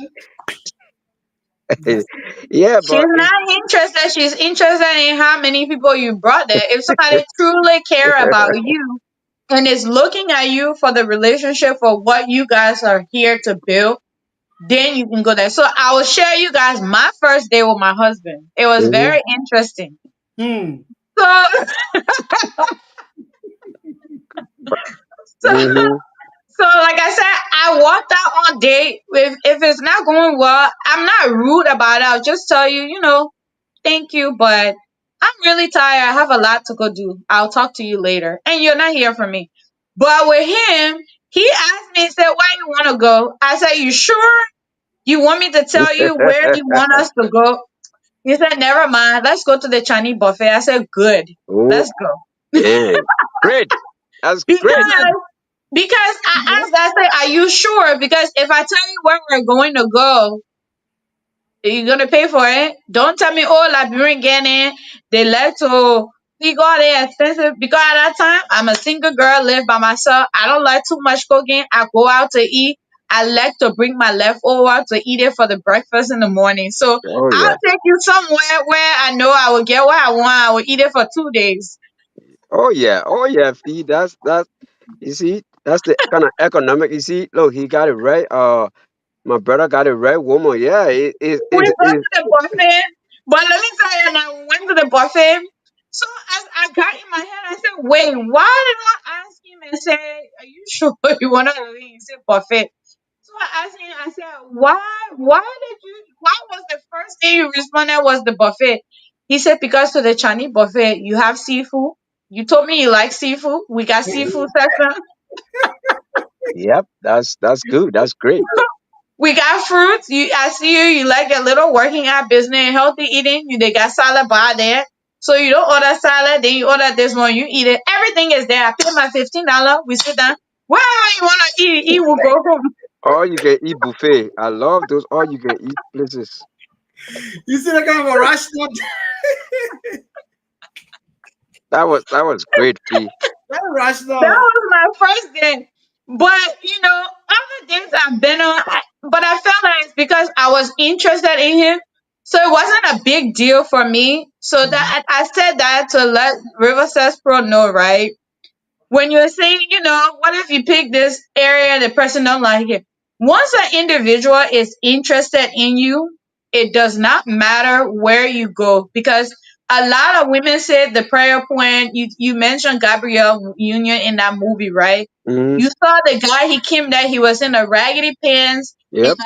That's Yeah, She's but not interested. She's interested in how many people you brought there. If somebody truly care about you and is looking at you for the relationship for what you guys are here to build, then you can go there. So I will share you guys my first day with my husband. It was hmm very interesting. hmm. So so hmm so like I said, I walked out on date. If it's not going well, I'm not rude about it. I'll just tell you, thank you, but I'm really tired. I have a lot to go do. I'll talk to you later. And you're not here for me. But with him, he asked me, he said, where you want to go? I said, you sure you want me to tell you where you want us to go? He said, never mind. Let's go to the Chinese buffet. I said, good. Oh Let's go. man, great! That's great. Because because I asked, I said, are you sure? Because if I tell you where we're going to go, you're gonna pay for it. Don't tell me, oh, Liberian Guinea, they like to we got it expensive because at that time I'm a single girl, live by myself. I don't like too much cooking. I go out to eat. I like to bring my leftover to eat it for the breakfast in the morning. So Oh I'll yeah. take you somewhere where I know I will get what I want. I will eat it for 2 days. Oh yeah, oh yeah, Fee. That's you see, that's the kind of economic. You see, look, he got it right. My brother got it right, woman. Yeah, We go to the buffet, but let me tell you, now we went to the buffet. So as I got in my head, I said, "Wait, why did I ask him and say, are you sure you want to eat?" He said, "Buffet." So I asked him, I said, why was the first thing you responded was the buffet? He said, because to the Chinese buffet, you have seafood. You told me you like seafood. We got seafood section. yep, that's good. That's great. We got fruits. I see you. You like a little working out business, healthy eating. They got salad bar there. So you don't order salad, then you order this one. You eat it. Everything is there. I pay my $15. We sit down. Wherever you wanna eat, we'll go home. All you can eat buffet. I love those all you can eat places. You see that kind of a rational, That was great, Fee. that That rational. was my first day. But other days I've been on, but I felt like it's because I was interested in him. So it wasn't a big deal for me. So that I said that to let River Says Pro know, right? When you're saying, what if you pick this area and the person don't like it? Once an individual is interested in you, it does not matter where you go because a lot of women said the prayer point. You mentioned Gabrielle Union in that movie, right? hmm You saw the guy. He came there. He was in a raggedy pants, in Yep,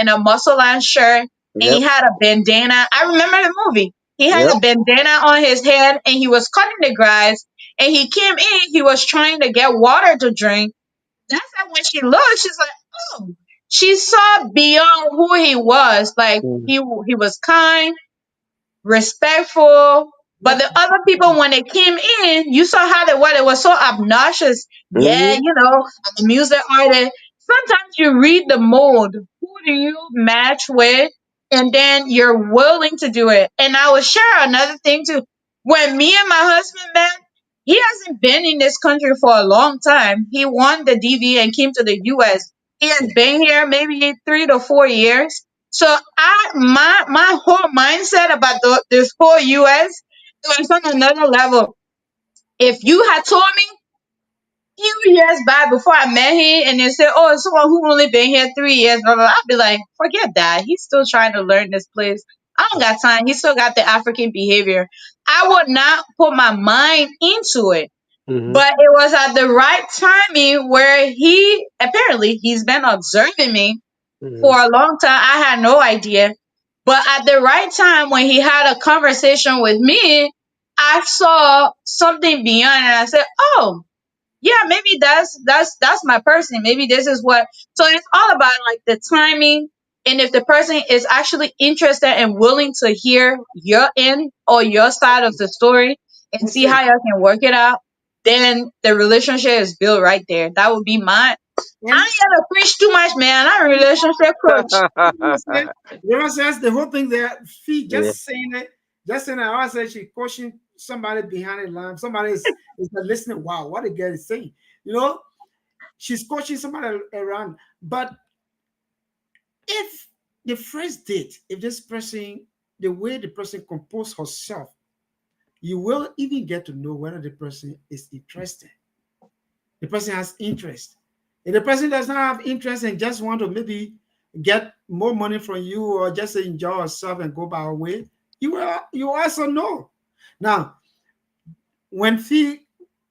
a muscle line shirt, and he yep, had a bandana. I remember the movie. He had yep. a bandana on his head, and he was cutting the grass and he came in, he was trying to get water to drink. That's how when she looked, she's like, oh. She saw beyond who he was. Like Mm-hmm. he was kind, respectful. But the other people, when they came in, you saw how they were. They were so obnoxious. Yeah, Mm-hmm. I'm a music artist. Sometimes you read the mold. Who do you match with? And then you're willing to do it. And I will share another thing too. When me and my husband met, he hasn't been in this country for a long time. He won the DV and came to the US. He has been here maybe 3 to 4 years. So my whole mindset about this whole US it was on another level. If you had told me few years back before I met him and they said, oh, it's someone who only been here 3 years, blah, blah, blah, I'd be like, forget that. He's still trying to learn this place. I don't got time. He still got the African behavior. I would not put my mind into it. Mm-hmm. But it was at the right timing where he's been observing me Mm-hmm. for a long time. I had no idea. But at the right time, when he had a conversation with me, I saw something beyond, and I said, "Oh, yeah, maybe that's my person. Maybe this is what." So it's all about like the timing. And if the person is actually interested and willing to hear your end or your side of the story and see Listen, how y'all can work it out, then the relationship is built right there. That would be mine. I and ain't gonna preach too much, man. I'm a relationship coach. you know, says the whole thing there. Fee Yeah. just saying it. I said she coaching somebody behind the line. Somebody is listening. Wow, what the girl is saying. You know, she's coaching somebody around. But if the first date, if this person, the way the person compose herself, you will even get to know whether the person is interested. The person has interest. If the person does not have interest and just want to maybe get more money from you or just enjoy yourself and go by our way, you also know. Now, when fee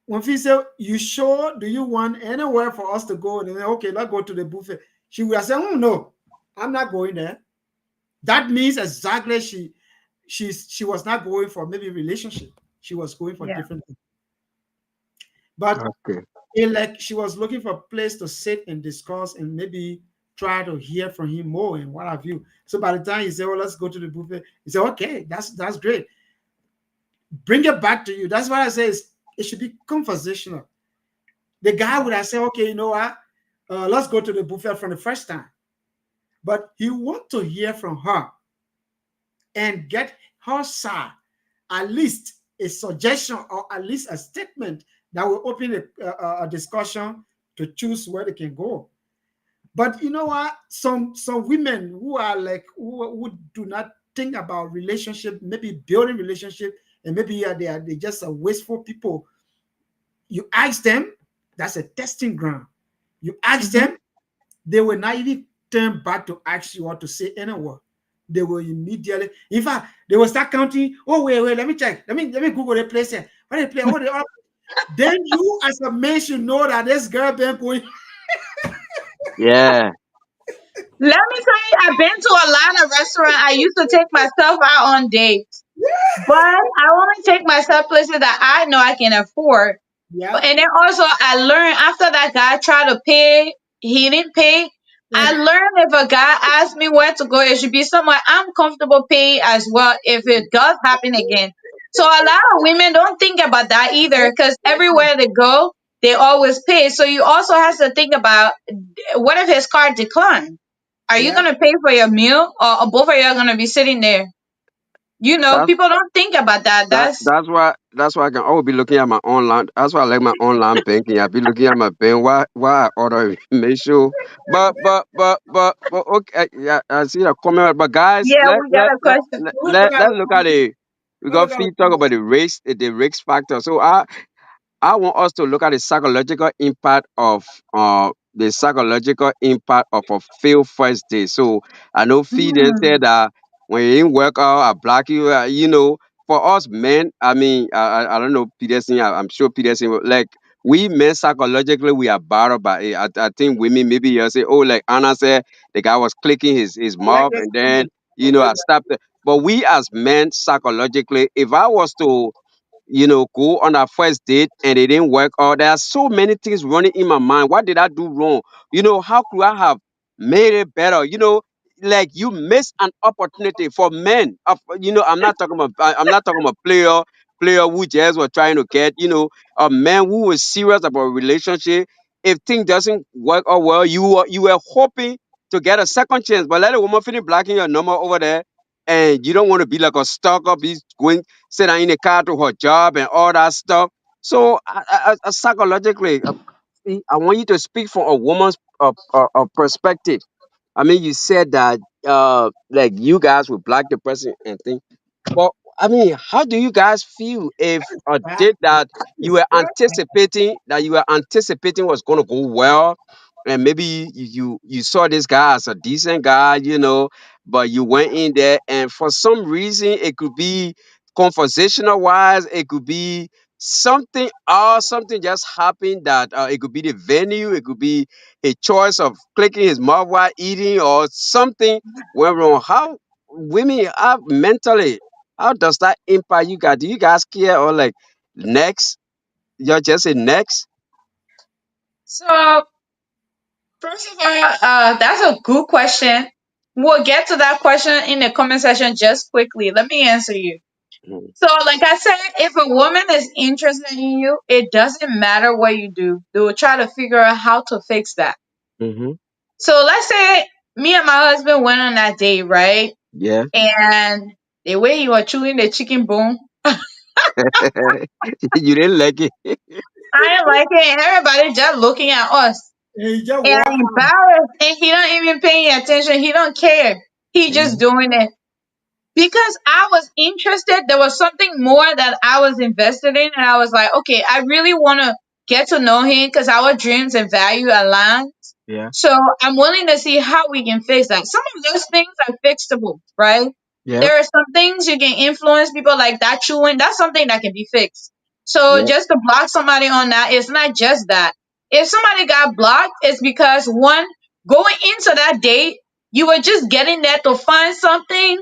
when fee say, you sure, do you want anywhere for us to go? And then, okay, let's go to the buffet. She will say, oh no, I'm not going there. That means exactly she was not going for maybe relationship. She was going for Yeah. different things. But Okay. like she was looking for a place to sit and discuss and maybe try to hear from him more and what have you. So by the time he said, "Well, let's go to the buffet," he said, "Okay, that's great. Bring it back to you." That's why I say it should be conversational. The guy would have said, "Okay, you know what? Let's go to the buffet from the first time," but he want to hear from her and get her side, at least a suggestion or at least a statement that will open a discussion to choose where they can go. But you know what? Some women who are like who do not think about relationship, maybe building relationship, and maybe they just a wasteful people. You ask them, that's a testing ground. You ask Hmm. them, they will not even turn back to ask you what to say anywhere. They will immediately, in fact, they will start counting. Oh, wait, let me check. Let me Google the place here. What they play? Oh, they all. Then you, as a man, should know that this girl been going. Yeah. Let me tell you, I've been to a lot of restaurants. I used to take myself out on dates, but I only take myself places that I know I can afford. Yeah. But and then also I learned after that guy tried to pay, he didn't pay. I learned if a guy asks me where to go, it should be somewhere I'm comfortable paying as well if it does happen again. So a lot of women don't think about that either because everywhere they go, they always pay. So you also have to think about what if his card declined? Are you Yeah. gonna pay for your meal or both of you are gonna be sitting there? You know, That's people don't think about that. That's that's why I can always be looking at my online. That's why I like my online banking. I be looking at my bank. Why I order make sure. But okay. Yeah, I see the comment. But guys, yeah, we got a question. let's look at it. We We look got at the feet talk comment. about the risk factor. So I want us to look at the psychological impact of a failed first date. So I know Fee then said Hmm. that when it didn't work out, I block you. For us men, I mean, I don't know Peterson. I'm sure Peterson like we men psychologically we are bothered by it. I think women maybe you say, oh, like Anna said, the guy was clicking his I like mouth, this and then comment. I like I that. stopped it. But we as men psychologically, if I was to go on that first date and it didn't work out. There are so many things running in my mind. What did I do wrong? How could I have made it better? Like you miss an opportunity for men. I'm not talking about player who just were trying to get, a man who was serious about a relationship. If things doesn't work out well, you were hoping to get a second chance. But let a woman finish blocking your number over there and you don't want to be like a stalker, be going sit down in the car to her job and all that stuff. So psychologically, I want you to speak from a woman's perspective. I mean, you said that like you guys would block the person and think, but I mean, how do you guys feel if a That date that you is were good. anticipating was going to go well, and maybe you saw this guy as a decent guy, but you went in there and for some reason it could be conversational wise, it could be something or something just happened that it could be the venue, it could be a choice of clicking his mouth while eating or something went wrong. How women are mentally, how does that impact you guys? Do you guys care or like next? You're just a next? So first of all, that's a good question. we'll get to that question in the comment section just quickly. Let me answer you. Mm-hmm. So, like I said, if a woman is interested in you, it doesn't matter what you do. They will try to figure out how to fix that. Mm-hmm. So, let's say me and my husband went on that date, right? Yeah. And the way he was chewing the chicken bone, You didn't like it. I ain't like it. And everybody just looking at us He just and walk out. embarrassed. And he don't even paying attention. He don't care. He just Mhm. doing it. Because I was interested, there was something more that I was invested in, and I was like, okay, I really want to get to know him because our dreams and value align. Yeah. So I'm willing to see how we can fix that. Some of those things are fixable, right? Yeah. There are some things you can influence people like that chewing. That's something that can be fixed. So Yeah. just to block somebody on that, it's not just that. If somebody got blocked, it's because one, going into that date, you were just getting there to find something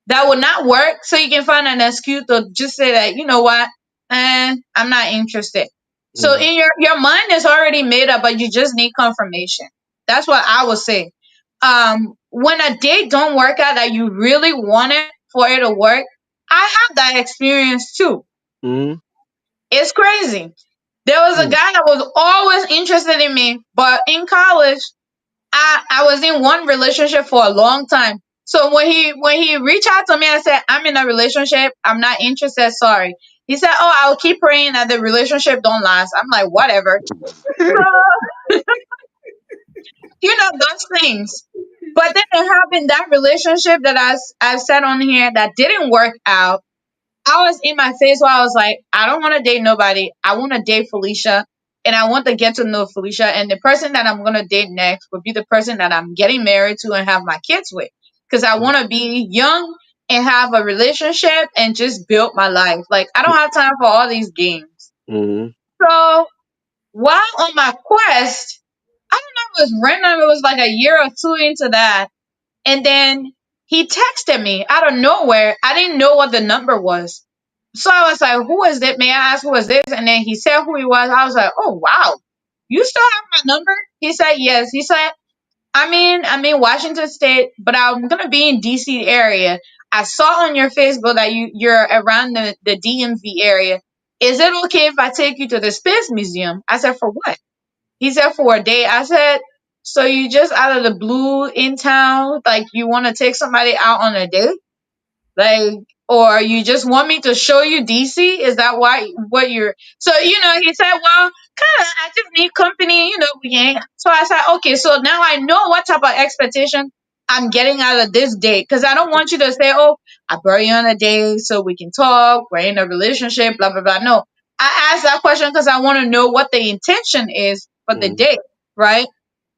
that would not work. So you can find an excuse to just say that, you know what, I'm not interested. So Mm-hmm. in your mind is already made up, but you just need confirmation. That's what I would say. When a date don't work out that you really wanted for it to work, I have that experience too. Mm-hmm. It's crazy. There was a Mm. guy that was always interested in me, but in college, I was in one relationship for a long time. So when he reached out to me, I said, I'm in a relationship. I'm not interested. Sorry. He said, oh, I'll keep praying that the relationship don't last. I'm like, whatever. So, those things. But then it happened, that relationship that I've said on here that didn't work out. I was in my phase where I was like, I don't want to date nobody. I want to date Felicia, and I want to get to know Felicia. And the person that I'm gonna date next would be the person that I'm getting married to and have my kids with, because I want to be young and have a relationship and just build my life. Like I don't have time for all these games. Mm-hmm. So while on my quest, I don't know, it was random. It was like a year or two into that, and then he texted me out of nowhere. I didn't know what the number was. So I was like, who is it? May I ask who is this? And then he said who he was. I was like, oh wow. You still have my number? He said yes. He said, I'm in Washington State, but I'm gonna be in DC area. I saw on your Facebook that you're around the DMV area. Is it okay if I take you to the Space Museum? I said, for what? He said, for a day. I said, so you just out of the blue in town, like you want to take somebody out on a date? Like, or you just want me to show you DC? Is that why what you're so he said, well, kinda I just need company, we ain't so I said, okay, so now I know what type of expectation I'm getting out of this date. Cause I don't want you to say, oh, I brought you on a date so we can talk, we're in a relationship, blah blah blah. No. I asked that question because I want to know what the intention is for the Mm-hmm. date, right?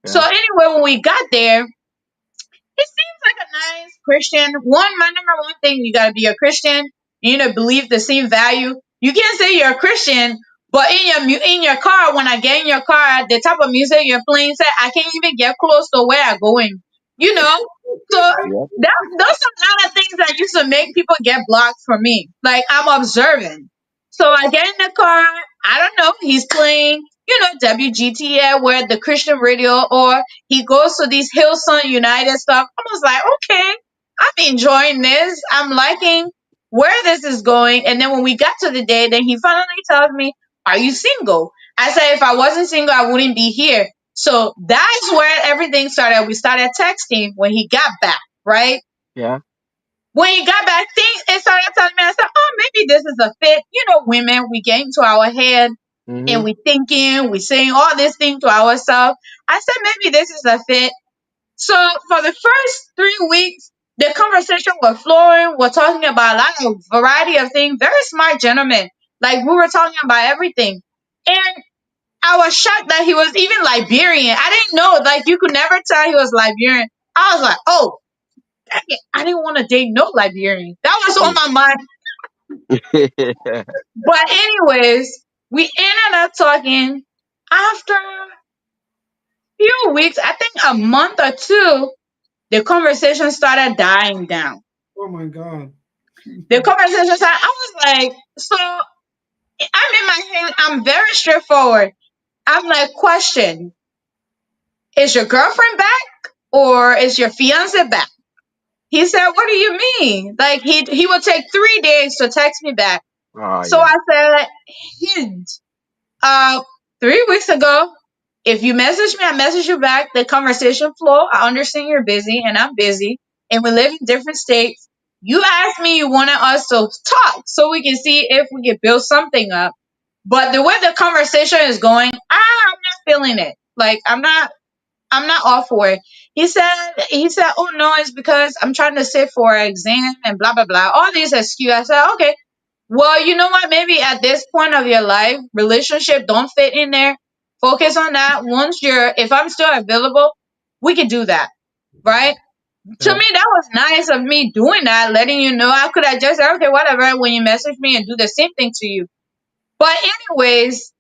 So Yeah. anyway, when we got there, he seems like a nice Christian. My number one thing, you gotta be a Christian. You know, believe the same value. You can't say you're a Christian, but in your car, when I get in your car, the type of music you're playing, say I can't even get close to where I'm going. You know, so Yep. those are a lot of things that used to make people get blocked from me. Like I'm observing. So I get in the car. I don't know. He's playing, WGTF, where the Christian radio, or he goes to these Hillsong United stuff. I was like, okay, I'm enjoying this. I'm liking where this is going. And then when we got to the day, then he finally tells me, are you single? I said, if I wasn't single, I wouldn't be here. So that's where everything started. We started texting when he got back, right? Yeah. When he got back, things it started telling me, I said, oh, maybe this is a fit. Women, we get into our head and Mm-hmm. we thinking, we saying all this thing to ourselves. I said, maybe this is a fit. So for the first 3 weeks, the conversation was flowing. We're talking about a lot of variety of things. Very smart gentleman. Like we were talking about everything. And I was shocked that he was even Liberian. I didn't know. Like you could never tell he was Liberian. I was like, oh, dang it, I didn't want to date no Liberian. That was on my mind. But anyways, we ended up talking after a few weeks, I think a month or two, the conversation started dying down. Oh my God. The conversation started, I was like, so I'm in my head, I'm very straightforward. I'm like, question, is your girlfriend back or is your fiance back? He said, "What do you mean?" Like he would take 3 days to text me back. Oh So yeah. I said, "Hint, 3 weeks ago, if you message me, I message you back. The conversation flow. I understand you're busy and I'm busy, and we live in different states. You asked me, you wanted us to talk so we can see if we can build something up. But the way the conversation is going, I'm not feeling it. Like I'm not all for it." He said, "Oh no, it's because I'm trying to sit for an exam and blah blah blah. All these excuses." I said, "Okay, well, you know what? Maybe at this point of your life, relationship don't fit in there. Focus on that. If I'm still available, we can do that, right?" To Yeah. me, that was nice of me doing that, letting you know. I could have just said, "Okay, whatever," when you message me and do the same thing to you. But anyways,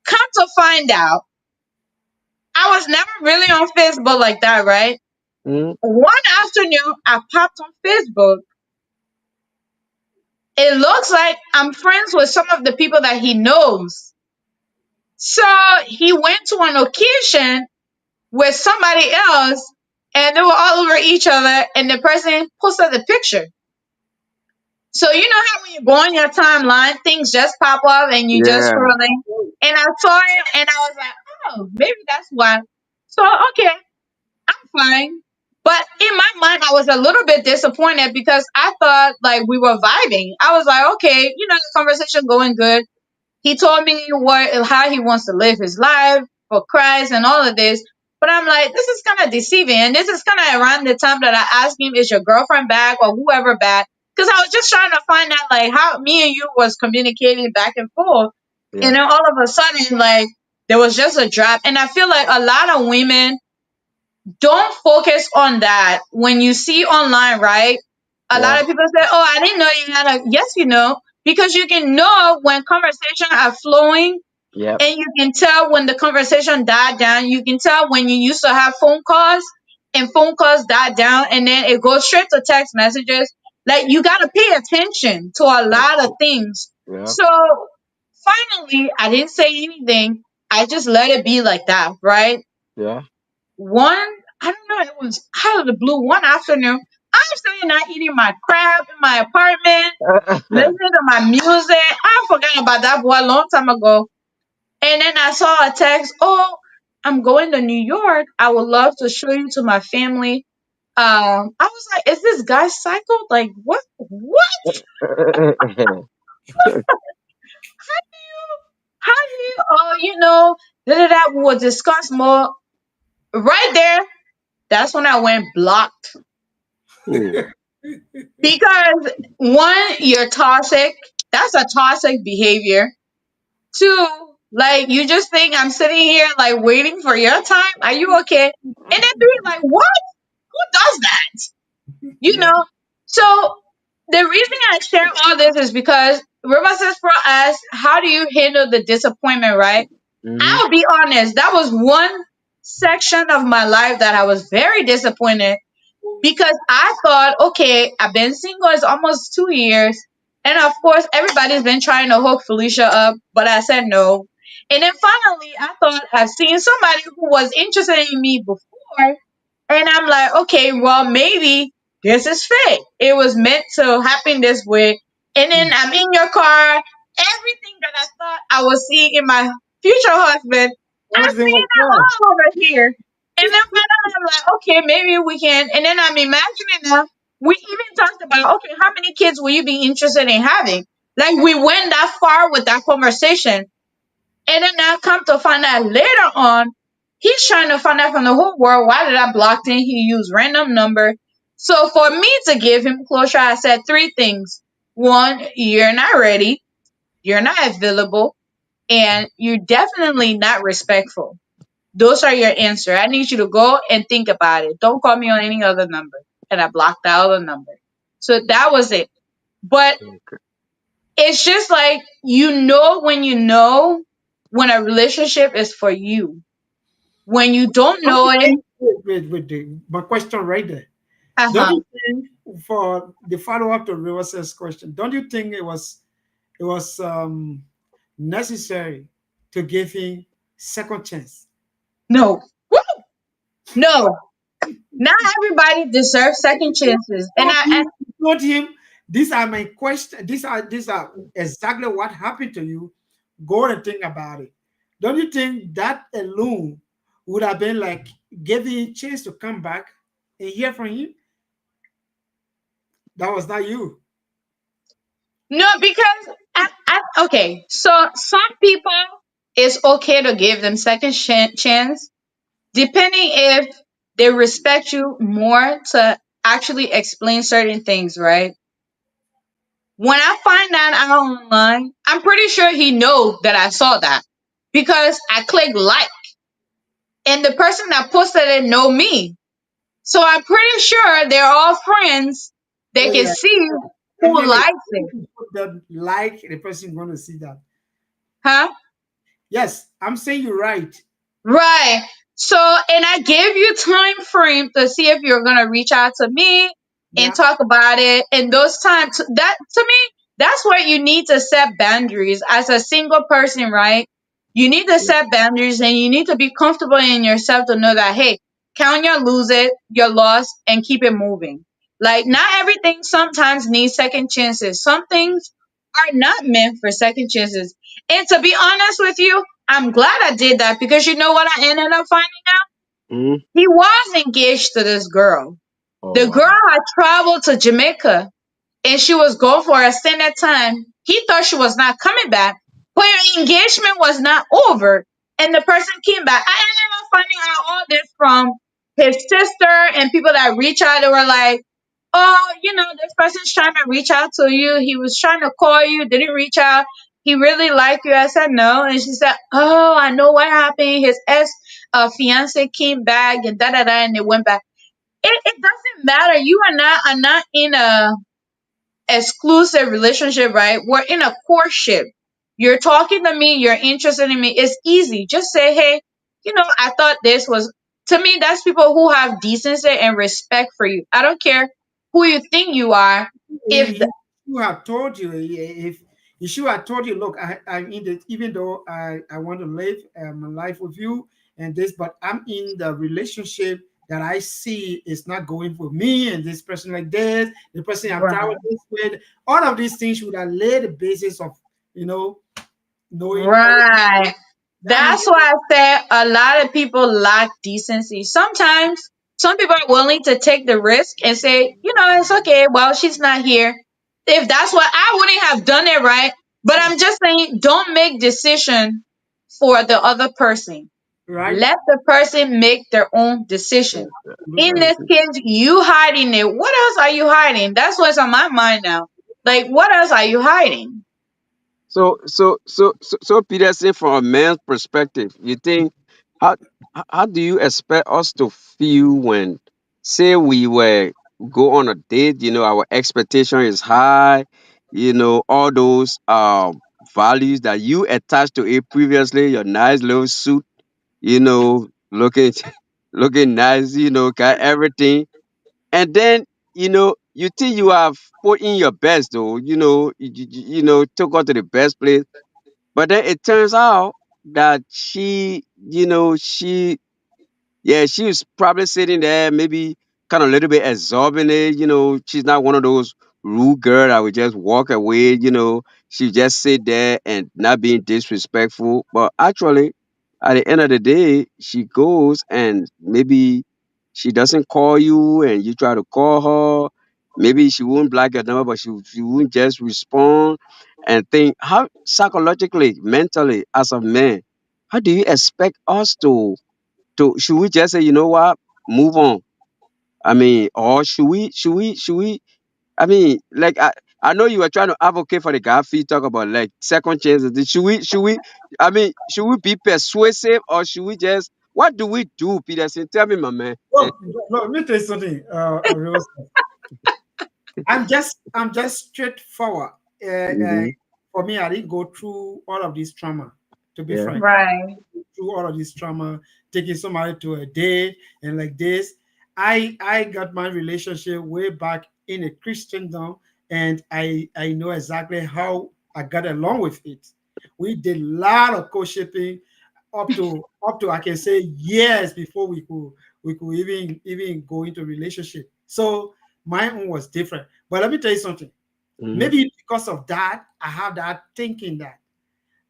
come to find out, I was never really on Facebook like that, right? Mm, One afternoon, I popped on Facebook. It looks like I'm friends with some of the people that he knows. So he went to an occasion with somebody else and they were all over each other and the person posted the picture. So you know how when you go on your timeline, things just pop up and you just yeah. scrolling. And I saw it and I was like, oh, maybe that's why. So okay, I'm fine. But in my mind, I was a little bit disappointed because I thought like we were vibing. I was like, okay, the conversation going good. He told me how he wants to live his life for Christ and all of this. But I'm like, this is kind of deceiving. And this is kind of around the time that I asked him, is your girlfriend back or whoever back? Because I was just trying to find out like how me and you was communicating back and forth. And Yeah. then all of a sudden, like there was just a drop. And I feel like a lot of women don't focus on that when you see online, right? A Yeah. lot of people say, "Oh, I didn't know you had a." Yes, you know, because you can know when conversations are flowing, Yep. and you can tell when the conversation died down. You can tell when you used to have phone calls, and phone calls died down, and then it goes straight to text messages. Like you got to pay attention to a lot of things. Yeah. So finally, I didn't say anything. I just let it be like that, right? Yeah. One, I don't know, it was out of the blue one afternoon. I'm sitting there eating my crab in my apartment, listening to my music. I forgot about that boy a long time ago. And then I saw a text, "Oh, I'm going to New York. I would love to show you to my family." I was like, is this guy psycho? Like, what? What? How do you? Oh, we'll discuss more. Right there, that's when I went blocked. Hmm. Because one, you're toxic. That's a toxic behavior. Two, like you just think I'm sitting here like waiting for your time. Are you okay? And then three, like what? Who does that? You Yeah. know? So the reason I share all this is because River says for us, how do you handle the disappointment, right? Mm-hmm. I'll be honest, that was one section of my life that I was very disappointed because I thought, okay, I've been single it's almost 2 years, and of course everybody's been trying to hook Felicia up, but I said no. And then finally, I thought I've seen somebody who was interested in me before, and I'm like, okay, well maybe this is fate. It was meant to happen this way. And then I'm in your car. Everything that I thought I was seeing in my future husband, I'm Everything seeing was it there. all over here. And then finally I'm like, okay, maybe we can. And then I'm imagining now, we even talked about, okay, how many kids will you be interested in having? Like we went that far with that conversation. And then now come to find out later on, he's trying to find out from the whole world, why did I block him? He used random number. So for me to give him closure, I said three things. One, you're not ready, you're not available, and you're definitely not respectful. Those are your answer. I need you to go and think about it. Don't call me on any other number. And I blocked the other number. So that was it. But Okay. it's just like when a relationship is for you. When you don't Don't know you it, think, wait, my question right there. Don't uh-huh. you think, for the follow up to River's question, don't you think it was necessary to give him second chance? No. Woo! No. Not everybody deserves second chances. And Told I and him, told him, these are my questions. These are exactly what happened to you. Go and think about it. Don't you think that alone would have been like giving you a chance to come back and hear from him? That was not you. no, because okay, so some people it's okay to give them second chance, depending if they respect you more to actually explain certain things, right? When I find that out online, I'm pretty sure he knows that I saw that because I clicked like, and the person that posted it know me. So I'm pretty sure they're all friends. They Oh can yeah, see who definitely. likes it, That like the person going to see that. huh? Yes, I'm saying you're right. Right. So, and I gave you time frame to see if you're gonna reach out to me and Yeah. talk about it. And those times, that to me, that's where you need to set boundaries as a single person, right? You need to set boundaries, and you need to be comfortable in yourself to know that, hey, count your lose it, your loss, and keep it moving. Like not everything sometimes needs second chances. Some things are not meant for second chances. And to be honest with you, I'm glad I did that because you know what I ended up finding out? Mm. He was engaged to this girl. Oh The girl wow. had traveled to Jamaica and she was gone for a extended time. He thought she was not coming back, but her engagement was not over. And the person came back. I ended up finding out all this from his sister and people that reach out. They were like, oh, this person's trying to reach out to you. He was trying to call you, didn't reach out. He really liked you. I said no. And she said, oh, I know what happened. His ex fiance came back and da da da, and they went back. It doesn't matter. You are not in a exclusive relationship, right? We're in a courtship. You're talking to me, you're interested in me. It's easy. Just say, hey, I thought this was, to me, that's people who have decency and respect for you. I don't care who you think you are. If He should have told you, if he should have told you, look, I'm in the, even though I want to live my life with you and this, but I'm in the relationship that I see is not going for me and this person like this, the person I'm right, traveling this with, all of these things should have laid the basis of, you know, knowing. right. I mean, That's why I said a lot of people lack decency. Sometimes some people are willing to take the risk and say, it's okay. Well, she's not here. If that's what I wouldn't have done it right. But I'm just saying, don't make decision for the other person. right? Let the person make their own decision. In Absolutely. this case, you hiding it. What else are you hiding? That's what's on my mind now. Like, what else are you hiding? So Peterson, from a man's perspective, you think how how do you expect us to feel when, say, we were go on a date? Our expectation is high. All those values that you attached to it previously. Your nice little suit. Looking looking nice. Got everything, and then you think you have put in your best, though. Took her to the best place, but then it turns out that she was probably sitting there, maybe kind of a little bit exorbitant. She's not one of those rude girl that would just walk away. She just sit there and not being disrespectful. But actually, at the end of the day, she goes and maybe she doesn't call you, and you try to call her. Maybe she won't block your number, but she won't just respond. And think, how psychologically, mentally, as a man, how do you expect us to should we just say, what, move on? I mean, or should we I mean, like, I know you were trying to advocate for the guy fee, talk about like second chances. Should we I mean, should we be persuasive, or should we just, what do we do, Peterson? Tell me, my man. Look, let me tell you something. I'm just straightforward. Hmm. For me, I didn't go through all of this trauma. To be Yeah. frank, Right. through all of this trauma, taking somebody to a date and like this. I got my relationship way back in a Christendom, and I know exactly how I got along with it. We did a lot of co-shipping up to I can say years before we could even go into relationship. So my own was different. But let me tell you something. Mm-hmm. Maybe because of that, I have that thinking that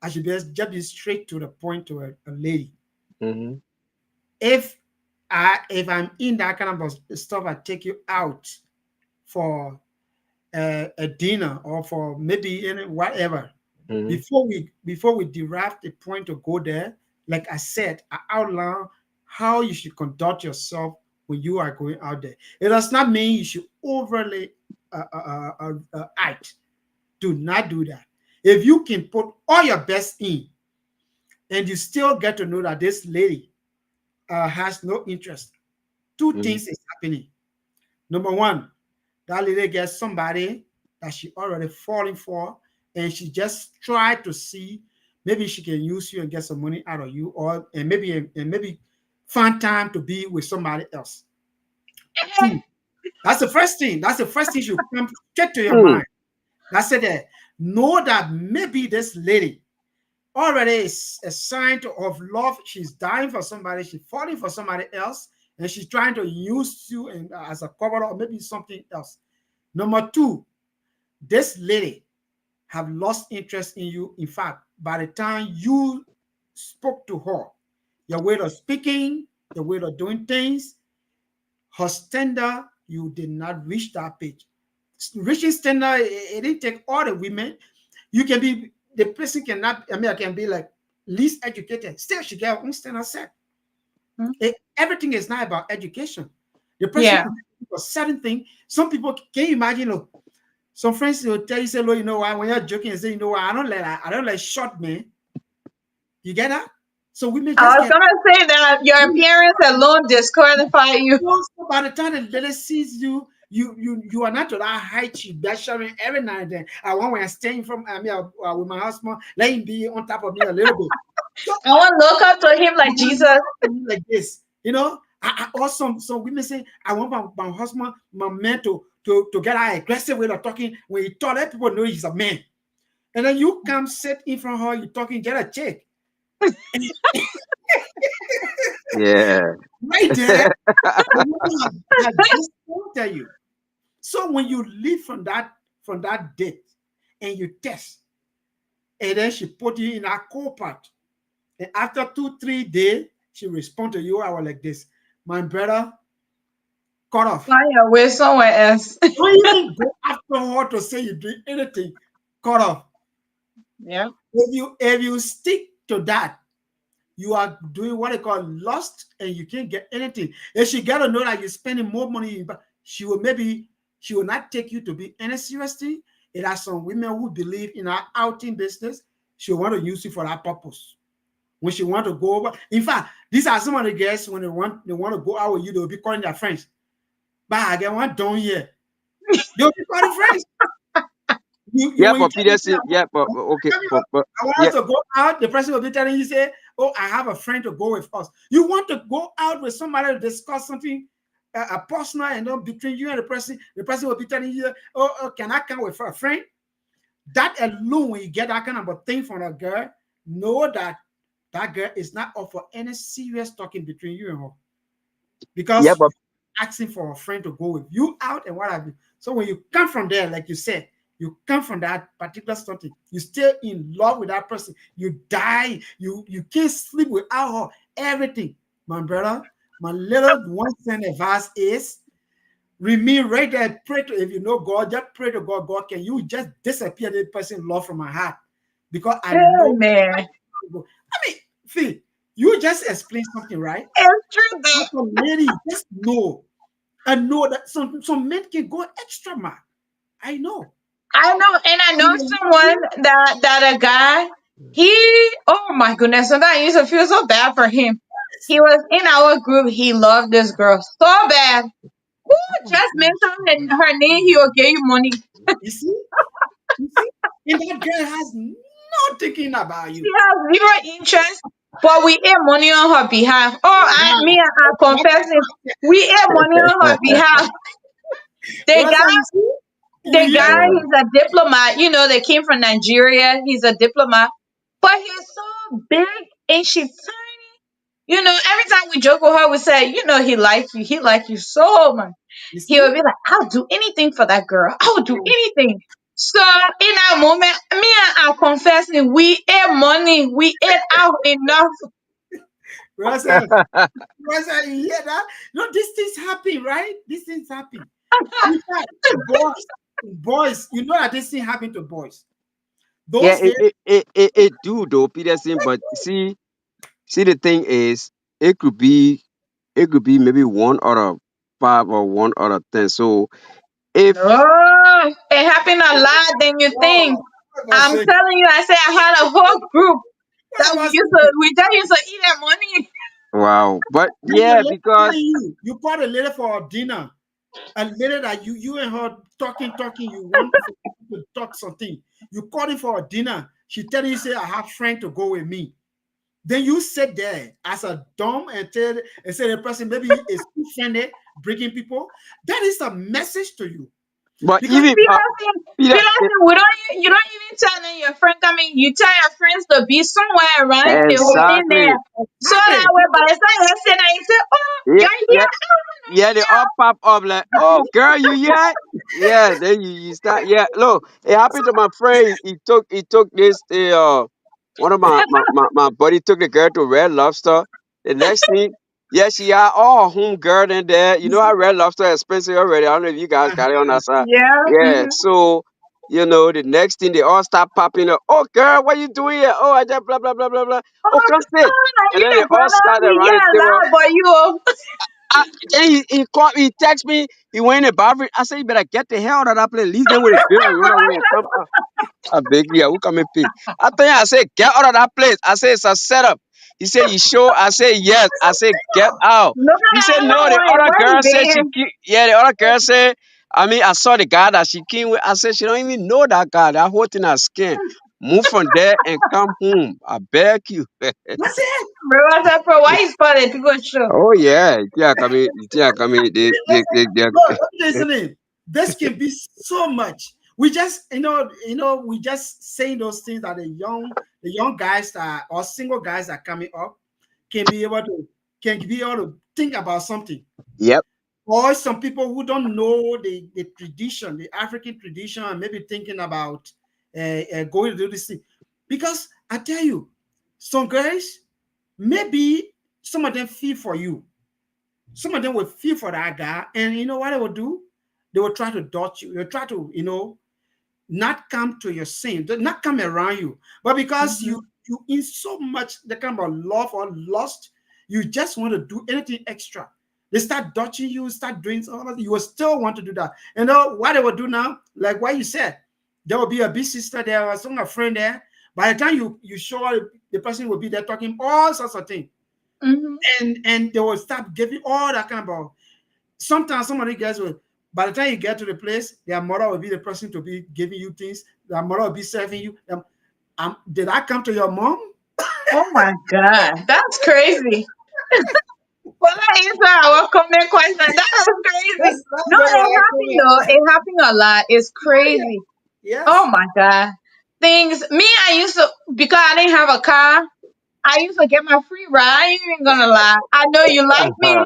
I should just be straight to the point to a lady. Mm-hmm. If if I'm in that kind of stuff, I take you out for a dinner or for maybe any whatever. Mm-hmm. Before we derive the point to go there, like I said, I outline how you should conduct yourself when you are going out there. It does not mean you should overly act. Do not do that. If you can put all your best in, and you still get to know that this lady has no interest, two Mm-hmm. things is happening. Number one, that lady gets somebody that she already falling for, and she just try to see maybe she can use you and get some money out of you, or and maybe find time to be with somebody else. Two. That's the first thing. That's the first thing you come get to your Mm. mind. That's it. There. Know that maybe this lady already is a sign of love. She's dying for somebody. She's falling for somebody else, and she's trying to use you and as a cover or maybe something else. Number two, this lady have lost interest in you. In fact, by the time you spoke to her, your way of speaking, your way of doing things, her standard, you did not reach that page. Reaching standard, it didn't take all the women. You can be the person cannot. I mean, I can be like least educated. Still, she get her own standard set. Everything is not about education. The person Yeah. could do a certain thing. Some people can you imagine. Look, some friends will tell you, say, "Look, you know what? When you're joking, and say, you know what? I don't like short men." You get that? So women I just was get. gonna say that your appearance alone disqualify you. So by the time the lady sees you, you are not to that height. You be sharing every now and then. I want when I'm staying from me with my husband, let him be on top of me a little bit. So I want to look up to him like Jesus. like this, or some women say, I want my husband, my man to get an aggressive way of talking. When he talk, let people know he's a man. And then you come sit in front of her, you talking, get a check. Yeah. Right there, the woman has just told you. So when you leave from that date and you test, and then she put you in a co-part, and after 2 3 days, she respond to you. I was like this, my brother, cut off. Find your way somewhere else. Don't even go after her to say you do anything. Cut off. Yeah. If you stick to that, you are doing what they call lost, and you can't get anything. If she got to know that you're spending more money, but she will not take you to be any seriously. It has some women who believe in our outing business. She want to use you for that purpose. When she want to go over, in fact, these are some of the girls when they want to go out with you, they'll be calling their friends. But I get one down here. They'll be calling friends. You Yeah, when you but tell me, Peterson. Yeah, but okay. I want Yeah. us to go out, the person will be telling you, say, "Oh, I have a friend to go with us." You want to go out with somebody to discuss something, a personal, and not between you and the person will be telling you, "Oh, can I come with a friend?" That alone, when you get that kind of a thing from a girl, know that that girl is not up for any serious talking between you and her, Yeah, because but asking for a friend to go with you out and what have you. So when you come from there, like you said, you come from that particular something, you stay in love with that person, you die, you can't sleep without her, everything. My brother, my little one cent advice is remain right there. Pray to, if you know God, just pray to God. God, can you just disappear this person love from my heart? Because I know Amen. I mean, see, you just explained something, right? It's true though. But the lady just know. I know that some men can go extra mile. I know. I know, and I know someone that a guy. He, oh my goodness, sometimes I used to feel so bad for him. He was in our group. He loved this girl so bad. Ooh, just mention her name, he will give you money. You see? You see? And that girl has no thinking about She you. has zero interest, but we ate money on her behalf. Oh, Wow. I confess it. We ate money on her behalf. The Well, so guy, you see? You the hear? guy, he's a diplomat. You know, they came from Nigeria. He's a diplomat, but he's so big and she's tiny. You know, every time we joke with her, we say, you know, he like you so much. You He see? would be like, I'll do anything for that girl. I'll do anything. So in that moment, me and our confessing, we ate money, we ate out enough. Russell, Russell, you hear that? No, these things happen, right? These things happen. In fact, boys, you know that this thing happen to boys. Yeah, Those days, it do though, Peterson. But see, the thing is, it could be, it could be maybe one out of five or one out of 10. So if Oh, it happened a lot than you think. oh, what about I'm say? telling you, I say I had a whole group What that about say? we just used to eat that money. wow, but And the yeah, lady because telling you called a lady for a dinner, and later that you and her talking, you want to talk something. You called him for a dinner. She tell you, say, I have friend to go with me. Then you sit there as a dumb and tell and say the person maybe is too friendly, breaking people. That is a message to you. but Because even Peter, We don't, you don't even tell them your friend coming. You tell your friends to be somewhere around the within exactly. there. So that exactly. way, by the time you say that, you say, "Oh, Yeah, you're yeah, here." yeah, they all pop up like, oh girl, you yet? Yeah, then you start. Yeah, look, it happened to my friend. He took this one of my buddy took the girl to Red Lobster. The next thing, yeah, she had all home girl in there. You You know see? how Red Lobster is expensive already. I don't know if you guys got it on that side. Yeah. Yeah, Mm-hmm. so the next thing they all start popping up. Oh girl, what you doing here? Oh, I just blah blah blah blah blah. Oh, come sit. Oh, now And you then they the all brother of start me. around the Yeah, table. lie, boy, you. Oh. I, then he called me, he text me, he went in the bathroom. I said, you better get the hell out of that place. Leave them with a girl and run away and come out. I beg you, who come and pay? I said, get out of that place. I said, it's a setup. He said, you sure? I said, yes. I said, get out. No, He said, I no, the want it. other Where girl you said been? yeah, the other girl said, I mean, I saw the guy that she came with. I said, she don't even know that guy. That whole thing is scam. Move from there and come home. I beg you. That's it. Bro, I said, bro, why you spotted people show? Oh, yeah. Yeah, come in. Yeah, come in. Look, let me tell you something. This can be so much. We just, we just saying those things that the young guys that or single guys that are coming up can be able to think about something. Yep. Or some people who don't know the tradition, the African tradition, and maybe thinking about going to do this thing. Because I tell you, some guys, maybe some of them feel for you. Some of them will feel for that guy, and you know what they will do? They will try to dodge you. They'll try to, not come to your sin, not come around you. But because Mm-hmm. you in so much the kind of love or lust, you just want to do anything extra. They start dodging you, start doing something. You will still want to do that. You know what they will do now? Like what you said, there will be a big sister there or some a friend there. By the time you show up, the person will be there talking all sorts of things, Mm-hmm. and they will start giving all that kind of. Sometimes some of the guys will, by the time you get to the place, their mother will be the person to be giving you things. Their mother will be serving you. Did I come to your mom? Oh my God, that's crazy. Well, that answer our comment question. That was crazy. No, That's it what I happened though. It happened a lot. It's comment. crazy. Oh Yes. my God. Things me, I used to because I didn't have a car, I used to get my free ride. I ain't even gonna lie. I know you like me.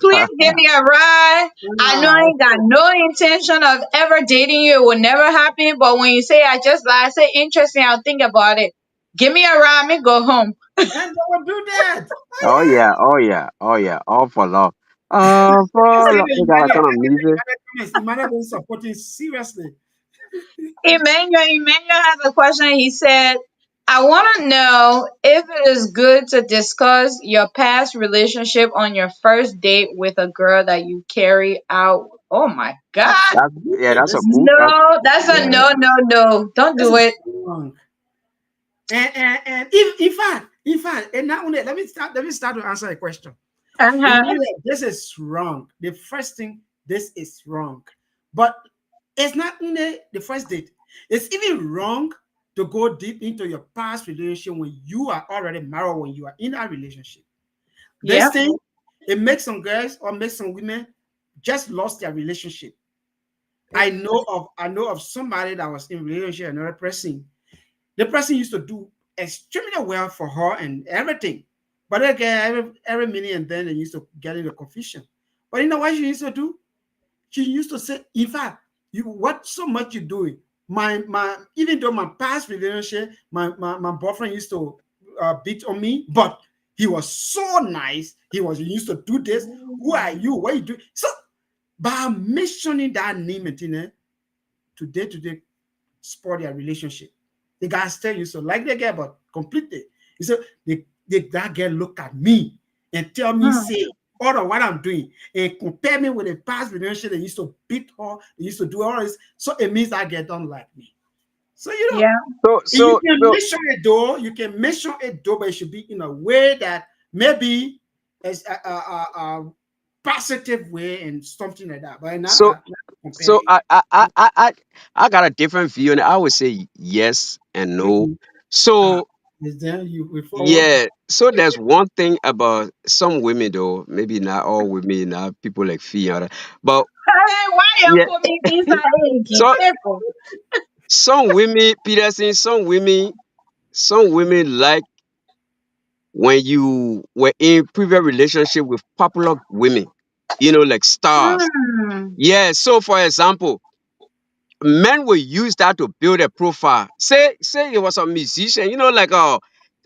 Please give me a ride. I know I Ah, ain't got no intention of ever dating you. It will never happen. But when you say I just lie, I say interesting, I'll think about it. Give me a ride, me go home. and they will do that. Oh Oh yeah. yeah, oh yeah, oh yeah, all for love. Yes, For I love. know They got a Emmanuel. kind of music. Emmanuel been supporting seriously. Emmanuel has a question. He said, I want to know if it is good to discuss your past relationship on your first date with a girl that you carry out. Oh my God. Yeah, Absolutely. that's a This move. No, that's a Yeah, no, no, no. Don't this do is it. wrong. And in fact, and not only let me start to answer a question. Uh-huh. Emmanuel, this is wrong. The first thing, this is wrong. But it's not only the first date. It's even wrong to go deep into your past relationship when you are already married, when you are in a relationship. This Yep. thing, it makes some girls or makes some women just lost their relationship. I know of somebody that was in relationship with another person. The person used to do extremely well for her and everything. But again, every minute and then they used to get into confusion. But you know what she used to do? She used to say, in fact, you what so much you doing? My even though my past relationship, my boyfriend used to beat on me, but he was so nice. He used to do this. Who are you? What you do? So by mentioning that name and thing, to day spoil their relationship. The guys tell you so like the girl, but completely. You say that girl look at me and tell me, Hmm. say, all of what I'm doing and compare me with a past relationship. They used to beat her, they used to do all this. So it means that girl don't like me. So Yeah. So you so can so measure it though, you can measure it though, but it should be in a way that maybe as a positive way and something like that. But not, so not so comparing. I got a different view, and I would say yes and no. Mm-mm. Ah, So is then you will forward. yeah, so there's one thing about some women though, maybe not all women, not people like Fiona, but Hey, why you yeah, put me inside? Be so careful. some women, Peterson, some women like when you were in previous relationship with popular women, like stars. Hmm. Yeah, so for example, men will use that to build a profile. Say it was a musician, like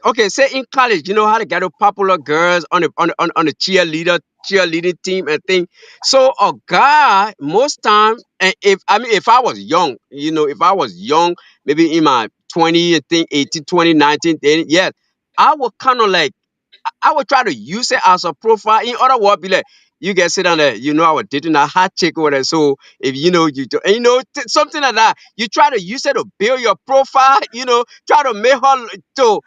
okay, say in college, you know how to get the popular girls on the cheerleading team and thing. So a guy most time, and if I was young, if I was young, maybe in my 20, I think 18, 20, 19, 20, yes, I would kind of like I would try to use it as a profile. In other words, be like, you guys sit down there, I was dating a hot chick or whatever. So if you do, and something like that, you try to use it to build your profile, try to make her to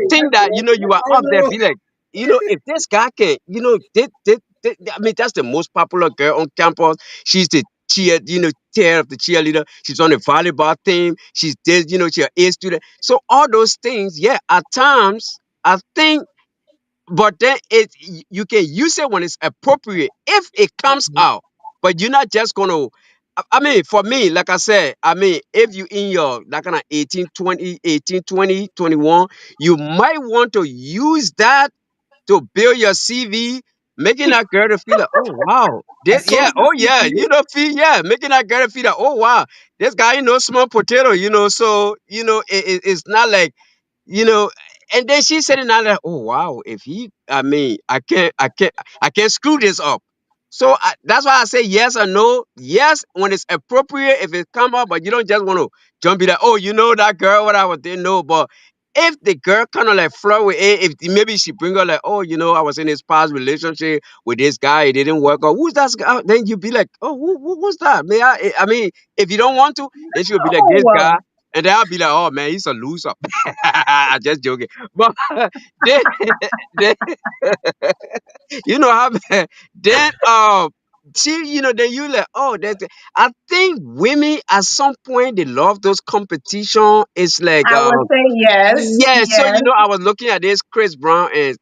think that you are up there. Be like, if this guy can, I mean, that's the most popular girl on campus. She's the chair of the cheerleader. She's on the volleyball team. She's this, she's an A student. So all those things, yeah, at times I think, but then you can use it when it's appropriate if it comes out. But you're not just gonna. I mean, for me, like I said, I mean, if you in your that kind of 18, 20, 18, 20, 21, you might want to use that to build your CV, making that girl to feel like, oh wow, A yeah, social oh yeah, media. feel, yeah, making that girl feel like, oh wow, this guy, small potato, so it's not like, you know, and then she said another, oh wow, if he, I mean, I can't screw this up. So that's why I say yes or no. Yes, when it's appropriate, if it come up, but you don't just want to jump in like, oh, that girl, what I was didn't know. But if the girl kind of like flirt with it, if maybe she bring her like, oh, I was in this past relationship with this guy, it didn't work out. Who's that guy? Then you be like, oh, who's that? May I mean, if you don't want to, then she'll be like, this Oh, guy. And then I'll be like, oh man, he's a loser. Just joking. But then, then how then then you like, oh, I think women at some point they love those competition. It's like I would say yes. yeah, so Yes. I was looking at this Chris Brown and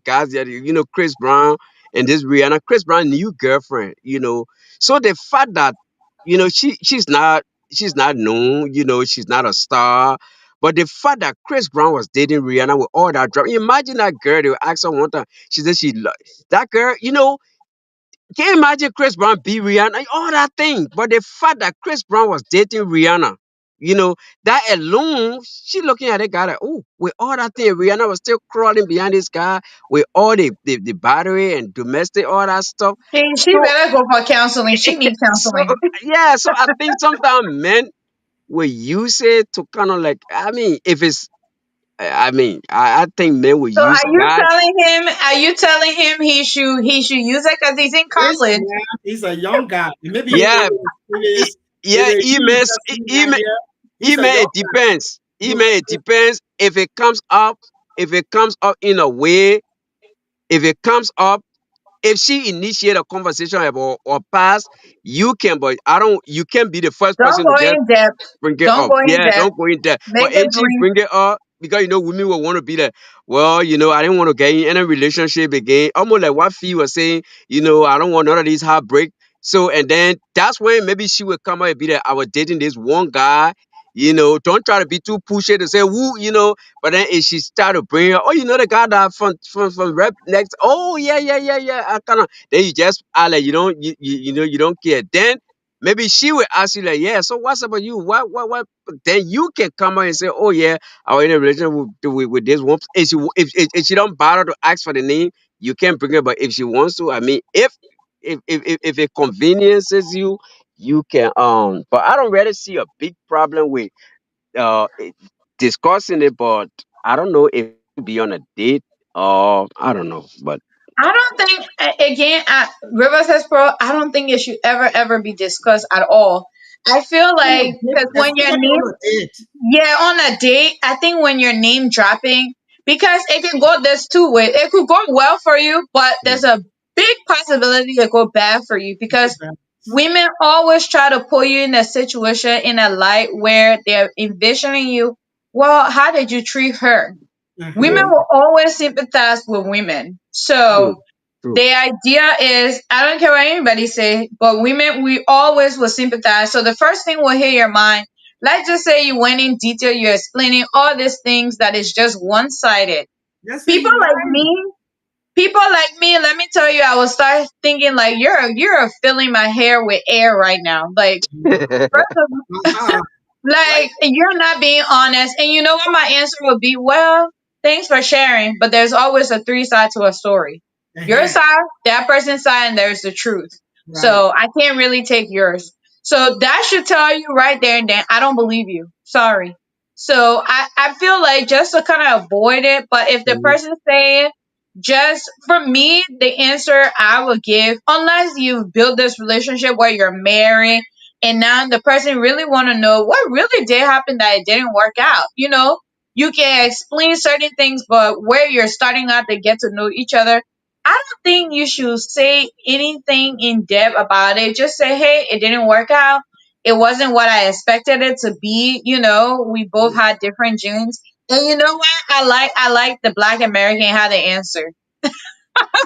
guys that Chris Brown and this Rihanna, Chris Brown new girlfriend, so the fact that she's not known, she's not a star, but the fact that Chris Brown was dating Rihanna with all that drama, imagine that girl. They will ask her one time, she said that girl, can you imagine Chris Brown be Rihanna? Like, all that thing. But the fact that Chris Brown was dating Rihanna, that alone, she looking at the guy like, oh, with all that thing, Rihanna was still crawling behind this guy with all the battery and domestic, all that stuff. She So, better go for counseling. She needs so counseling. yeah, so I think sometimes men will use it to kind of like, I mean, if it's, I mean, I think men will So use that. are you telling him he should use it because he's in This college? man, he's a young guy. Maybe Yeah, it is yeah, university 9 year. He's a email young it depends. guy. Email it depends if it comes up in a way, if it comes up, if she initiate a conversation about or pass, you can, but I don't, you can be the first Don't person go to just in depth. bring it Don't up. go in Yeah, depth. don't go in there. Make But it if she brief. bring it up, because women will want to be like, well, I didn't want to get in any relationship again. Almost like what Fee was saying, I don't want none of these heartbreak. So and then that's when maybe she would come out and be like, I was dating this one guy. Don't try to be too pushy to say who, but then if she start to bring her, oh, the guy that from rep next, oh yeah, yeah, yeah, yeah, I kind of, then you just are like, you don't care. Then maybe she will ask you like, yeah, so what's about you? What? Then you can come out and say, oh yeah, I was in a relationship with this one. If she don't bother to ask for the name, you can bring her. But if she wants to, I mean, if it conveniences you, you can. But I don't really see a big problem with discussing it. But I don't know if be on a date or I don't know. But I don't think again at River says Pro, I don't think it should ever be discussed at all. I feel On a like date, because when your especially name, on a date. yeah, on a date, I think when you're name dropping, because it can go there's two ways. It could go well for you, but there's a big possibility it go bad for you because women always try to put you in a situation in a light where they're envisioning you. Well, how did you treat her? Women Uh-huh. yeah, will always sympathize with women. true, So true. the idea is, I don't care what anybody say, but women, we always will sympathize. So the first thing will hit your mind. Let's just say you went in detail, you're explaining all these things that is just one sided. Just say People you like lying. me, people like me, let me tell you, I will start thinking like you're filling my hair with air right now. Like first of Uh-huh. Right? like, you're not being honest. And you know what my answer would be? Well, thanks for sharing, but there's always a three side to a story. Your Uh-huh. side, that person's side, and there's the truth. Right. So I can't really take yours. So that should tell you right there and then, I don't believe you. Sorry. So I feel like just to kind of avoid it, but if the Mhm. person's saying, just for me, the answer I would give, unless you've built this relationship where you're married and now the person really want to know what really did happen that it didn't work out. You can explain certain things, but where you're starting out to get to know each other, I don't think you should say anything in depth about it. Just say, hey, it didn't work out. It wasn't what I expected it to be. We both had different genes. And you know what? I like the Black American how they answer.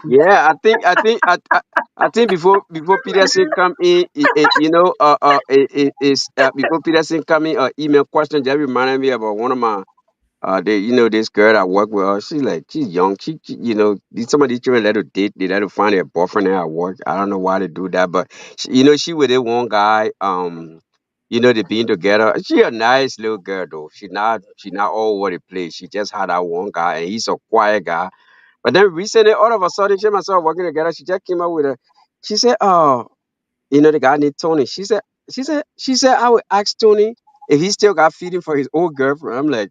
Yeah, I think before Peterson come in, before Peterson come in, email question just reminded me about one of my this girl I work with. She's young. Some of these children let her date. They let her find a boyfriend at work. I don't know why they do that, but she with this one guy. They been together. She a nice little girl though. She not all over the place. She just had that one guy, and he's a quiet guy. But then recently, all of a sudden, she and myself working together. She just came up with a. She said, "Oh, the guy named Tony." She said, I would ask Tony if he still got feeding for his old girlfriend. I'm like,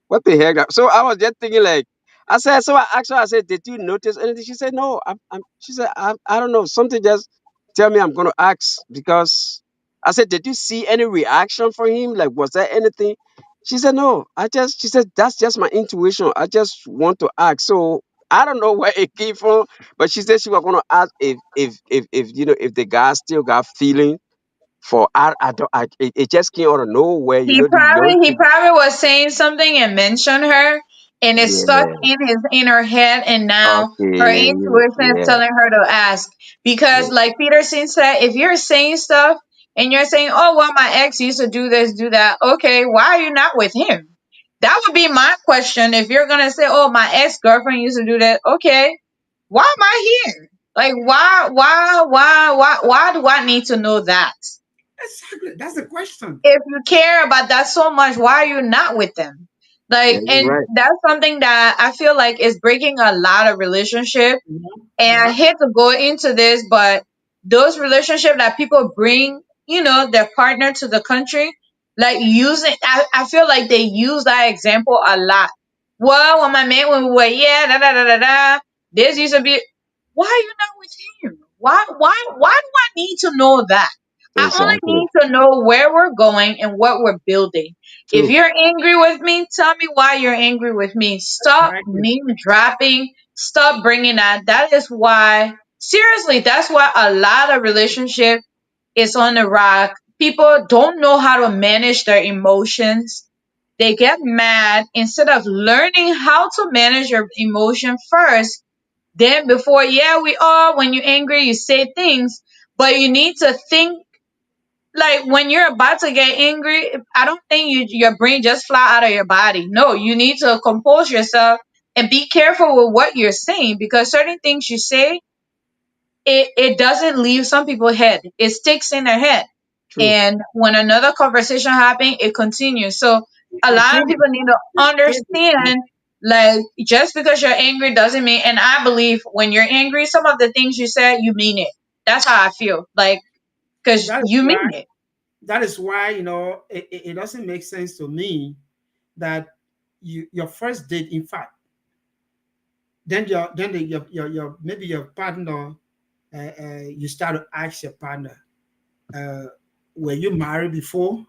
what the heck? So I was just thinking, like, so I asked her, I said, did you notice anything? She said, no. She said, I don't know. Something just tell me I'm going to ask because I said, did you see any reaction from him? Like, was there anything? She said, no. She said, that's just my intuition. I just want to ask. So I don't know where it came from, but she said she was going to ask if the guy still got feeling for, I don't, it just came out of nowhere, He the young probably he people. probably was saying something and mentioned her, and it stuck Yeah. in her head, and now her Okay. intuition is Yeah. telling her to ask. Because, Yeah. like Peterson said, if you're saying stuff and you're saying, "Oh well, my ex used to do this, do that," okay, why are you not with him? That would be my question. If you're gonna say, "Oh, my ex girlfriend used to do that," okay, why am I here? Like, why do I need to know that? Exactly. That's the question. If you care about that so much, why are you not with them? Yeah, Like, you're and right. that's something that I feel like is breaking a lot of relationships. And I Yeah. hate to go into this, but those relationships that people bring, their partner to the country, like using, I feel like they use that example a lot. Well, when we were, yeah, da da da da da, this used to be, why are you not with him? Why do I need to know that? I only Exactly. need to know where we're going and what we're building. If True. you're angry with me, tell me why you're angry with me. Stop Exactly. name dropping. Stop bringing that. That is why, seriously, that's why a lot of relationship is on the rock. People don't know how to manage their emotions. They get mad instead of learning how to manage your emotion first. Then before, yeah, we are, when you're angry, you say things, but you need to think like when you're about to get angry, I don't think your brain just fly out of your body. No, you need to compose yourself and be careful with what you're saying, because certain things you say, it doesn't leave some people's head. It sticks in their head. True. And when another conversation happens, it continues. So a lot of Continue. people need to understand, like, just because you're angry doesn't mean, and I believe when you're angry, some of the things you said, you mean it. That's how I feel. Like, because That is you why mean it. it doesn't make sense to me that your first date, in fact, your maybe your partner, you start to ask your partner, uh, were you married before?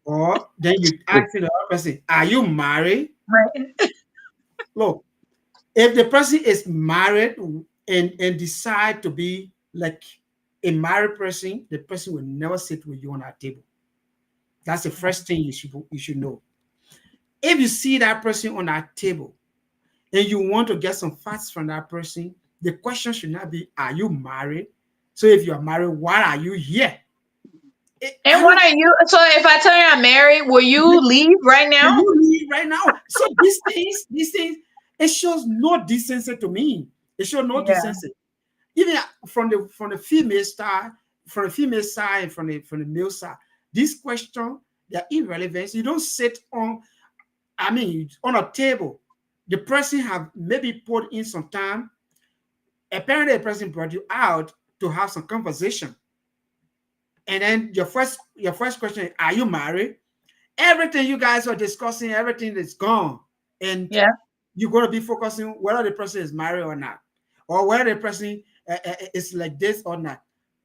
Or then you ask the other person, are you married? Right. Look, if the person is married and decide to be like a married person, the person will never sit with you on that table. That's the first thing you should know. If you see that person on that table and you want to get some facts from that person, the question should not be, are you married? So if you are married, why are you here? And I what don't. are you? So if I tell you I'm married, will you leave right Will now? you leave right now? So these things, it shows no decency to me. It shows no Yeah. decency. Even from the female side, from the female side, and from the male side, this question, they're irrelevant. You don't sit on, I mean, on a table. The person have maybe put in some time. Apparently, the person brought you out to have some conversation, and then your first question is, "Are you married?" Everything you guys are discussing, everything is gone, and Yeah. you're going to be focusing whether the person is married or not, or whether the person is like this or not.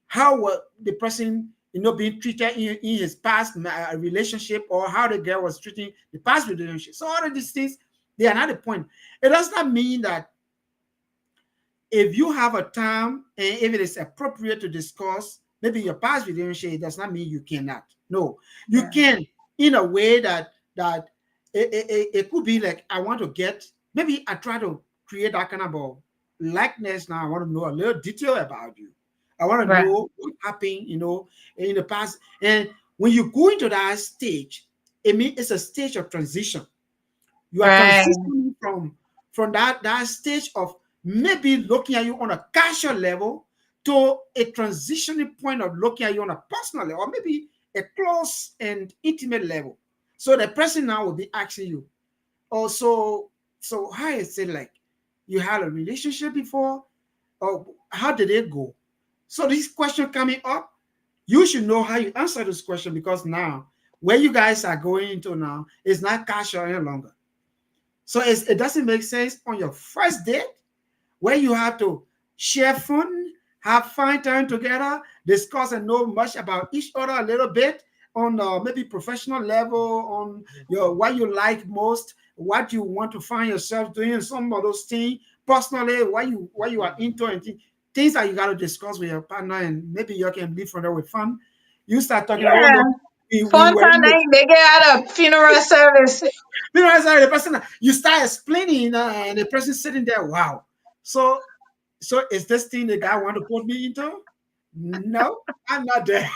How was the person, being treated in his past relationship, or how the girl was treating the past relationship. So all of these things, they are not the point. It does not mean that if you have a time and if it is appropriate to discuss maybe your past relationship, it does not mean you cannot. No, you Yeah. can, in a way that it could be like, I want to get, maybe I try to create that kind of a likeness. Now I want to know a little detail about you. I want to Right. know what happened, in the past. And when you go into that stage, it means it's a stage of transition. You are Right. transitioning from that stage of maybe looking at you on a casual level to a transitioning point of looking at you on a personal level, or maybe a close and intimate level. So the person now will be asking you, also, so how is it like? You had a relationship before, or how did it go? So this question coming up, you should know how you answer this question, because now where you guys are going into now is not casual any longer. So it doesn't make sense on your first date where you have to share fun, have fun time together, discuss and know much about each other a little bit on maybe professional level, on your what you like most, what you want to find yourself doing, some of those things personally, what you are into, and things that you got to discuss with your partner, and maybe you can leave from there with fun. You start talking, oh Yeah. no, we Fun were time they get out of funeral service. you know, sorry, the person, you start explaining, and the person sitting there, wow. So, so is this thing the guy want to put me into? No, I'm not there.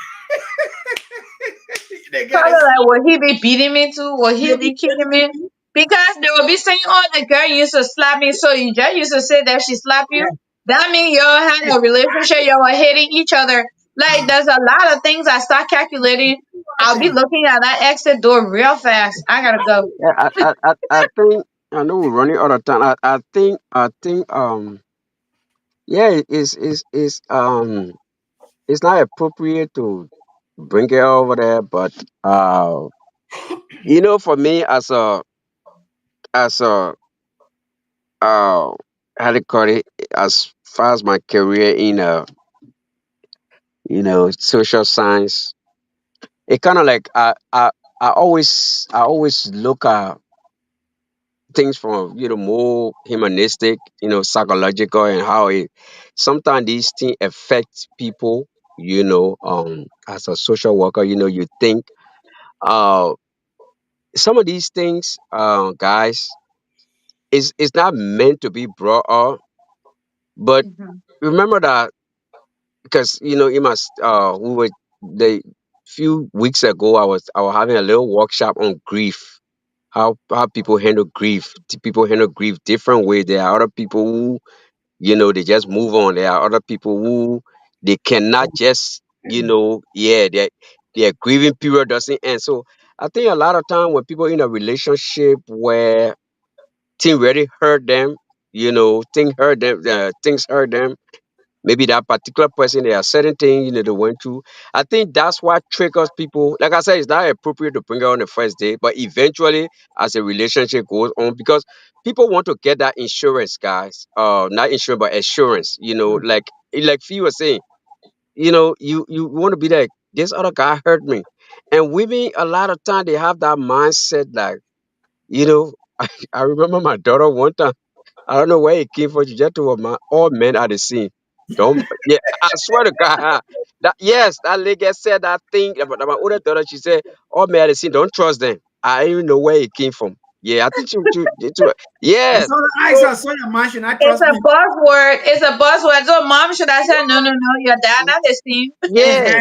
The guy Probably is, like, will he be beating me too? Will he you'll be be kicking telling me? me, Because they will be saying, oh, the girl used to slap me, so you just used to say that she slapped you. yeah, That means y'all had a relationship, exactly. y'all were hitting each other. Like, there's a lot of things I start calculating. I'll be Thing. looking at that exit door real fast. I gotta go. Yeah, I think I know we're running out of time. I think yeah, it's not appropriate to bring it over there, but for me as a how to call it, as far as my career in social science, it kind of like I always look at things from more humanistic, psychological, and how it sometimes these things affect people. As a social worker, you think uh some of these things, guys, is not meant to be brought up, but Mhm. remember that, because we were the few weeks ago, I was having a little workshop on grief. How people handle grief. People handle grief different ways. There are other people who, they just move on. There are other people who they cannot just, yeah, their grieving period doesn't end. So I think a lot of time when people in a relationship where things really hurt them, things hurt them. Maybe that particular person, there are certain things, they went through. I think that's what triggers people. Like I said, it's not appropriate to bring it on the first day, but eventually, as a relationship goes on, because people want to get that insurance, guys. Not insurance, but assurance. Like Fee was saying, you want to be like, this other guy hurt me, and women a lot of time they have that mindset, like, you know, I remember my daughter one time. I don't know where it came from. She just told my all men are the same. Don't, yeah, I swear to God. That, yes, that lady said that thing about my older daughter. She said all men are the same. Don't trust them. I don't even know where it came from. Yeah, I think I yes. saw the eyes, So I saw your man should not It's trust a me. buzzword. It's a buzzword. So mom should have said, no, no, no, your dad not the same. yeah.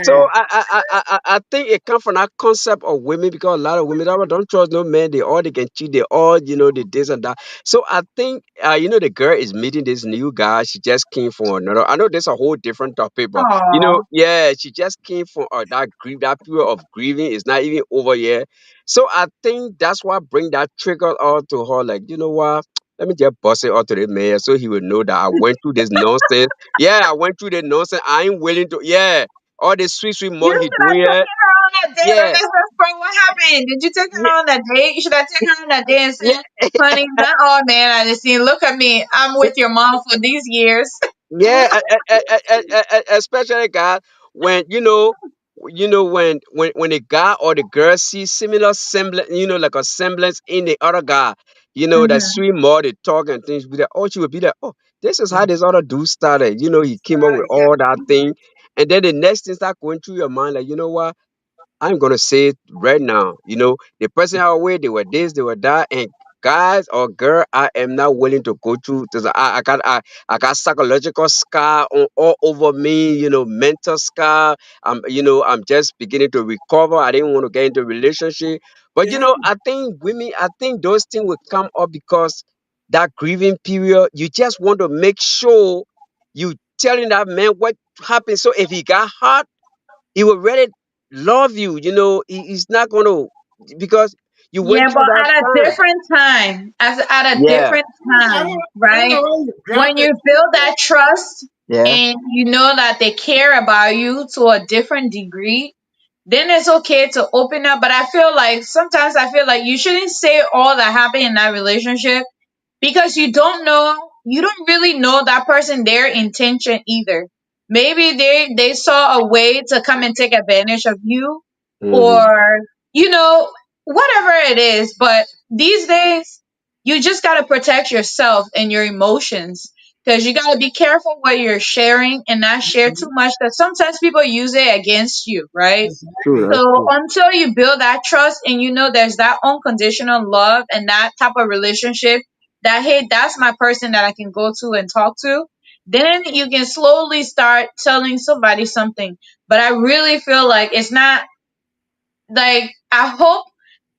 So Uh-huh. I think it comes from that concept of women, because a lot of women don't trust no man. They can cheat. They all, they this and that. So I think the girl is meeting this new guy. She just came from another. I know there's a whole different topic, but Aw. yeah, she just came from that grief. That period of grieving is not even over yet. So I think that's what bring that trigger out to her. Like, you know what? Let me just bust it out to the man so he will know that I went through this nonsense. Yeah, I went through the nonsense. I ain't willing to. Yeah, all this sweet, sweet You more he should have doing it. taken her on that date. Yeah, Let's bro, what happened? Did you take her yeah, on that date? You should have taken her on that date and yeah, said, honey, not all man I just seen. Look at me. I'm with your mom for these years. yeah. Especially God, when when the guy or the girl see similar semblance, like a semblance in the other guy, that Hmm. sweet more they talk and things. Be like, oh, she would be like, oh, this is how this other dude started. He came up with all that thing, and then the next thing start going through your mind, like, you know what? I'm gonna say it right now. The person out way, they were this, they were that, and guys or girl, I am not willing to go through this. I got psychological scar all over me, mental scar. I'm just beginning to recover. I didn't want to get into a relationship. But Yeah. I think women, I think those things will come up because that grieving period, you just want to make sure you telling that man what happened. So if he got hurt, he will really love you. He's not going to, because you Yeah, went through but that at a time. different time, as at a Yeah, different I don't, time, I don't right? know where you When dropped you it. build that trust yeah. and you know that they care about you to a different degree, then it's okay to open up. But sometimes I feel like you shouldn't say all that happened in that relationship because you don't really know that person, their intention either. Maybe they saw a way to come and take advantage of you, Hmm. or you know whatever it is. But these days you just got to protect yourself and your emotions, because you got to be careful what you're sharing and not share too much, because sometimes people use it against you, right? True, Exactly. So that's true. until you build that trust and there's that unconditional love and that type of relationship, that hey, that's my person that I can go to and talk to, then you can slowly start telling somebody something. But I really feel like it's not like, I hope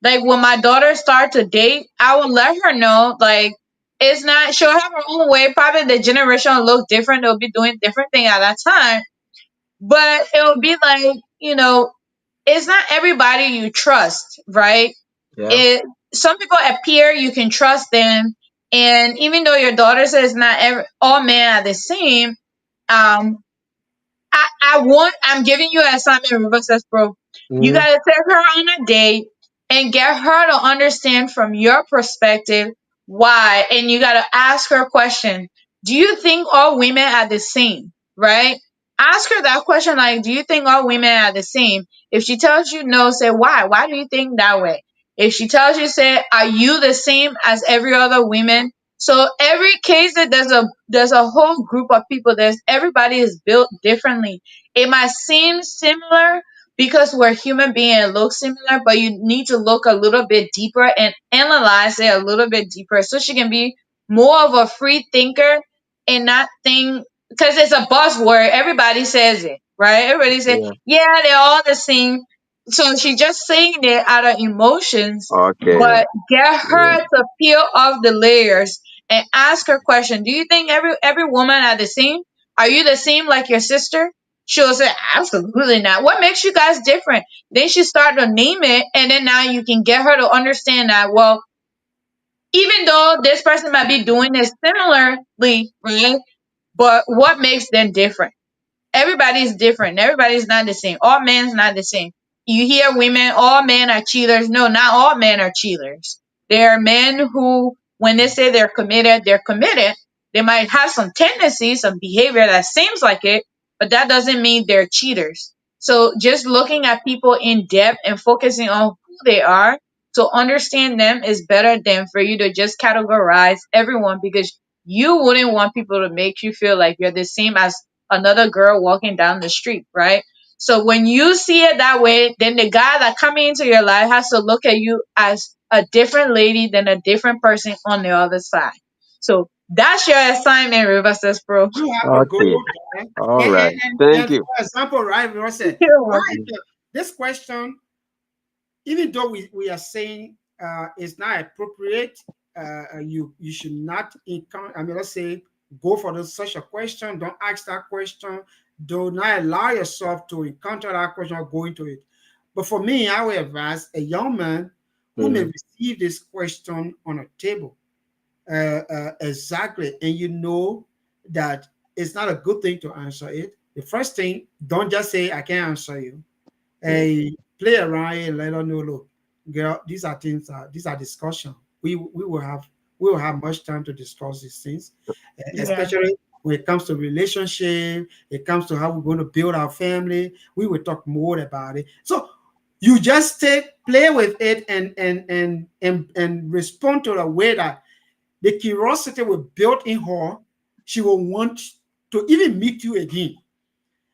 like when my daughter starts to date, I will let her know like it's not, she'll have her own way. Probably the generation will look different. They'll be doing different thing at that time. But it'll be like, it's not everybody you trust, right? Yeah. It Some people appear you can trust them, and even though your daughter says not all men are the same, um, I'm giving you an assignment, Reverse Bro. You Hmm. gotta take her on a date and get her to understand from your perspective why. And you gotta ask her a question. Do you think all women are the same? Right? Ask her that question, like, do you think all women are the same? If she tells you no, say why? Why do you think that way? If she tells you, say, are you the same as every other woman? So every case that there's a whole group of people. There's Everybody is built differently. It might seem similar because we're human beings and look similar, but you need to look a little bit deeper and analyze it a little bit deeper so she can be more of a free thinker and not think, because it's a buzzword. Everybody says it. right? Everybody say, Yeah. yeah, they're all the same. So she's just saying it out of emotions, Okay. but get Yeah. her to peel off the layers and ask her question. Do you think every woman are the same? Are you the same like your sister? She'll say, absolutely not. What makes you guys different? Then she start to name it, and then now you can get her to understand that, well, even though this person might be doing it similarly, right? But what makes them different? Everybody's different. Everybody's not the same. All men's not the same. You hear women, all men are cheaters. No, not all men are cheaters. There are men who, when they say they're committed, they're committed. They might have some tendencies, some behavior that seems like it, but that doesn't mean they're cheaters. So just looking at people in depth and focusing on who they are to understand them is better than for you to just categorize everyone, because you wouldn't want people to make you feel like you're the same as another girl walking down the street, right? So when you see it that way, then the guy that coming into your life has to look at you as a different lady than a different person on the other side. So that's your assignment, River Says Pro. You have to go Okay. there. All And, right. and, and, Thank and you. for example, right, we said, why Sure. is this question, even though we are saying it's not appropriate, you should not encounter, I mean, let's say, go for such a question, don't ask that question, do not allow yourself to encounter that question or go into it. But for me, I would advise a young man who may Mhm. receive this question on a table, exactly, and you know that it's not a good thing to answer it. The first thing, don't just say, I can't answer you. Mm. Play around and let her know, look, girl, these are things, these are discussion. We will have much time to discuss these things, Yeah. especially when it comes to relationship, it comes to how we're going to build our family. We will talk more about it. So you just play with it and respond to the way that the curiosity will build in her. She will want to even meet you again.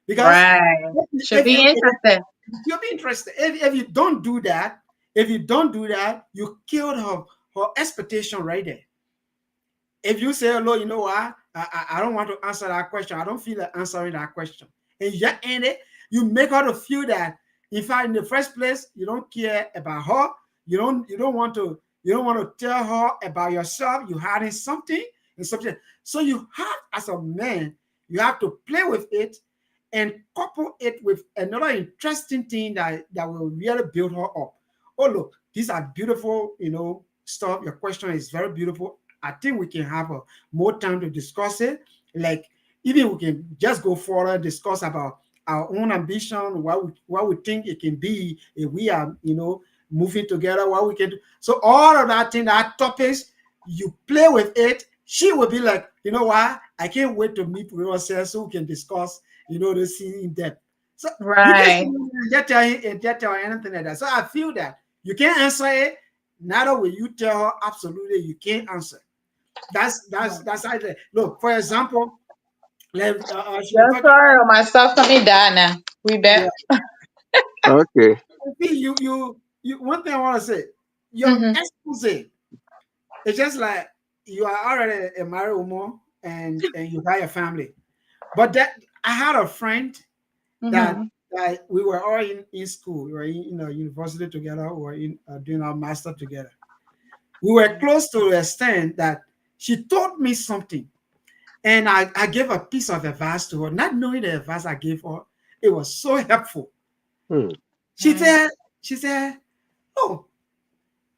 Because Right. Should be if interested. you'll be interested. If you don't do that, you killed her expectation right there. If you say, "Hello, you know what? I don't want to answer that question. I don't feel like answering that question," and you end it, you make her to feel that, in fact, in the first place, you don't care about her. You don't want to tell her about yourself. You hiding something and something. So you have, as a man, you have to play with it and couple it with another interesting thing that will really build her up. Oh, look, these are beautiful, stuff. Your question is very beautiful. I think we can have more time to discuss it. Like, even we can just go forward, discuss about our own ambition, what we think it can be if we are, moving together, what we can do. So all of that thing, that topics, you play with it. She will be like, you know what? I can't wait to meet with ourselves so we can discuss, the scene in depth. So you just Right. just tell her anything like that. So I feel that you can't answer it. Neither will you tell her absolutely you can't answer. That's how it. Look, for example, she was Just talking. sorry, my stuff coming down now. We bet. Yeah, Okay. see, you. One thing I want to say, your Mm-hmm. expose. It's just like you are already a married woman and you have a family. But that I had a friend that Mm-hmm. that we were all in school, we were in university together, we were doing our master together. We were close to the extent that she taught me something, and I gave a piece of advice to her, not knowing the advice I gave her. It was so helpful. Hmm. She said, she said, "Oh,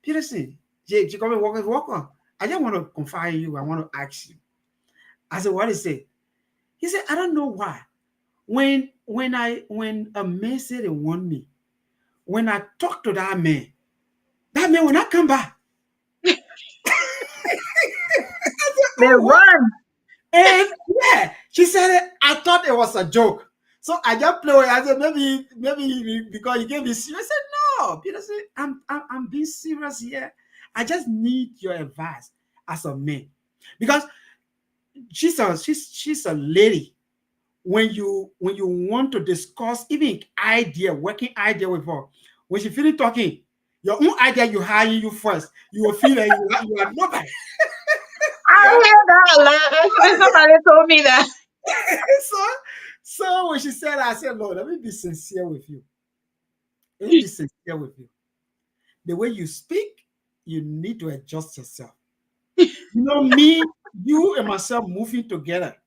Peterson, she called me Walker. I just want to confide in you. I want to ask you." I said, "What is it?" He said, "I don't know why. When a man said they want me, when I talk to that man will not come back." I said, They "Oh, what?" run. And yeah, she said it. I thought it was a joke. So I just play with it. I said, maybe because you gave me serious. I said, "No, Peter said, I'm being serious here. I just need your advice as a man." Because she's a lady. When you want to discuss even working idea with her, when she finish talking, your own idea you hire you first, you will feel like you are nobody. I Yeah. hear that a lot. Actually, somebody told me that. so So when she said, I said, Lord, let me be sincere with you. Let me be sincere with you. The way you speak, you need to adjust yourself. You know, me, you and myself moving together.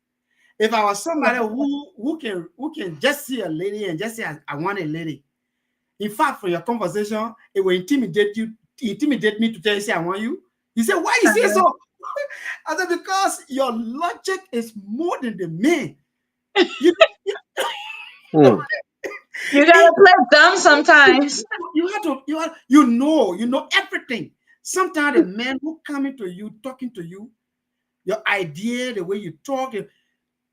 If I was somebody who can just see a lady and just say, I want a lady. In fact, for your conversation, it will intimidate me to tell you, say, I want you. You say, why you say so? I said, because your logic is more than the man. You, mm, You gotta play dumb sometimes. you have to you know everything. Sometimes the man who coming to you, talking to you, your idea, the way you talk,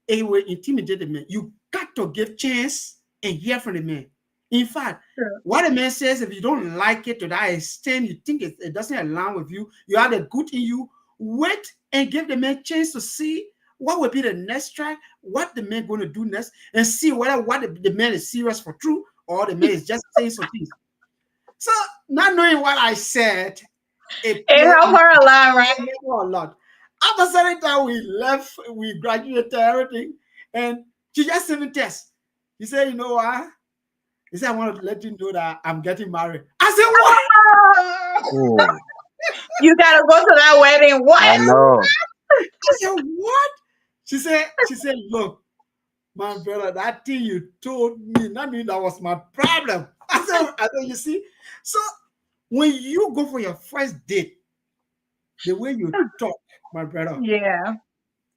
it will intimidate the man. You got to give chance and hear from the man. In fact, True. what the man says, if you don't like it to that extent, you think it doesn't align with you, you have the good in you, wait and give the man chance to see what will be the next track, what the man going to do next, and see whether what the man is serious for true or the man is just saying some things. So, not knowing what I said, it It played helped her a lot, right? a lot. After certain time, we left, we graduated everything, and she just sent me test. He said, you know what? He said, I want to let you know that I'm getting married. I said, what? Oh, mm. you gotta go to that wedding. I What? know. I said, what? She said, look, my brother, that thing you told me, that mean that was my problem. I said, you see? So when you go for your first date, the way you talk, my brother, Yeah.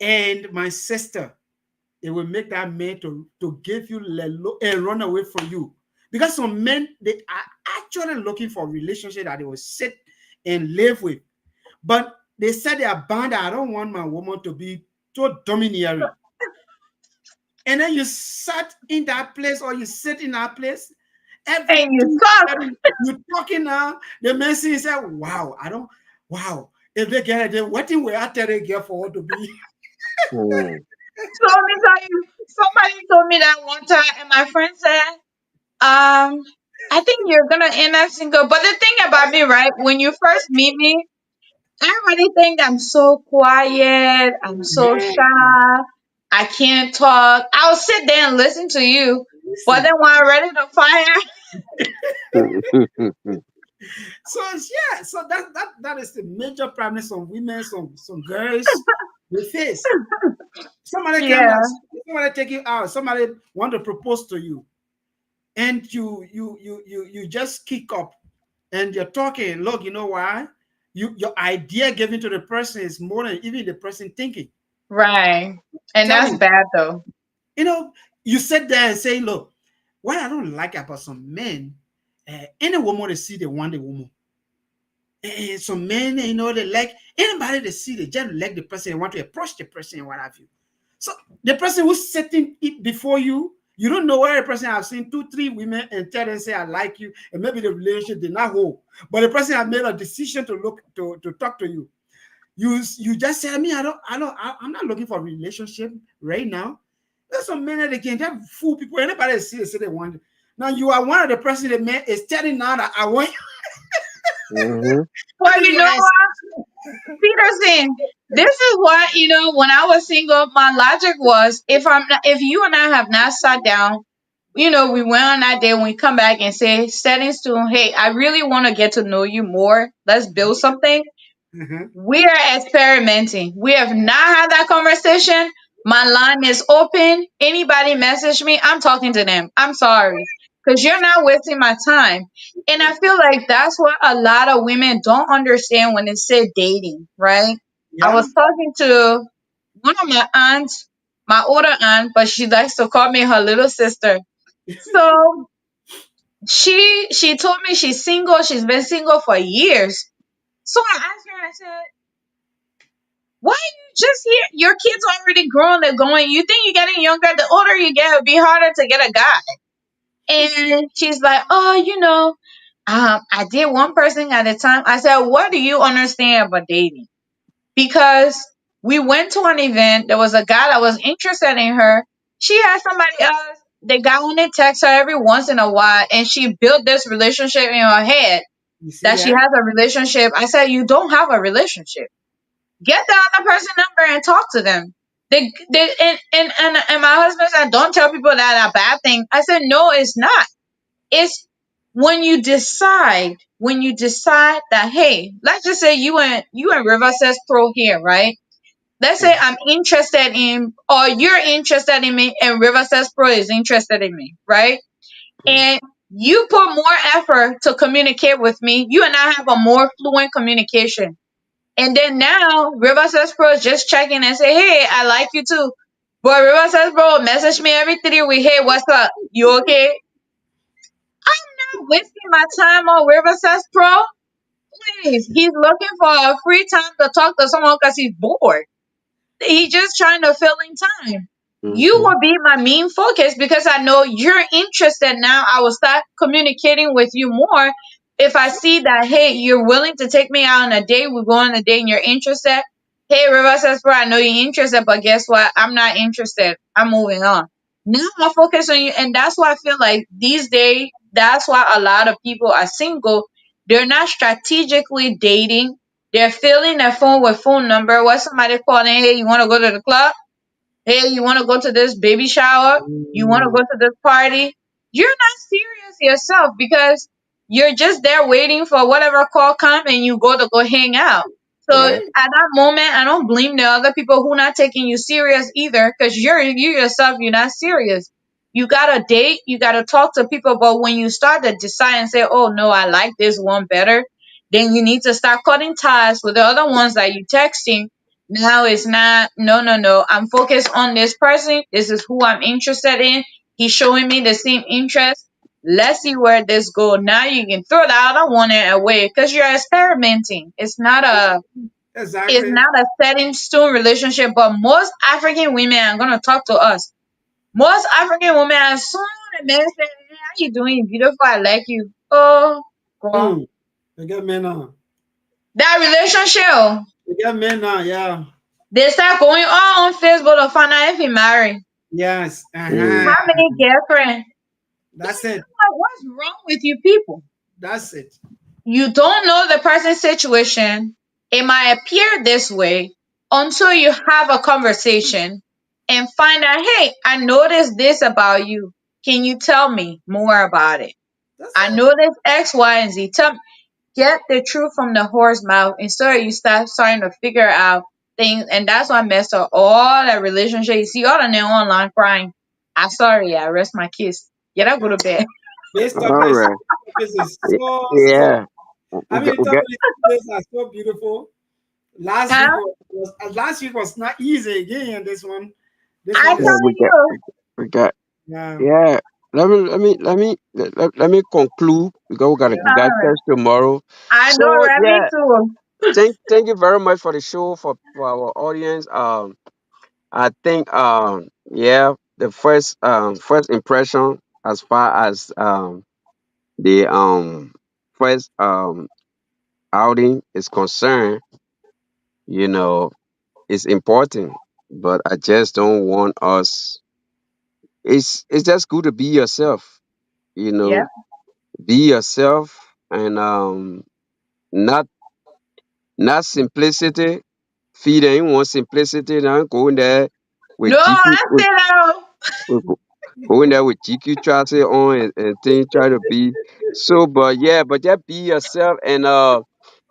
and my sister, it will make that man to give you and run away from you. Because some men, they are actually looking for a relationship that they will sit and live with. But they said they are bound that I don't want my woman to be so domineering. And then you sat in that place or you sit in that place, every And you 2 talk. seconds you're talking now, the man see say, wow, I don't, wow. If they get it, then what thing will I tell the girl for her to be? Mm, So let me tell you, somebody told me that one time, and my friend said, I think you're gonna end up single. But the thing about me, right, when you first meet me, I already think I'm so quiet, I'm so Yeah, shy, I can't talk. I'll sit there and listen to you. But listen. then when I'm ready to fire, mm, mm, So yeah, so that is the major problem some women, some girls they face. Somebody come out, yeah, somebody take you out, somebody want to propose to you, and you just kick up and you're talking. Look, you know why? Your idea given to the person is more than even the person thinking. right. And Tell that's me, bad though. you know, you sit there and say, look, what I don't like about some men, any woman they see they want a woman. Some men, they like anybody they see, they just like the person, they want to approach the person and what have you. So the person who's setting it before you, you don't know where the person have seen two, three women and tell them say I like you, and maybe the relationship did not hold. But the person has made a decision to look to talk to you. You just say, I'm not looking for a relationship right now. There's some men that they can just fool people. Anybody they see, they say they want you. Now you are one of the person that man is telling now that I want you. mhm, That Well, is you what know I what, Peterson, this is what, when I was single, my logic was, if you and I have not sat down, we went on that day, when we come back and say, set in stone, hey, I really want to get to know you more. Let's build something. uh-huh. We are experimenting. We have not had that conversation. My line is open. Anybody message me, I'm talking to them. I'm sorry. Because you're not wasting my time. And I feel like that's what a lot of women don't understand when they say dating, right? I Yeah. was talking to one of my aunts, my older aunt, but she likes to call me her little sister. So she told me she's single. She's been single for years. So I asked her, I said, why you just here? Your kids already grown. They're going. You think you're getting younger. The older you get, it'll be harder to get a guy. And she's like, oh, I did one person at a time. I said, what do you understand about dating? Because we went to an event. There was a guy that was interested in her. She had somebody else. The guy only text her every once in a while, and she built this relationship in her head You see that she that? has a relationship. I said, you don't have a relationship. Get the other person number and talk to them. And my husband said, "Don't tell people that a bad thing." I said, "No, it's not. It's when you decide that, hey, let's just say you and River says pro here, right? Let's say Mm, I'm interested in, or you're interested in me, and River says pro is interested in me, right? mm, And you put more effort to communicate with me. You and I have a more fluent communication. And then now River says pro is just checking and say, hey, I like you too. But River says pro message me every 3 weeks. Hey, what's up? You okay? I'm not wasting my time on River says pro. Please, he's looking for a free time to talk to someone because he's bored. He's just trying to fill in time. You mhm, will be my main focus because I know you're interested now. I will start communicating with you more. If I see that, hey, you're willing to take me out on a date, we go on a date and you're interested. Hey, River says, bro, I know you're interested, but guess what? I'm not interested. I'm moving on. Now I focus on you. And that's why I feel like these days, that's why a lot of people are single. They're not strategically dating. They're filling their phone with phone number. What somebody calling, hey, you want to go to the club? Hey, you want to go to this baby shower? You want to Mm, go to this party? You're not serious yourself because you're just there waiting for whatever call come and you go hang out. So at right. that moment, I don't blame the other people who not taking you serious either because you yourself, you're not serious. You gotta date, you gotta talk to people, but when you start to decide and say, oh no, I like this one better, then you need to start cutting ties with the other ones that you texting. Now it's not, no, no, no. I'm focused on this person. This is who I'm interested in. He's showing me the same interest. Let's see where this goes. Now you can throw the other one away because you're experimenting. It's Exactly. not a set in stone relationship. But most African women are gonna talk to us. Most African women, as soon as the man says, hey, how you doing? Beautiful, I like you. Oh, girl. Mm. They get men now. That relationship, They get men now, yeah. they start going all on Facebook to find out if he married. Yes. mm. Uh-huh. How many girlfriends? That's it. What's wrong with you people? That's it. You don't know the person's situation. It might appear this way until you have a conversation and find out, hey, I noticed this about you. Can you tell me more about it? That's I it. noticed X, Y, and Z. Tell me, get the truth from the horse mouth instead of you start starting to figure out things. And that's what messed up all that relationship. You see all the name online crying. I'm sorry, I rest my case. Get up, go to bed. This All topic is right. this is Y- so. Yeah. I mean, the We get, topic is are so beautiful. Last Huh? week last week was not easy again. This one, this I one yeah, is telling you. we get, yeah. yeah. Let me conclude because we got Alright. church tomorrow. I know, So right? Me yeah, too. thank you very much for the show for our audience. I think yeah, the first impression as far as the first outing is concerned, you know, is important. But I just don't want us. It's just good to be yourself. You Yeah. know, be yourself and not not simplicity. Feed anyone simplicity. Now go in there with No, GQ I said out. with, go in there with GQ trousers on and things try to be so. But yeah, but just be yourself and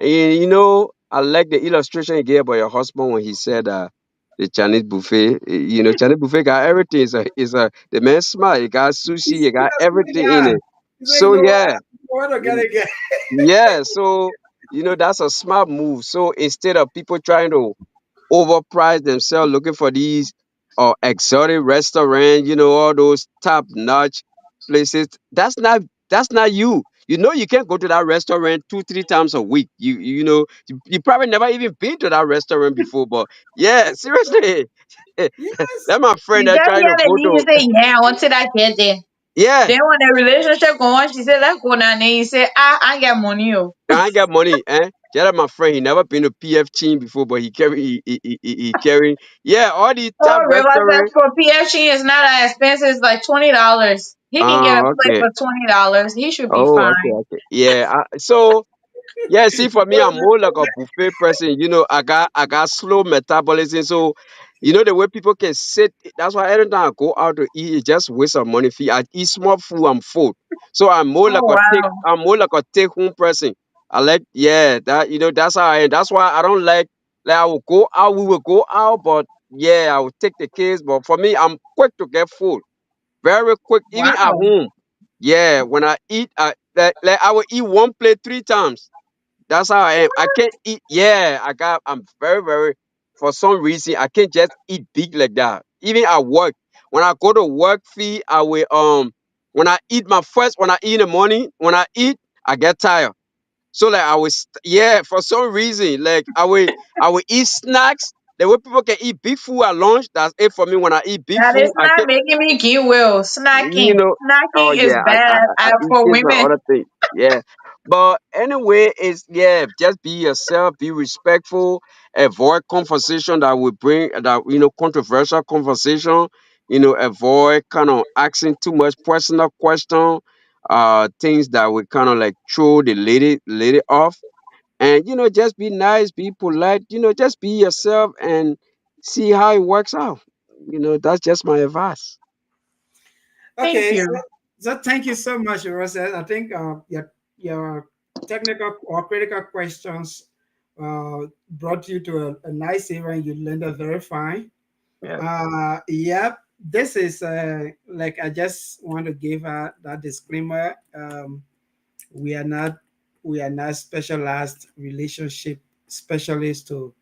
you know I like the illustration you gave about your husband when he said the Chinese buffet. You know, Chinese buffet got everything. Is a the man smart. He got sushi. He got That's what, everything in yeah. it. You say you So know what? yeah, Where to get you- it again? yeah. So you know that's a smart move. So instead of people trying to overprice themselves looking for these exotic restaurant, you know, all those top notch places. That's not you. You know you can't go to that restaurant 2, 3 times a week. You probably never even been to that restaurant before. But yeah, seriously. Yes. That my friend She that just trying to hear the go name to say, yeah, until I get there. yeah. Then when the relationship go on, she said, let's go down there. He said, I get money. Oh. I ain't got money, eh? Just my friend, he never been to PF Ching before, but he carry yeah, all these Oh, top River says restaurants. for PFC is not that expensive. It's like $20. He can get a plate Okay. for $20. He should be Oh, okay, fine. okay. Yeah. So yeah, see, for me, I'm more like a buffet person. You know, I got slow metabolism, so You know the way people can sit. That's why every time I go out to eat, it just waste of money. Fee. I eat small food, I'm full. So Oh wow. I'm more like a take home person. I like, yeah, that that's how I am. That's why I don't like I will go out, we will go out, but yeah, I will take the kids. But for me, I'm quick to get full. Very quick, even at Wow. home. Yeah, when I eat, like I will eat one plate 3 times. That's how I am. I can't eat. Yeah, I'm very, very. For some reason, I can't just eat big like that. Even at work, when I go to work, fee, I will When I eat when I eat in the morning, when I eat, I get tired. So like yeah, for some reason, like I will eat snacks. The way people can eat big food at lunch, that's it for me. When I eat big That food, is not making me get well. you Snacking. know, oh Snacking is yeah, bad I eat for this and women. other things. Yeah. But anyway, it's yeah, just be yourself, be respectful, avoid conversation that will bring that controversial conversation, avoid kind of asking too much personal question, things that will kind of like throw the lady off. And just be nice, be polite, just be yourself and see how it works out. That's just my advice. Thank Okay, so you. thank you so much, Rosa. I think your technical or critical questions brought you to a nice event. You landed very fine. Yeah. Yep. This is like I just want to give that disclaimer. We are not specialized relationship specialists to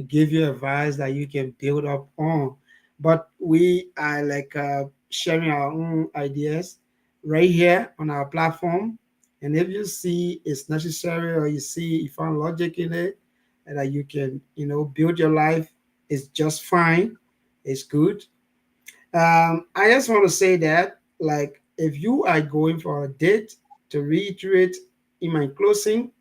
give you advice that you can build up on, but we are like sharing our own ideas right here on our platform. And if you see it's necessary or you see you find logic in it and that you can build your life, it's just fine, it's good. I just want to say that, like, if you are going for a date, to reiterate in my closing,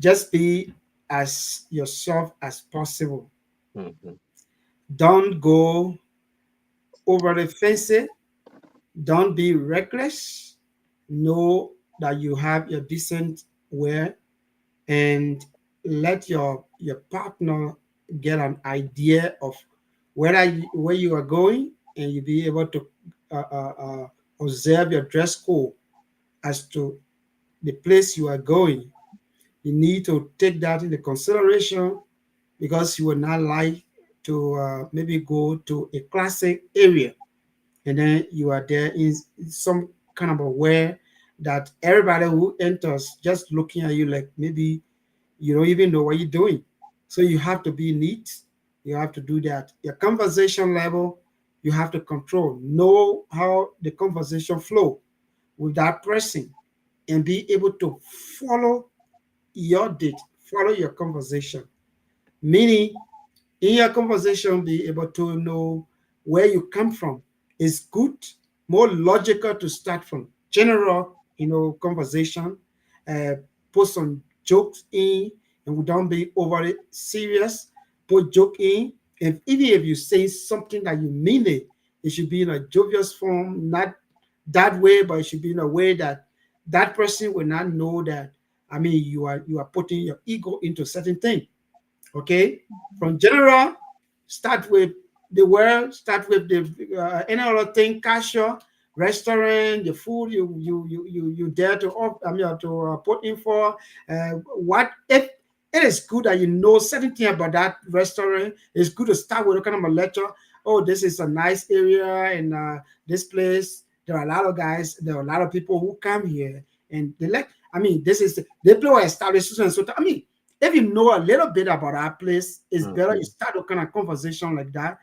just be as yourself as possible. Mhm. Don't go over the fence. Don't be reckless. Know that you have your decent wear, and let your partner get an idea of where you are going, and you be able to observe your dress code as to the place you are going. You need to take that into consideration, because you would not like to maybe go to a classic area, and then you are there in some kind of a way that everybody who enters just looking at you like maybe you don't even know what you're doing. So you have to be neat. You have to do that. Your conversation level, you have to control. Know how the conversation flow without pressing, and be able to follow your date, follow your conversation. Meaning, in your conversation, be able to know where you come from. It's good, more logical to start from general, conversation, uh, put some jokes in, and we don't be overly serious. Put joke in, and even if you say something that you mean it, it should be in a jovial form, not that way, but it should be in a way that that person will not know that. I mean, you are putting your ego into certain thing. Okay, from general, start with the world, start with the any other thing, casual, restaurant, the food you dare to put in for. What if it is good that you know certain thing about that restaurant? It's good to start with a kind of a lecture. Oh, this is a nice area, and this place, there are a lot of guys, there are a lot of people who come here, and they like, I mean, this is they play or establish and so I mean, if you know a little bit about our place, it's better you Mhm. start a kind of conversation like that.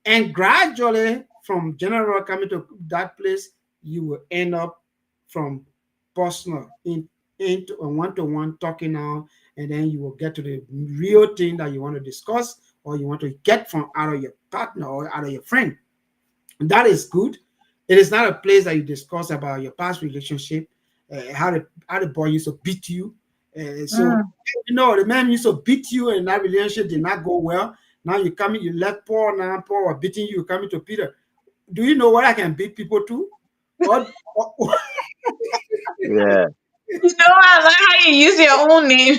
And gradually, from general coming to that place, you will end up from personal into a one-to-one talking now, and then you will get to the real thing that you want to discuss or you want to get from out of your partner or out of your friend. That is good. It is not a place that you discuss about your past relationship, how the boy used to beat you. So Mm. the man used to beat you, and that relationship did not go well. Now you coming, you left Paul. Now Paul was beating you. You coming to Peter. Do you know what I can beat people to? Or Yeah. You know, I like how you use your own name.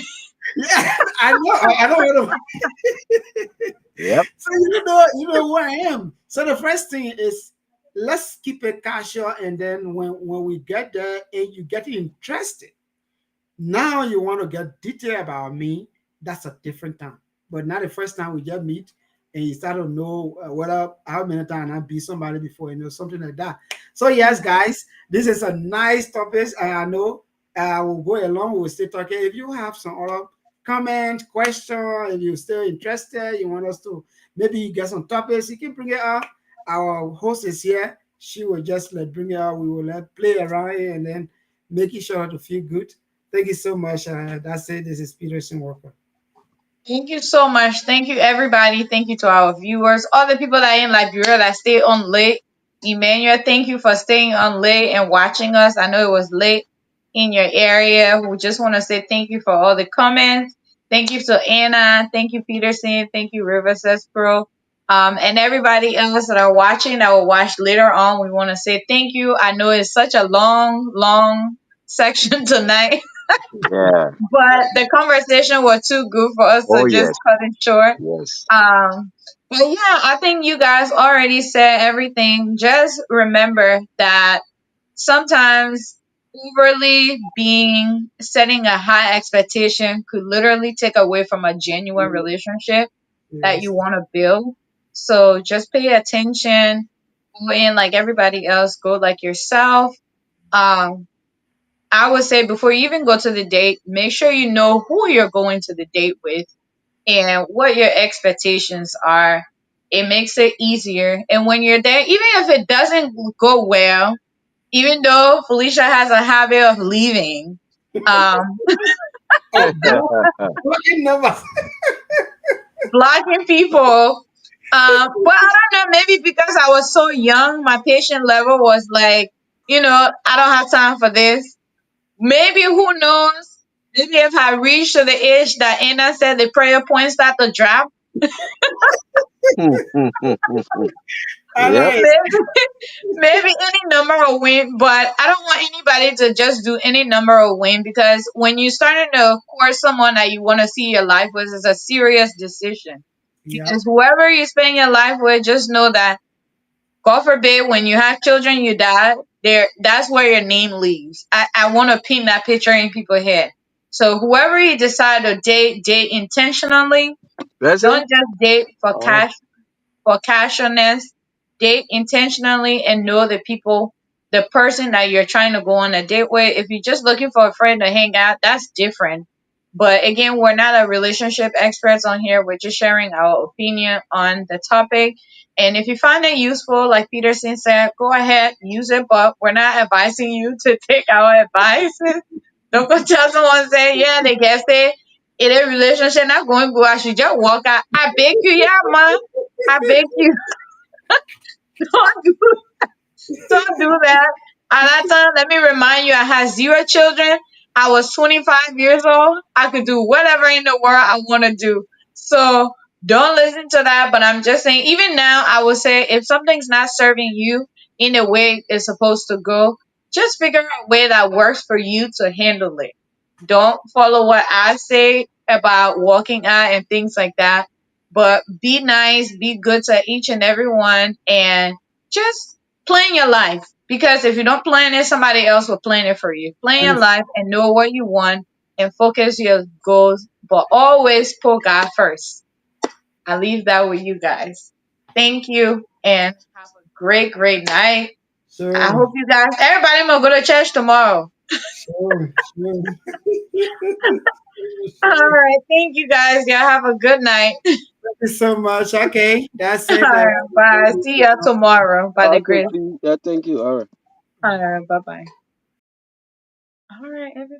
Yeah, I know. I don't want to. Yep. So you know who I am. So the first thing is, let's keep it casual, and then when we get there and you get interested, now you want to get detail about me. That's a different time. But not the first time we just meet and you start to know what up, how many times I beat somebody before, something like that. So yes, guys, this is a nice topic. And I know I will go along. We'll still talking. If you have some other comment, question, if you're still interested, you want us to maybe get some topics, you can bring it up. Our host is here. She will just bring it up. We will play around it and then making sure to feel good. Thank you so much. That's it. This is Peterson Walker. Thank you so much. Thank you, everybody. Thank you to our viewers, all the people that are in Liberia that stay on late. Emmanuel, thank you for staying on late and watching us. I know it was late in your area. We just want to say thank you for all the comments. Thank you to Anna. Thank you, Peterson. Thank you, River Pro. And everybody else that are watching that will watch later on. We want to say thank you. I know it's such a long, long section tonight. Yeah. But the conversation was too good for us Oh to just yes. cut it short. Yes. But yeah, I think you guys already said everything. Just remember that sometimes overly being setting a high expectation could literally take away from a genuine relationship that you Yes. want to build. So just pay attention. Go in like everybody else. Go like yourself. Um, I would say before you even go to the date, make sure you know who you're going to the date with and what your expectations are. It makes it easier. And when you're there, even if it doesn't go well, even though Felicia has a habit of leaving, um, Oh, blocking numbers. blocking people. But I don't know, maybe because I was so young, my patient level was like, I don't have time for this. Maybe who knows? Maybe if I reach to the age that Anna said the prayer points start to drop, I Yep. like maybe, maybe any number will win. But I don't want anybody to just do any number will win because when you're starting to court someone that you want to see your life with, it's a serious decision. yeah. Because whoever you spend your life with, just know that God forbid when you have children, you die. That's where your name leaves. I want to paint that picture in people's head. So whoever you decide to date, date intentionally. Listen. Don't just date Oh, for casualness. Date intentionally and know the person that you're trying to go on a date with. If you're just looking for a friend to hang out, that's different. But again, we're not a relationship experts on here. We're just sharing our opinion on the topic. And if you find it useful, like Peterson said, go ahead, use it. But we're not advising you to take our advice. Don't go tell someone say, yeah, they guess it. In a relationship, not going to go. I should just walk out. I beg you, yeah, man. I beg you, don't do don't do that. At that time, let me remind you, I had 0 children. I was 25 years old. I could do whatever in the world I want to do. So don't listen to that. But I'm just saying, even now, I would say if something's not serving you in the way it's supposed to go, just figure out a way that works for you to handle it. Don't follow what I say about walking out and things like that. But be nice, be good to each and every one, and just plan your life. Because if you don't plan it, somebody else will plan it for you. Plan And your if, life and know what you want and focus your goals, but always put God first. I leave that with you guys. Thank you and have a great, great night. I sure, hope you guys, everybody will go to church tomorrow. sure, sure, All sure. right. Thank you guys. Y'all have a good night. Thank you so much. Okay, that's All it. right. Bye. See y'all tomorrow by the okay, grace. P. Yeah, thank you. All right. All right. Bye bye. All right. Everybody.